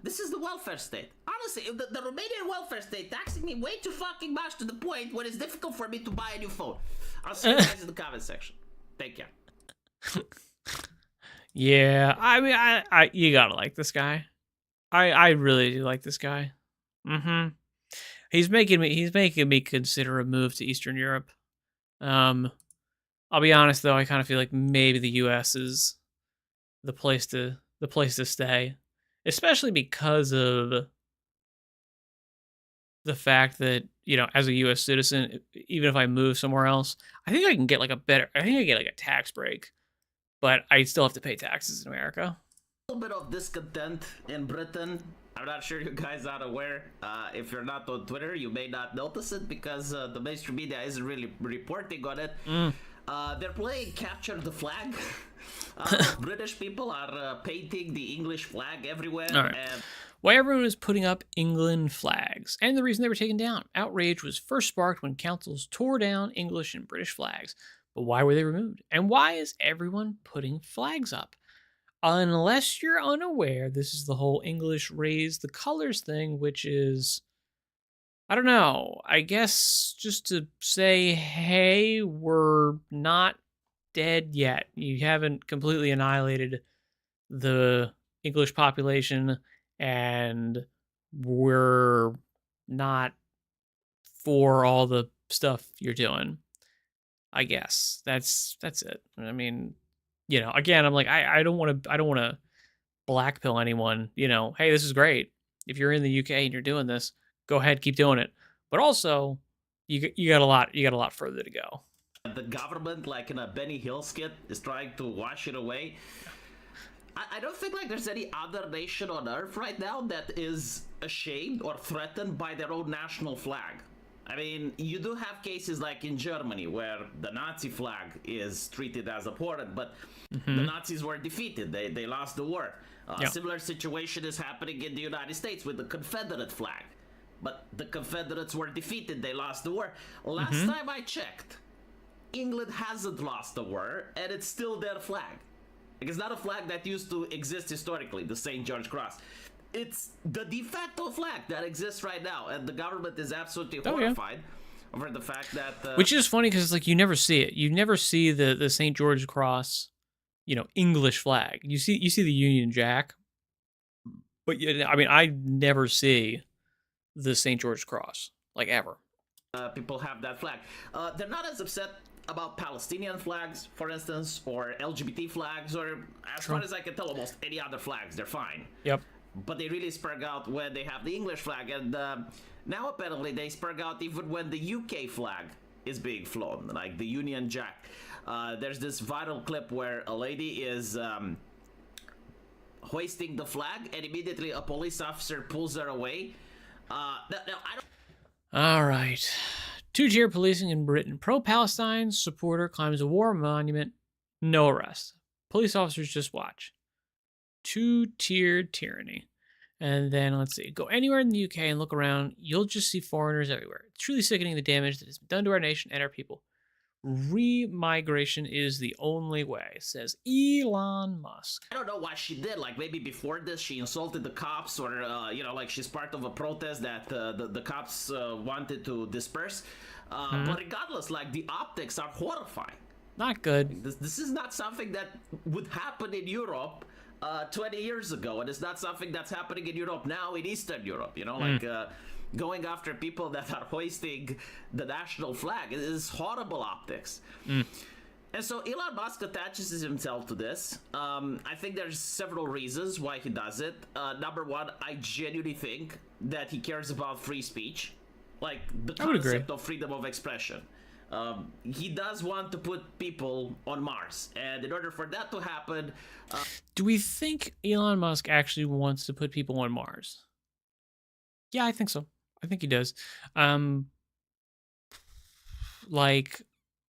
[SPEAKER 15] This is the welfare state. Honestly, the Romanian welfare state taxing me way too fucking much, to the point where it's difficult for me to buy a new phone. I'll see you guys in the comment section. Thank you.
[SPEAKER 1] Yeah, I mean, I you gotta like this guy. I really do like this guy. He's making me consider a move to Eastern Europe. I'll be honest though, I kind of feel like maybe the U.S. is the place to stay, especially because of the fact that, you know, as a U.S. citizen, even if I move somewhere else, I think I can get like I think I get like a tax break, but I still have to pay taxes in America.
[SPEAKER 15] A little bit of discontent in Britain. I'm not sure you guys are aware. If you're not on Twitter, you may not notice it because the mainstream media isn't really reporting on it. They're playing Capture the Flag. British people are painting the English flag everywhere.
[SPEAKER 1] All right. Why everyone was putting up England flags, and the reason they were taken down. Outrage was first sparked when councils tore down English and British flags. But why were they removed? And why is everyone putting flags up? Unless you're unaware, this is the whole English raise the colors thing, which is, I don't know, I guess just to say, hey, we're not dead yet. You haven't completely annihilated the English population, and we're not for all the stuff you're doing. I guess that's it. I mean, you know, again, I'm like, I don't want to blackpill anyone. You know, hey, this is great. If you're in the UK and you're doing this, go ahead, keep doing it. But also, you got a lot further to go.
[SPEAKER 15] The government, like in a Benny Hill skit, is trying to wash it away. I don't think like there's any other nation on earth right now that is ashamed or threatened by their own national flag. I mean, you do have cases like in Germany where the Nazi flag is treated as abhorrent, but the Nazis were defeated. They lost the war. A similar situation is happening in the United States with the Confederate flag. But the Confederates were defeated. They lost the war. Last time I checked, England hasn't lost the war, and it's still their flag. Like, it's not a flag that used to exist historically, the St. George Cross. It's the de facto flag that exists right now, and the government is absolutely horrified over the fact that...
[SPEAKER 1] Which is funny because, like, you never see it. You never see the St. George Cross, you know, English flag. You see the Union Jack, but I mean, I never see the St. George Cross, like, ever.
[SPEAKER 15] People have that flag. They're not as upset about Palestinian flags, for instance, or LGBT flags, or as far as I can tell, almost any other flags. They're fine.
[SPEAKER 1] Yep.
[SPEAKER 15] But they really spurg out when they have the English flag, and now apparently they spurg out even when the UK flag is being flown, like the Union Jack. There's this viral clip where a lady is hoisting the flag, and immediately a police officer pulls her away. Now, I don't...
[SPEAKER 1] All right. Two-tier policing in Britain. Pro-Palestine supporter climbs a war monument. No arrest. Police officers just watch. Two-tiered tyranny. And then, let's see. Go anywhere in the UK and look around. You'll just see foreigners everywhere. It's truly sickening the damage that has been done to our nation and our people. Remigration is the only way, says Elon Musk.
[SPEAKER 15] I don't know what she did. Like, maybe before this, she insulted the cops, or, you know, like she's part of a protest that the cops wanted to disperse. But regardless, like, the optics are horrifying.
[SPEAKER 1] Not good.
[SPEAKER 15] This is not something that would happen in Europe 20 years ago, and it's not something that's happening in Europe now in Eastern Europe, you know, like going after people that are hoisting the national flag. It is horrible optics. And so Elon Musk attaches himself to this. I think there's several reasons why he does it. Number one, I genuinely think that he cares about free speech, like the concept of freedom of expression. He does want to put people on Mars, and in order for that to happen...
[SPEAKER 1] Do we think Elon Musk actually wants to put people on Mars? Yeah, I think so. I think he does. Like,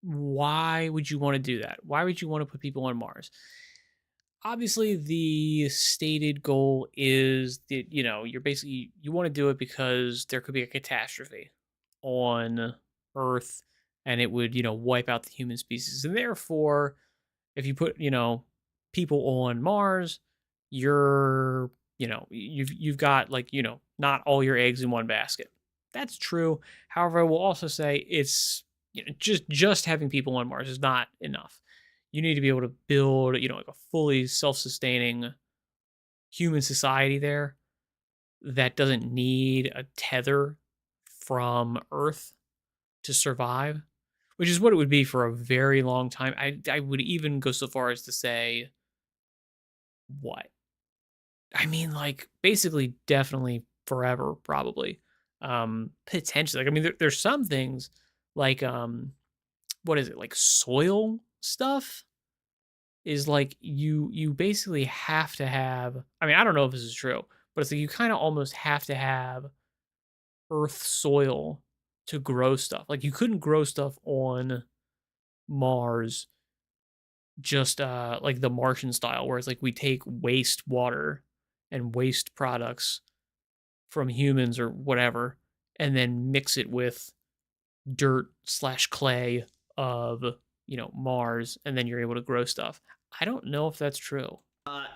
[SPEAKER 1] why would you want to do that? Why would you want to put people on Mars? Obviously, the stated goal is that, you know, you want to do it because there could be a catastrophe on Earth, and it would, you know, wipe out the human species. And therefore, if you put, you know, people on Mars, you're, you know, you've got, like, you know, not all your eggs in one basket. That's true. However, I will also say it's just having people on Mars is not enough. You need to be able to build, like a fully self-sustaining human society there that doesn't need a tether from Earth to survive, which is what it would be for a very long time. I would even go so far as to say, what? I mean, like, basically, definitely forever, probably. Potentially. Like, I mean, there's some things like, what is it? Like soil stuff is like you basically have to have, I mean, I don't know if this is true, but it's like you kind of almost have to have earth soil to grow stuff. Like you couldn't grow stuff on Mars just like the Martian style, where it's like we take waste water and waste products from humans or whatever, and then mix it with dirt/clay of Mars, and then you're able to grow stuff. I don't know if that's true.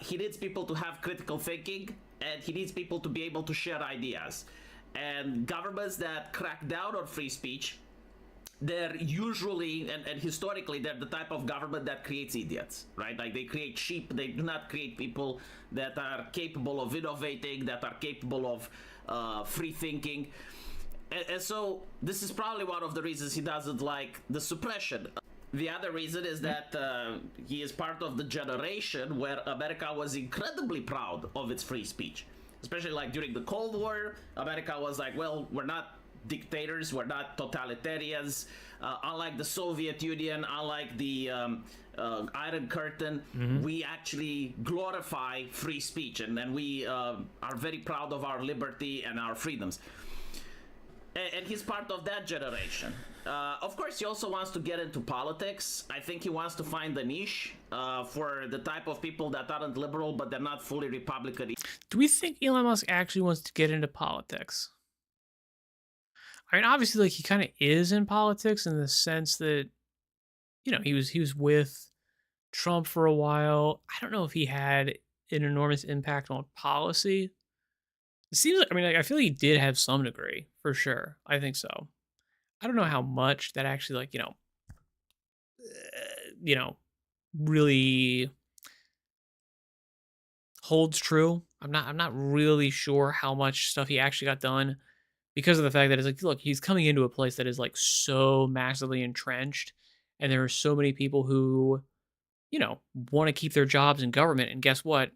[SPEAKER 15] He needs people to have critical thinking, and he needs people to be able to share ideas. And governments that crack down on free speech, they're usually, and historically, they're the type of government that creates idiots, right? Like they create sheep, they do not create people that are capable of innovating, that are capable of free thinking. And so this is probably one of the reasons he doesn't like the suppression. The other reason is that he is part of the generation where America was incredibly proud of its free speech. Especially like during the Cold War, America was like, well, we're not dictators, we're not totalitarians. Unlike the Soviet Union, unlike the Iron Curtain, we actually glorify free speech, and we are very proud of our liberty and our freedoms. And he's part of that generation. Of course, he also wants to get into politics. I think he wants to find a niche for the type of people that aren't liberal, but they're not fully Republican.
[SPEAKER 1] Do we think Elon Musk actually wants to get into politics? I mean, obviously, like he kind of is in politics in the sense that, he was with Trump for a while. I don't know if he had an enormous impact on policy. It seems like, I mean, like, I feel like he did have some degree, for sure. I think so. I don't know how much that actually, like, really holds true. I'm not really sure how much stuff he actually got done, because of the fact that it's like, look, he's coming into a place that is like so massively entrenched, and there are so many people who, want to keep their jobs in government. And guess what?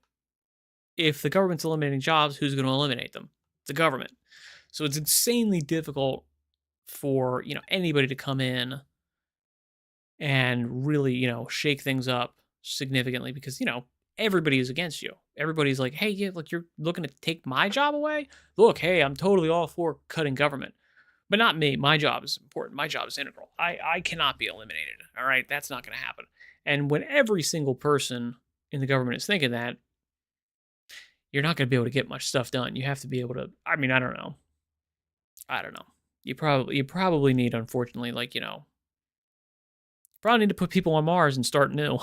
[SPEAKER 1] If the government's eliminating jobs, who's going to eliminate them? The government. So it's insanely difficult for, anybody to come in and really, shake things up significantly, because, everybody is against you. Everybody's like, hey, yeah, look, you're looking to take my job away? Look, hey, I'm totally all for cutting government. But not me. My job is important. My job is integral. I cannot be eliminated. All right? That's not going to happen. And when every single person in the government is thinking that, you're not going to be able to get much stuff done. You have to be able to, I mean, I don't know. You probably need, unfortunately, like, probably need to put people on Mars and start new.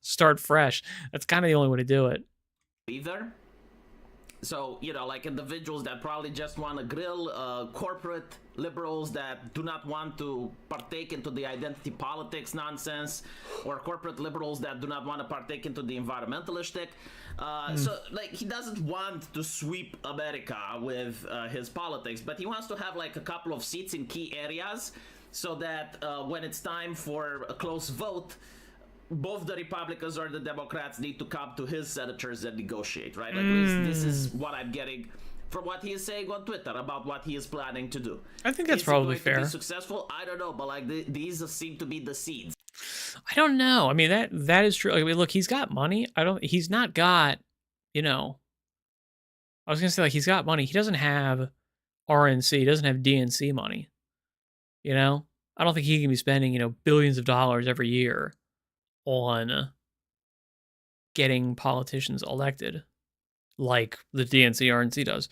[SPEAKER 1] Start fresh. That's kind of the only way to do it.
[SPEAKER 15] Either. So, like individuals that probably just want to grill corporate liberals that do not want to partake into the identity politics nonsense, or corporate liberals that do not want to partake into the environmentalist shtick. So, like, he doesn't want to sweep America with his politics, but he wants to have, like, a couple of seats in key areas so that when it's time for a close vote, both the Republicans or the Democrats need to come to his senators and negotiate, right? At least this is what I'm getting from what he is saying on Twitter about what he is planning to do.
[SPEAKER 1] I think that's probably fair.
[SPEAKER 15] To be successful? I don't know, but like these seem to be the seeds.
[SPEAKER 1] I don't know. I mean, that is true. I mean, look, he's got money. He's not got, I was gonna say, like, he's got money. He doesn't have RNC. He doesn't have DNC money. I don't think he can be spending, billions of dollars every year on getting politicians elected like the DNC RNC does.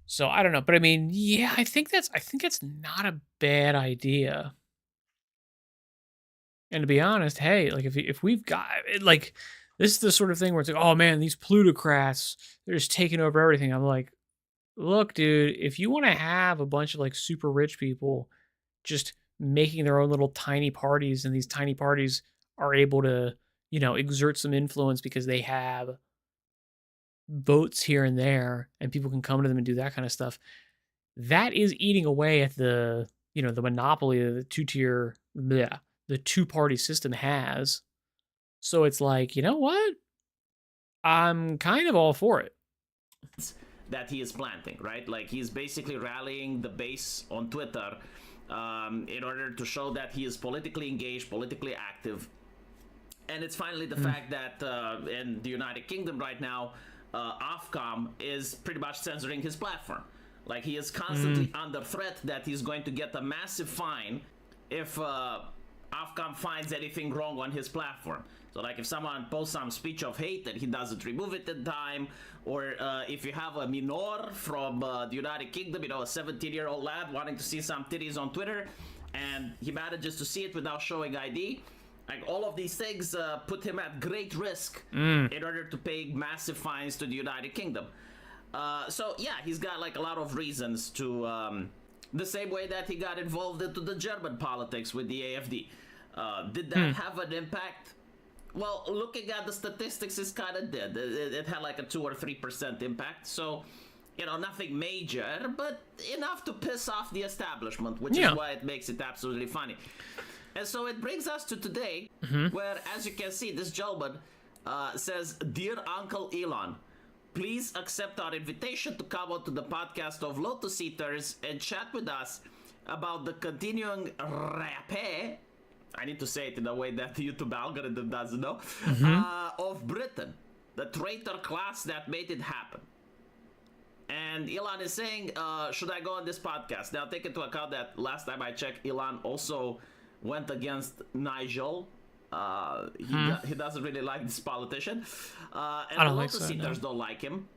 [SPEAKER 1] So I don't know, but I mean, yeah, I think that's not a bad idea. And to be honest, hey, like if we've got, like, this is the sort of thing where it's like, oh man, these plutocrats, they're just taking over everything. I'm like, look, dude, if you want to have a bunch of like super rich people just making their own little tiny parties, and these tiny parties are able to, exert some influence because they have votes here and there, and people can come to them and do that kind of stuff. That is eating away at the, the monopoly that the two-party system has. So it's like, you know what? I'm kind of all for it.
[SPEAKER 15] That he is planting, right? Like, he's basically rallying the base on Twitter in order to show that he is politically engaged, politically active. And it's finally the fact that in the United Kingdom right now, Ofcom is pretty much censoring his platform. Like, he is constantly under threat that he's going to get a massive fine if Ofcom finds anything wrong on his platform. So, like, if someone posts some speech of hate that he doesn't remove it in time, or if you have a minor from the United Kingdom, a 17-year-old lad wanting to see some titties on Twitter, and he manages to see it without showing ID, like, all of these things put him at great risk in order to pay massive fines to the United Kingdom. So, yeah, he's got, like, a lot of reasons to... the same way that he got involved into the German politics with the AFD. Did that have an impact? Well, looking at the statistics, it kind of did. It had like a 2 or 3% impact. So, nothing major, but enough to piss off the establishment, which is why it makes it absolutely funny. And so it brings us to today, where, as you can see, this gentleman says, "Dear Uncle Elon, please accept our invitation to come on to the podcast of Lotus Eaters and chat with us about the continuing rapé," I need to say it in a way that the YouTube algorithm doesn't know, "of Britain, the traitor class that made it happen." And Elon is saying, should I go on this podcast? Now, take into account that last time I checked, Elon also went against Nigel. He doesn't really like this politician. And the Lotus Eaters don't like him.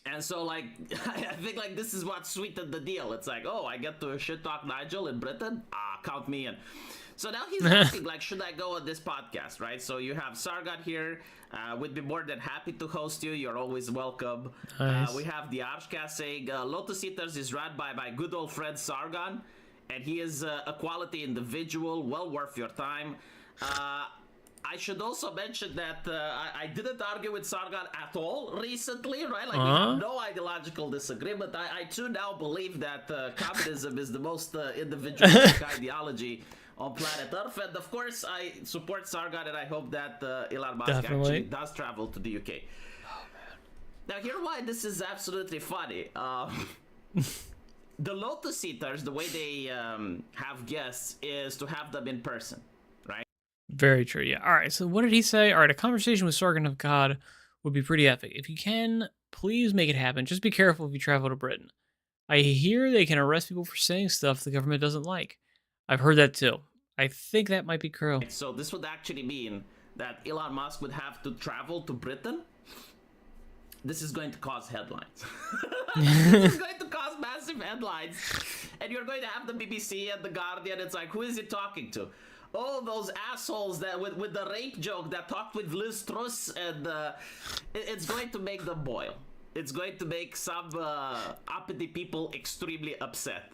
[SPEAKER 15] And so, like, I think, like, this is what sweetened the deal. It's like, oh, I get to shit talk Nigel in Britain? Count me in. So now he's asking, like, should I go on this podcast, right? So you have Sargon here. We'd be more than happy to host you. You're always welcome. Nice. We have the Arshka saying, Lotus Eaters is run by my good old friend Sargon, and he is a quality individual, well worth your time. I should also mention that I didn't argue with Sargon at all recently, right? Like, we have no ideological disagreement. I too now believe that communism is the most individualistic ideology on planet Earth. And of course, I support Sargon, and I hope that Elon Musk actually does travel to the UK. Oh, man. Now, here's why this is absolutely funny. The Lotus Eaters, the way they have guests is to have them in person.
[SPEAKER 1] Very true, yeah. All right, so what did he say? All right, a conversation with Sargon of God would be pretty epic. If you can, please make it happen. Just be careful if you travel to Britain. I hear they can arrest people for saying stuff the government doesn't like. I've heard that too. I think that might be true.
[SPEAKER 15] So this would actually mean that Elon Musk would have to travel to Britain. This is going to cause headlines. This is going to cause massive headlines. And you're going to have the BBC and the Guardian. It's like, who is he talking to? Oh, those assholes that with the rape joke that talked with Liz Truss, and it's going to make them boil. It's going to make some uppity people extremely upset,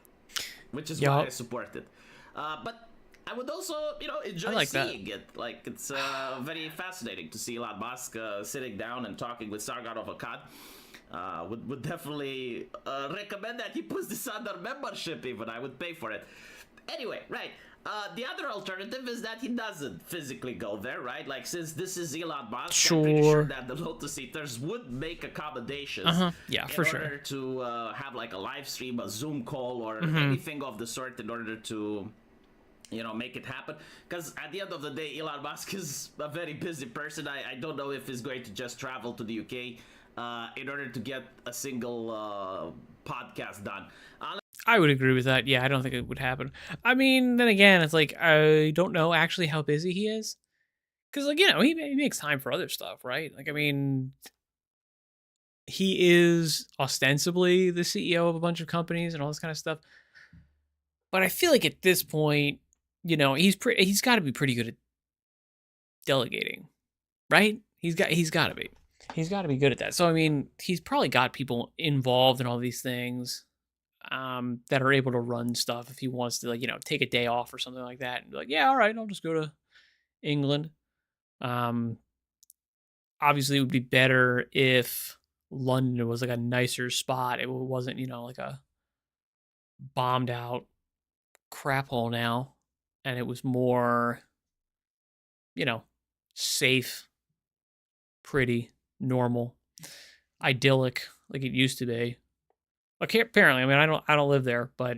[SPEAKER 15] which is why I support it. But I would also, enjoy seeing it. Like, it's very fascinating to see Elon Musk sitting down and talking with Sargon of Akkad. Would definitely recommend that he puts this under membership even. I would pay for it. Anyway, right. The other alternative is that he doesn't physically go there, right? Like, since this is Elon Musk, I'm pretty sure that the Lotus Eaters would make accommodations
[SPEAKER 1] yeah, for
[SPEAKER 15] in order to have, like, a live stream, a Zoom call, or anything of the sort in order to, make it happen. Because at the end of the day, Elon Musk is a very busy person. I don't know if he's going to just travel to the UK in order to get a single podcast done.
[SPEAKER 1] I would agree with that. Yeah, I don't think it would happen. I mean, then again, it's like, I don't know actually how busy he is. Because, like, he makes time for other stuff, right? Like, I mean, he is ostensibly the CEO of a bunch of companies and all this kind of stuff. But I feel like at this point, he's got to be pretty good at delegating, right? He's got to be. He's got to be good at that. So, I mean, he's probably got people involved in all these things. that are able to run stuff if he wants to, like, you know, take a day off or something like that and be like, yeah, all right, I'll just go to England. Obviously, it would be better if London was like a nicer spot. It wasn't, you know, like a bombed out crap hole now, and it was more, you know, safe, pretty, normal, idyllic, like it used to be. Okay, apparently, I mean, I don't live there, but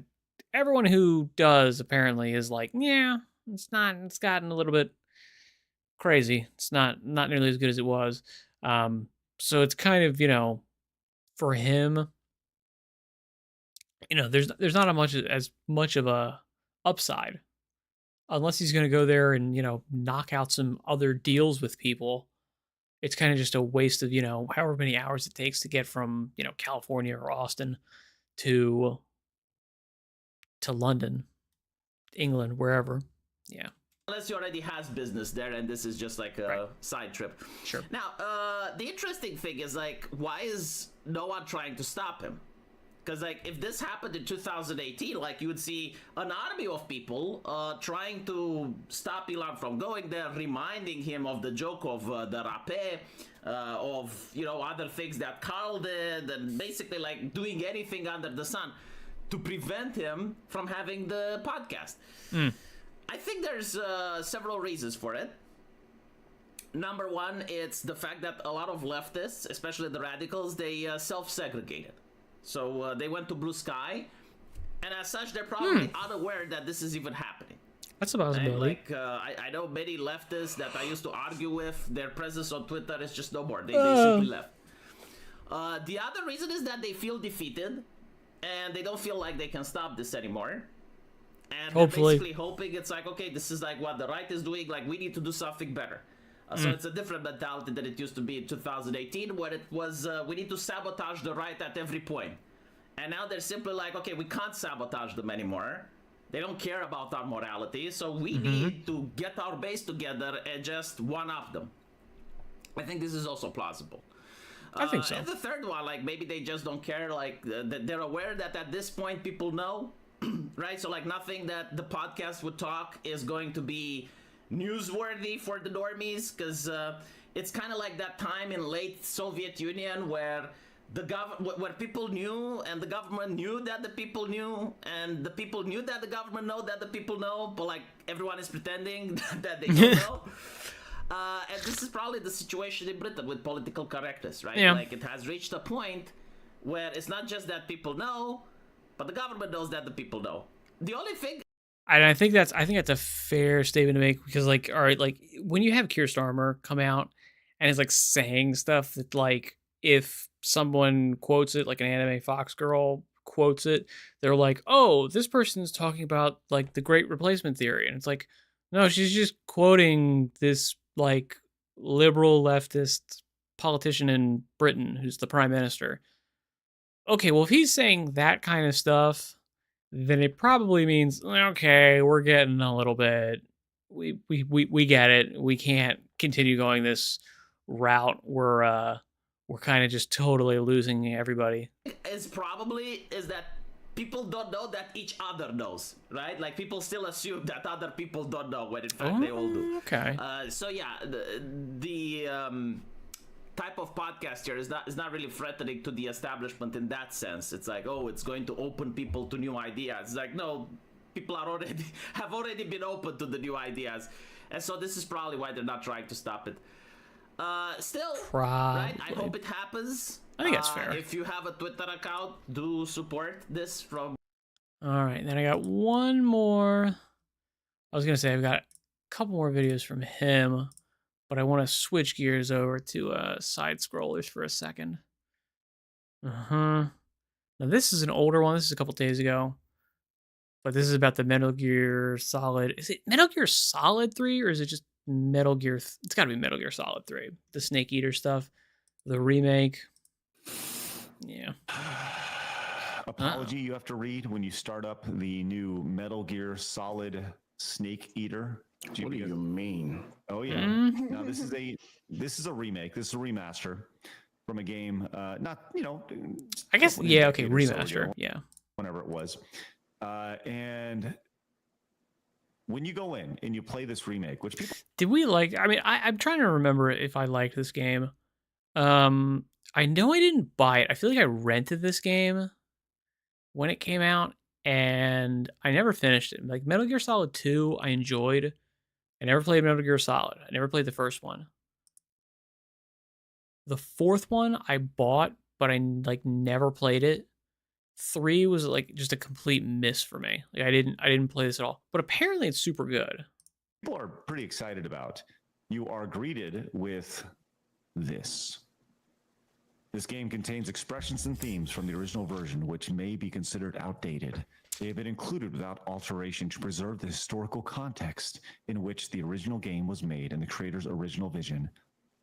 [SPEAKER 1] everyone who does apparently is like, yeah, it's not. It's gotten a little bit crazy. It's not nearly as good as it was. So it's kind of, you know, for him, you know, there's not as much of a upside unless he's going to go there and, you know, knock out some other deals with people. It's kind of just a waste of, you know, however many hours it takes to get from, you know, California or Austin to London, England, wherever. Yeah.
[SPEAKER 15] Unless he already has business there and this is just like a side trip.
[SPEAKER 1] Sure.
[SPEAKER 15] Now, the interesting thing is, like, why is no one trying to stop him? Because, like, if this happened in 2018, like, you would see an army of people trying to stop Elon from going there, reminding him of the joke of the rapé, of, you know, other things that Carl did, and basically, like, doing anything under the sun to prevent him from having the podcast. I think there's several reasons for it. Number one, it's the fact that a lot of leftists, especially the radicals, they self-segregated. So they went to Blue Sky, and as such, they're probably unaware that this is even happening.
[SPEAKER 1] That's a possibility.
[SPEAKER 15] And, like, I know many leftists that I used to argue with, their presence on Twitter is just no more. They simply left. The other reason is that they feel defeated, and they don't feel like they can stop this anymore. And they're basically hoping it's like, okay, this is like what the right is doing, like we need to do something better. So it's a different mentality than it used to be in 2018, where it was, we need to sabotage the right at every point. And now they're simply like, okay, we can't sabotage them anymore. They don't care about our morality, so we need to get our base together and just one-up them. I think this is also plausible.
[SPEAKER 1] I think so.
[SPEAKER 15] And the third one, like, maybe they just don't care, like, they're aware that at this point people know, right? So, like, nothing that the podcast would talk is going to be newsworthy for the normies, because it's kind of like that time in late Soviet Union where where people knew and the government knew that the people knew and the people knew that the government know that the people know, but like everyone is pretending that they don't know. And this is probably the situation in Britain with political correctness, right?
[SPEAKER 1] Yeah.
[SPEAKER 15] Like, it has reached a point where it's not just that people know, but the government knows that the people know. The only thing,
[SPEAKER 1] and I think that's a fair statement to make, because, like, all right, like when you have Keir Starmer come out and is like saying stuff that, like, if someone quotes it, like an anime Fox girl quotes it, they're like, oh, this person's talking about like the Great Replacement Theory, and it's like, no, she's just quoting this like liberal leftist politician in Britain who's the prime minister. Okay, well, if he's saying that kind of stuff, then it probably means, okay, we're getting a little bit, we get it. We can't continue going this route. We're kind of just totally losing everybody.
[SPEAKER 15] is that people don't know that each other knows, right? Like, people still assume that other people don't know, when in fact they all do.
[SPEAKER 1] Okay.
[SPEAKER 15] So yeah, the type of podcast here is not really threatening to the establishment in that sense. It's like, oh, it's going to open people to new ideas. It's like, no, people have already been open to the new ideas, and so this is probably why they're not trying to stop it. Still, right? I hope it happens.
[SPEAKER 1] I think that's fair.
[SPEAKER 15] If you have a Twitter account, do support this from.
[SPEAKER 1] All right, then I got one more. I was gonna say I've got a couple more videos from him, but I want to switch gears over to side scrollers for a second. Now this is an older one. This is a couple days ago, but this is about the Metal Gear Solid. Is it Metal Gear Solid 3 or is it just Metal Gear? It's got to be Metal Gear Solid 3. The Snake Eater stuff, the remake. Yeah.
[SPEAKER 7] Apology you have to read when you start up the new Metal Gear Solid Snake Eater.
[SPEAKER 9] What do you mean?
[SPEAKER 7] Oh yeah. Now this is a remake. This is a remaster from a game. Not, you know.
[SPEAKER 1] I guess, yeah. Okay, remaster. Yeah.
[SPEAKER 7] whenever it was. And when you go in and you play this remake, which people
[SPEAKER 1] did we like? I mean, I'm trying to remember if I liked this game. I know I didn't buy it. I feel like I rented this game when it came out, and I never finished it. Like Metal Gear Solid 2, I enjoyed. I never played Metal Gear Solid. I never played the first one. The fourth one I bought, but I like never played it. 3 was like just a complete miss for me. Like I didn't play this at all. But apparently it's super good.
[SPEAKER 7] People are pretty excited about. You are greeted with this. This game contains expressions and themes from the original version, which may be considered outdated. They have been included without alteration to preserve the historical context in which the original game was made and the creator's original vision.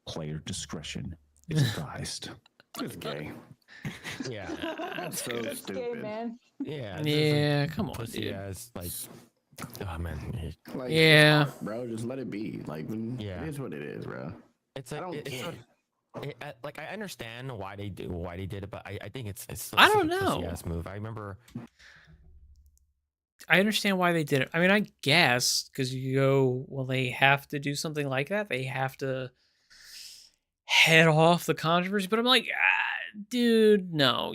[SPEAKER 7] Player discretion is advised. It's gay.
[SPEAKER 16] Yeah,
[SPEAKER 7] that's so stupid.
[SPEAKER 8] Gay, man.
[SPEAKER 16] Yeah.
[SPEAKER 1] Yeah, come on,
[SPEAKER 16] pussy
[SPEAKER 1] dude.
[SPEAKER 16] ass, like, oh man.
[SPEAKER 17] Like,
[SPEAKER 1] Yeah.
[SPEAKER 17] bro, just let it be. Like,
[SPEAKER 16] Yeah.
[SPEAKER 17] it is what it is, bro.
[SPEAKER 16] It's like like I understand why they did it, but I think it's
[SPEAKER 1] I don't
[SPEAKER 16] such a
[SPEAKER 1] know.
[SPEAKER 16] pussy-ass move. I remember.
[SPEAKER 1] I understand why they did it. I mean, I guess because you go, well, they have to do something like that. They have to head off the controversy. But I'm like, dude, no,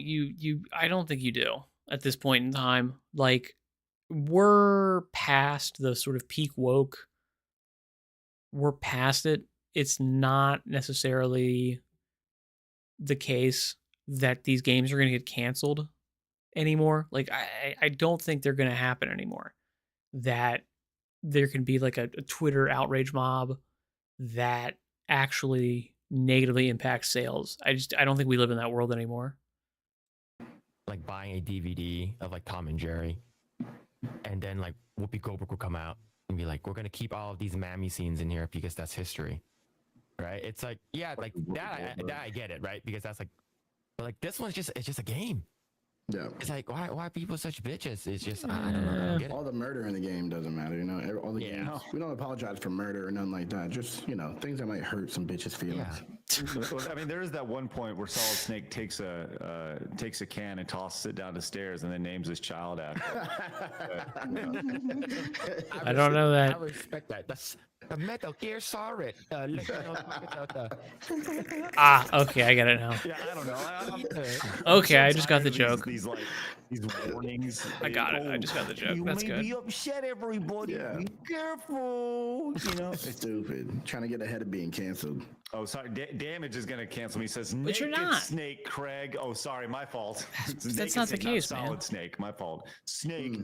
[SPEAKER 1] I don't think you do at this point in time. Like, we're past the sort of peak woke. We're past it. It's not necessarily the case that these games are going to get canceled anymore. Like, I don't think they're going to happen anymore. That there can be like a Twitter outrage mob that actually negatively impacts sales. I don't think we live in that world anymore.
[SPEAKER 16] Like buying a DVD of like Tom and Jerry, and then like Whoopi Goldberg will come out and be like, "We're gonna keep all of these mammy scenes in here because that's history." Right? It's like, yeah, like that I get it, right? Because that's like, but like this one's it's just a game.
[SPEAKER 17] Yeah.
[SPEAKER 16] It's like, why are people such bitches? It's just, I don't know.
[SPEAKER 17] All the murder in the game doesn't matter, you know. All the games, we don't apologize for murder or nothing like that. Just, you know, things that might hurt some bitches' feelings.
[SPEAKER 7] I mean, there is that one point where Solid Snake takes a can and tosses it down the stairs and then names his child after it.
[SPEAKER 1] I don't know that.
[SPEAKER 16] I respect that. That's a Metal Gear Solid.
[SPEAKER 1] Okay, I get it now.
[SPEAKER 7] Yeah, I don't know.
[SPEAKER 1] Okay, I just got the joke.
[SPEAKER 7] These warnings.
[SPEAKER 1] I got it. I just got the joke. That's good.
[SPEAKER 17] Be upset, everybody. Yeah. Be careful. You know, stupid. Trying to get ahead of being canceled.
[SPEAKER 7] Oh, sorry. Damage is going to cancel me. He says,
[SPEAKER 1] but you're
[SPEAKER 7] naked
[SPEAKER 1] not.
[SPEAKER 7] Snake, Craig. Oh, sorry. My fault.
[SPEAKER 1] That's not the case, man.
[SPEAKER 7] Solid Snake. My fault. Snake.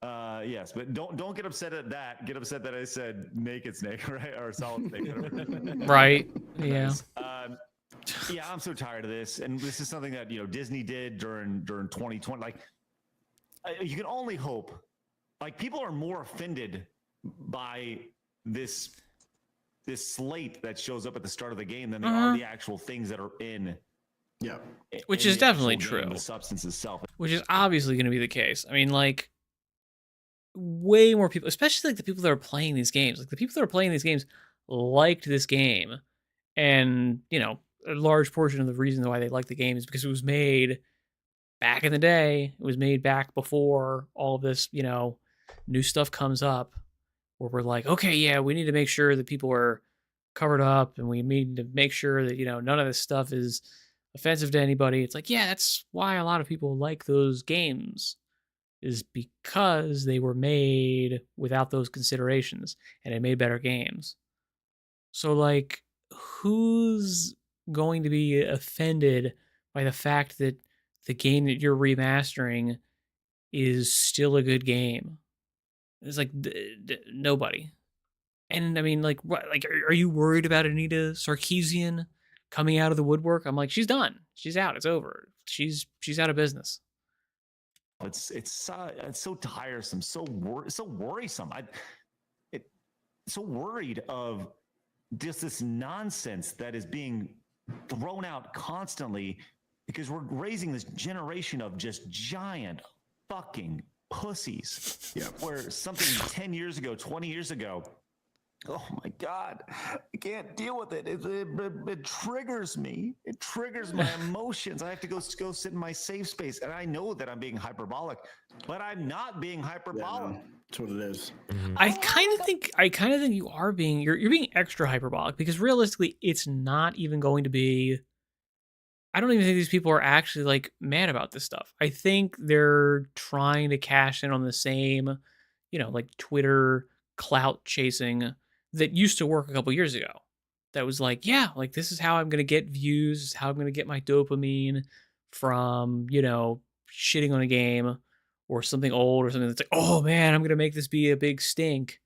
[SPEAKER 7] Yes, but don't get upset at that. Get upset that I said naked snake, right? Or solid snake.
[SPEAKER 1] Right. Yeah.
[SPEAKER 7] Yeah, I'm so tired of this. And this is something that, you know, Disney did during 2020. Like, you can only hope. Like, people are more offended by this slate that shows up at the start of the game than they are the actual things that are in.
[SPEAKER 17] Yeah.
[SPEAKER 1] Which is definitely true.
[SPEAKER 7] The substance itself.
[SPEAKER 1] Which is obviously going to be the case. I mean, like, way more people, especially like the people that are playing these games. Like, the people that are playing these games liked this game. And, you know, a large portion of the reason why they like the game is because it was made back in the day. It was made back before all of this, you know, new stuff comes up where we're like, okay, yeah, we need to make sure that people are covered up and we need to make sure that, you know, none of this stuff is offensive to anybody. It's like, yeah, that's why a lot of people like those games, is because they were made without those considerations and they made better games. So, like, who's going to be offended by the fact that the game that you're remastering is still a good game? It's like nobody. And I mean, like, what? Like, are you worried about Anita Sarkeesian coming out of the woodwork? I'm like, she's done. She's out. It's over. She's out of business.
[SPEAKER 7] It's so tiresome, so worrisome. So worried of just this nonsense that is being thrown out constantly because we're raising this generation of just giant fucking pussies.
[SPEAKER 17] Yeah.
[SPEAKER 7] Where something 10 years ago, 20 years ago
[SPEAKER 2] Oh my God, I can't deal with it. It triggers me. It triggers my emotions. I have to go sit in my safe space, and I know that I'm being hyperbolic, but I'm not being hyperbolic.
[SPEAKER 17] Yeah, no, that's what it is.
[SPEAKER 1] I kind of think you are being you're being extra hyperbolic because realistically, it's not even going to be. I don't even think these people are actually like mad about this stuff. I think they're trying to cash in on the same, like Twitter clout chasing that used to work a couple years ago. That was like, yeah, like this is how I'm going to get views, this is how I'm going to get my dopamine from, shitting on a game or something old or something that's like, oh man, I'm going to make this be a big stink.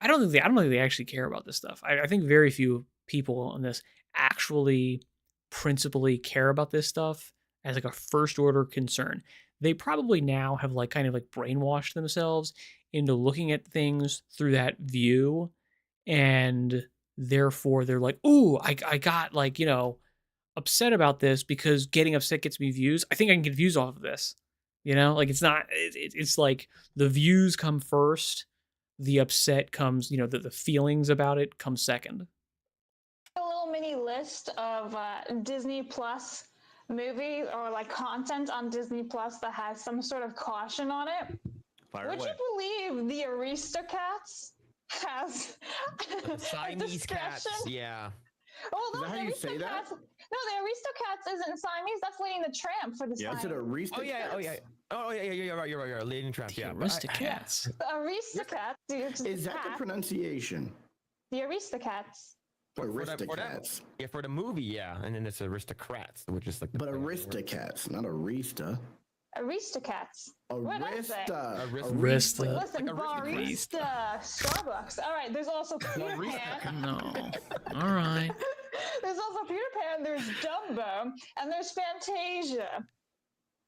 [SPEAKER 1] I don't think they actually care about this stuff. I think very few people on this actually principally care about this stuff as like a first order concern. They probably now have like kind of like brainwashed themselves into looking at things through that view, and therefore they're like, ooh, I got like, upset about this because getting upset gets me views. I think I can get views off of this. Like it's not it's like the views come first, the upset comes, the feelings about it come second.
[SPEAKER 8] A little mini list of Disney Plus movies or like content on Disney Plus that has some sort of caution on it. Would you believe the Aristocats has a discussion?
[SPEAKER 16] Yeah.
[SPEAKER 8] Oh,
[SPEAKER 17] Is that how you say that?
[SPEAKER 8] No, the Aristocats isn't Siamese. That's Lady and the Tramp for the Siamese.
[SPEAKER 17] Is it Aristocats?
[SPEAKER 16] Oh yeah. You're right. Lady and Tramp. Yeah.
[SPEAKER 1] Aristocats.
[SPEAKER 8] The Aristocats.
[SPEAKER 17] Is that the pronunciation?
[SPEAKER 8] The Aristocats.
[SPEAKER 17] Aristocats.
[SPEAKER 16] Yeah, for the movie, yeah, and then it's Aristocrats, which is like.
[SPEAKER 17] But Aristocats, not Arista.
[SPEAKER 8] Aristocats.
[SPEAKER 17] Arista.
[SPEAKER 8] Listen, barista. Starbucks. All right, there's also Peter Pan.
[SPEAKER 1] No. All right.
[SPEAKER 8] There's also Peter Pan, there's Dumbo, and there's Fantasia.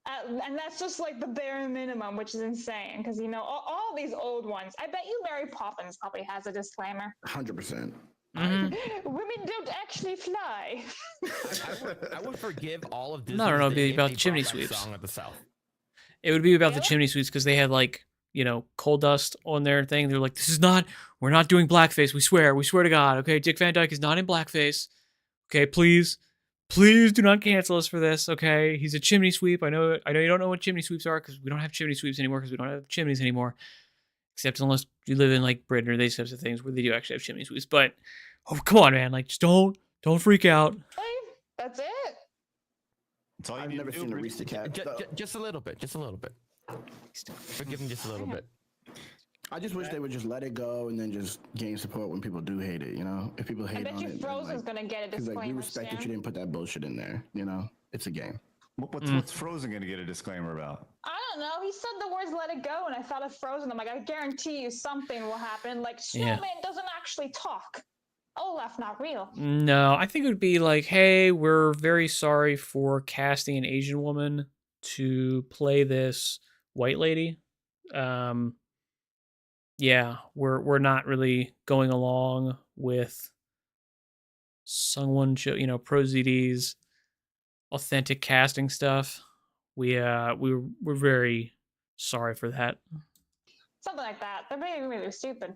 [SPEAKER 8] And that's just like the bare minimum, which is insane because, all these old ones. I bet you Mary Poppins probably has a disclaimer.
[SPEAKER 17] 100%.
[SPEAKER 8] Women don't actually fly.
[SPEAKER 16] I would forgive all of this.
[SPEAKER 1] No, it'd be about chimney sweeps.
[SPEAKER 16] Song of the South.
[SPEAKER 1] It would be about the chimney sweeps because they had like, coal dust on their thing. They're like, we're not doing blackface. We swear to God. Okay, Dick Van Dyke is not in blackface. Okay, please do not cancel us for this. Okay, he's a chimney sweep. I know you don't know what chimney sweeps are because we don't have chimney sweeps anymore because we don't have chimneys anymore. Except unless you live in like Britain or these types of things where they do actually have chimney sweeps. But come on, man, like just don't freak out.
[SPEAKER 8] That's it.
[SPEAKER 17] I've never seen Aristocats.
[SPEAKER 16] Just a little bit. Forgive him just a little bit.
[SPEAKER 17] I just wish they would just let it go and then just gain support when people do hate it. If people hate on it.
[SPEAKER 8] I bet you Frozen's gonna get a disclaimer.
[SPEAKER 17] Like, we respect that you didn't put that bullshit in there. It's a game.
[SPEAKER 7] What's Frozen going to get a disclaimer about?
[SPEAKER 8] I don't know. He said the words "let it go," and I thought of Frozen. I'm like, I guarantee you something will happen. Like, Snowman doesn't actually talk. Olaf, not real.
[SPEAKER 1] No, I think it would be like, hey, we're very sorry for casting an Asian woman to play this white lady. Yeah, we're not really going along with someone, ProZD's authentic casting stuff. We're very sorry for that.
[SPEAKER 8] Something like that. They're being really stupid.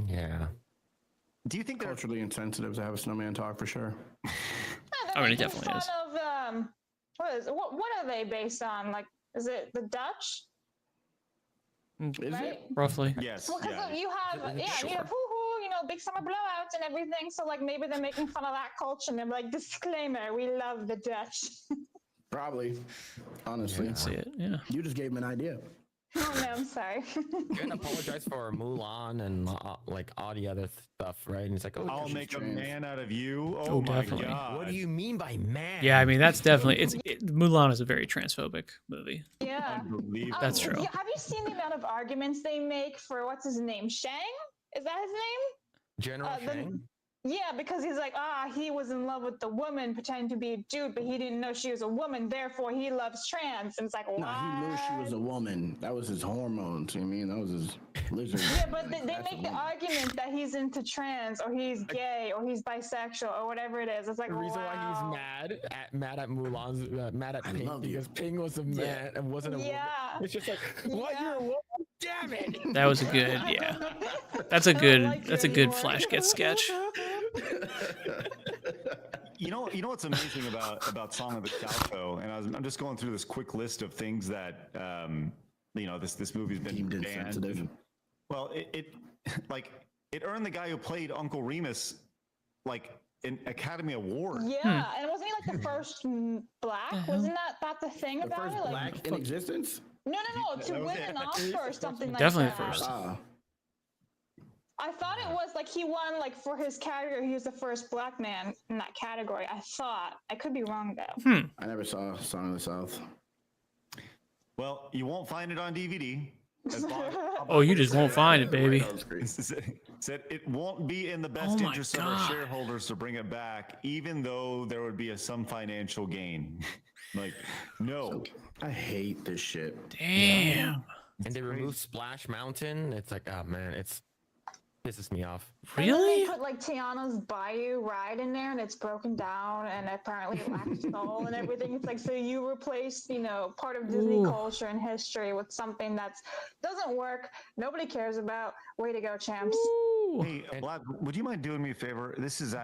[SPEAKER 16] Yeah.
[SPEAKER 17] Do you think they're culturally insensitive to have a snowman talk for sure?
[SPEAKER 1] I mean, it definitely is.
[SPEAKER 8] What are they based on? Like, is it the Dutch?
[SPEAKER 17] Is it?
[SPEAKER 1] Roughly.
[SPEAKER 7] Yes.
[SPEAKER 8] Well, because you have, you have big summer blowouts and everything. So like maybe they're making fun of that culture and they're like, disclaimer, we love the Dutch.
[SPEAKER 17] Probably. Honestly.
[SPEAKER 1] I can see it. Yeah.
[SPEAKER 17] You just gave him an idea.
[SPEAKER 8] Oh no, I'm sorry.
[SPEAKER 16] You're gonna apologize for Mulan and like all the other stuff, right? And it's like, oh,
[SPEAKER 7] I'll make a man out of you.
[SPEAKER 1] Oh my definitely.
[SPEAKER 7] God.
[SPEAKER 16] What do you mean by man?
[SPEAKER 1] Yeah, I mean that's definitely Mulan is a very transphobic movie.
[SPEAKER 8] Yeah,
[SPEAKER 1] that's true.
[SPEAKER 8] Yeah, have you seen the amount of arguments they make for what's his name? Shang? Is that his name?
[SPEAKER 16] General Shang?
[SPEAKER 8] Yeah, because he's like, he was in love with the woman pretending to be a dude, but he didn't know she was a woman, therefore he loves trans. And it's like,
[SPEAKER 17] no, he knew she was a woman. That was his hormones. I mean, that was his lizard.
[SPEAKER 8] Yeah, but they make the argument that he's into trans, or he's gay, or he's bisexual, or whatever it is. It's like,
[SPEAKER 16] the reason why he's mad at Mulan's mad at Ping because Ping was a man and wasn't a woman. It's just like, what? You're a woman?
[SPEAKER 11] damn it!
[SPEAKER 1] That was a good, yeah. That's a good Flash Get sketch.
[SPEAKER 7] You know what's amazing about Song of the South though, and I'm just going through this quick list of things that this movie's been banned. Well, it earned the guy who played Uncle Remus like an Academy Award.
[SPEAKER 8] Yeah, and wasn't he like the first black? Wasn't that the thing
[SPEAKER 17] The
[SPEAKER 8] about
[SPEAKER 17] first
[SPEAKER 8] it?
[SPEAKER 17] black in existence?
[SPEAKER 8] No, to win an Oscar or something like
[SPEAKER 1] Definitely
[SPEAKER 8] that.
[SPEAKER 1] the first.
[SPEAKER 8] I thought it was like he won like for his category. He was the first black man in that category. I thought. I could be wrong though.
[SPEAKER 17] I never saw Song of the South.
[SPEAKER 7] Well, you won't find it on DVD.
[SPEAKER 1] Oh, you just won't find it, baby.
[SPEAKER 7] Said it won't be in the best interest of our shareholders to bring it back, even though there would be some financial gain. Like, no.
[SPEAKER 17] I hate this shit.
[SPEAKER 1] Damn.
[SPEAKER 16] And they removed Splash Mountain. It's like, oh man, it's pisses me off.
[SPEAKER 8] And then they put like Tiana's Bayou ride in there, and it's broken down, and apparently it lacks soul and everything. It's like, so you replaced, part of Disney culture and history with something that doesn't work, nobody cares about. Way to go, champs!
[SPEAKER 7] Hey, Vlad, would you mind doing me a favor? This is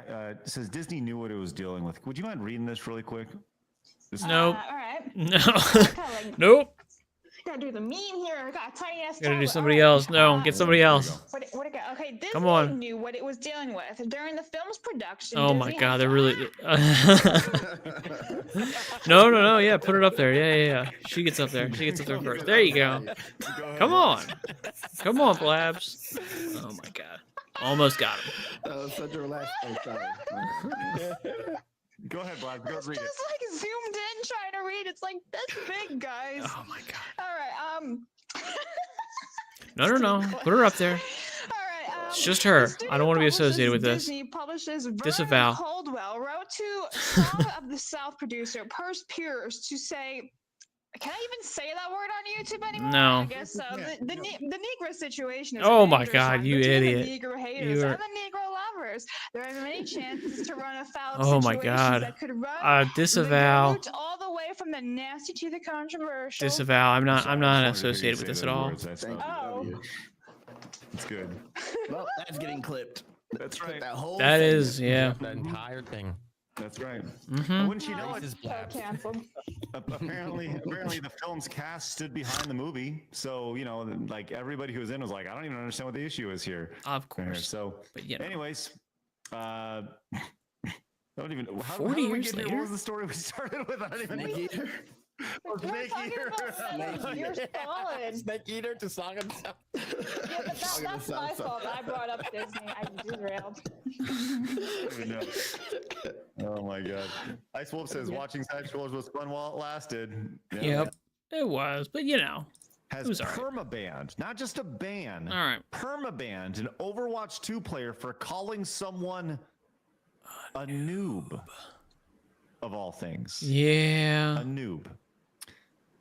[SPEAKER 7] says Disney knew what it was dealing with. Would you mind reading this really quick?
[SPEAKER 1] Nope.
[SPEAKER 8] All right.
[SPEAKER 1] No. Nope.
[SPEAKER 8] Gotta do the meme here. I got a tiny ass.
[SPEAKER 1] Gotta do somebody else. No, get somebody else.
[SPEAKER 8] What it got? Okay, Disney
[SPEAKER 1] Come on.
[SPEAKER 8] knew what it was dealing with during the film's production.
[SPEAKER 1] Oh my
[SPEAKER 8] Disney
[SPEAKER 1] God,
[SPEAKER 8] had
[SPEAKER 1] they're really. No. Yeah, put it up there. Yeah. She gets up there. She gets up there first. There you go. Come on. Come on, Blabs. Oh my God. Almost got him.
[SPEAKER 17] Such a relaxed. Oh, sorry.
[SPEAKER 7] Go ahead, Blabs. Go read it.
[SPEAKER 8] Just like zoomed in trying to read. It's like that's big, guys.
[SPEAKER 1] Oh my God.
[SPEAKER 8] All right.
[SPEAKER 1] No. Put her up there.
[SPEAKER 8] All right.
[SPEAKER 1] It's just her. I don't want to be associated with this.
[SPEAKER 8] Disney publishes
[SPEAKER 1] Disavow.
[SPEAKER 8] Vernon Caldwell wrote to Song of the South producer Perce Pierce to say, can I even say that word on YouTube anymore?
[SPEAKER 1] No.
[SPEAKER 8] I guess so. The Negro situation is
[SPEAKER 1] Oh
[SPEAKER 8] a
[SPEAKER 1] my
[SPEAKER 8] dangerous
[SPEAKER 1] God,
[SPEAKER 8] one
[SPEAKER 1] you
[SPEAKER 8] between
[SPEAKER 1] idiot.
[SPEAKER 8] The Negro haters
[SPEAKER 1] You are-
[SPEAKER 8] and the Negro lovers. There are many chances to run afoul of
[SPEAKER 1] Oh my
[SPEAKER 8] situations
[SPEAKER 1] God.
[SPEAKER 8] that could run
[SPEAKER 1] Disavow.
[SPEAKER 8] the gamut all the way from the nasty to the controversial.
[SPEAKER 1] Disavow. I'm not associated with this at all.
[SPEAKER 8] Oh.
[SPEAKER 7] It's good.
[SPEAKER 17] Well, that's getting clipped.
[SPEAKER 7] That's right.
[SPEAKER 17] That whole
[SPEAKER 1] That
[SPEAKER 17] thing.
[SPEAKER 1] is, yeah.
[SPEAKER 16] The entire thing.
[SPEAKER 7] That's right.
[SPEAKER 1] Mhm.
[SPEAKER 7] Wouldn't you know it?
[SPEAKER 8] Canceled.
[SPEAKER 7] Apparently the film's cast stood behind the movie, so like everybody who was in was like, I don't even understand what the issue is here.
[SPEAKER 1] Of course.
[SPEAKER 7] So,
[SPEAKER 1] but
[SPEAKER 7] anyways, I don't even. How
[SPEAKER 1] 40
[SPEAKER 7] did we
[SPEAKER 1] years
[SPEAKER 7] get here?
[SPEAKER 1] later?
[SPEAKER 7] What was the story we started with? I don't even know.
[SPEAKER 8] Snake Eater. You're solid.
[SPEAKER 16] Snake Eater to Song of the South.
[SPEAKER 8] Yeah, but that's my fault. I brought up Disney. I derailed.
[SPEAKER 7] Oh my God. Ice Wolf says watching Side Scrollers was fun while it lasted. Yeah.
[SPEAKER 1] Yep. It was, but
[SPEAKER 7] Has
[SPEAKER 1] it was all right.
[SPEAKER 7] permabanned, not just a ban.
[SPEAKER 1] All right.
[SPEAKER 7] Permabanned an Overwatch 2 player for calling someone a noob. Of all things.
[SPEAKER 1] Yeah.
[SPEAKER 7] A noob.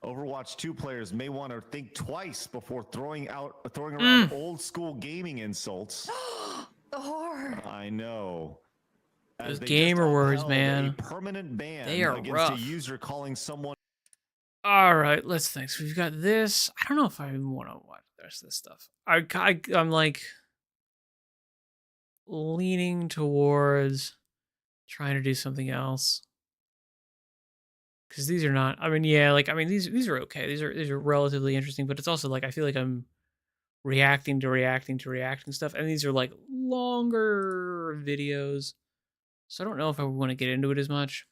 [SPEAKER 7] Overwatch 2 players may want to think twice before throwing around old school gaming insults.
[SPEAKER 8] The horror.
[SPEAKER 7] I know.
[SPEAKER 1] Those
[SPEAKER 7] As they
[SPEAKER 1] gamer
[SPEAKER 7] just
[SPEAKER 1] words,
[SPEAKER 7] upheld
[SPEAKER 1] man.
[SPEAKER 7] A permanent ban
[SPEAKER 1] They are
[SPEAKER 7] against
[SPEAKER 1] rough.
[SPEAKER 7] a user calling someone.
[SPEAKER 1] All right, let's think. So we've got this. I don't know if I even want to watch the rest of this stuff. I'm like leaning towards trying to do something else. Because these are not. These are okay. These are relatively interesting, but it's also like I feel like I'm reacting to stuff, and these are like longer videos, so I don't know if I want to get into it as much.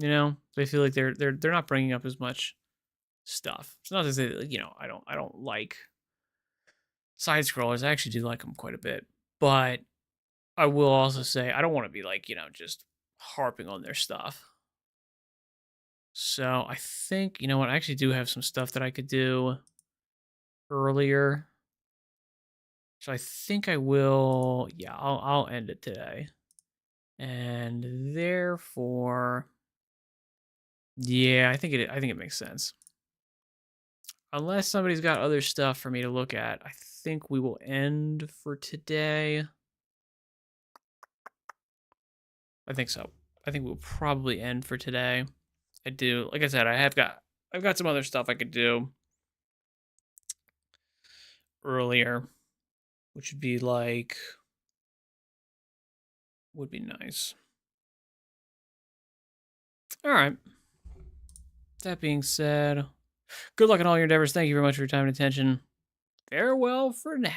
[SPEAKER 1] I feel like they're not bringing up as much stuff. It's not to say that I don't like side scrollers. I actually do like them quite a bit, but I will also say I don't want to be like just harping on their stuff. So I think, I actually do have some stuff that I could do earlier. So I think I will, I'll end it today. And therefore, I think it makes sense. Unless somebody's got other stuff for me to look at, I think we will end for today. I think so. I think we'll probably end for today. I do. Like I said, I've got some other stuff I could do. earlier, which would be like, would be nice. All right. That being said, good luck in all your endeavors. Thank you very much for your time and attention. Farewell for now.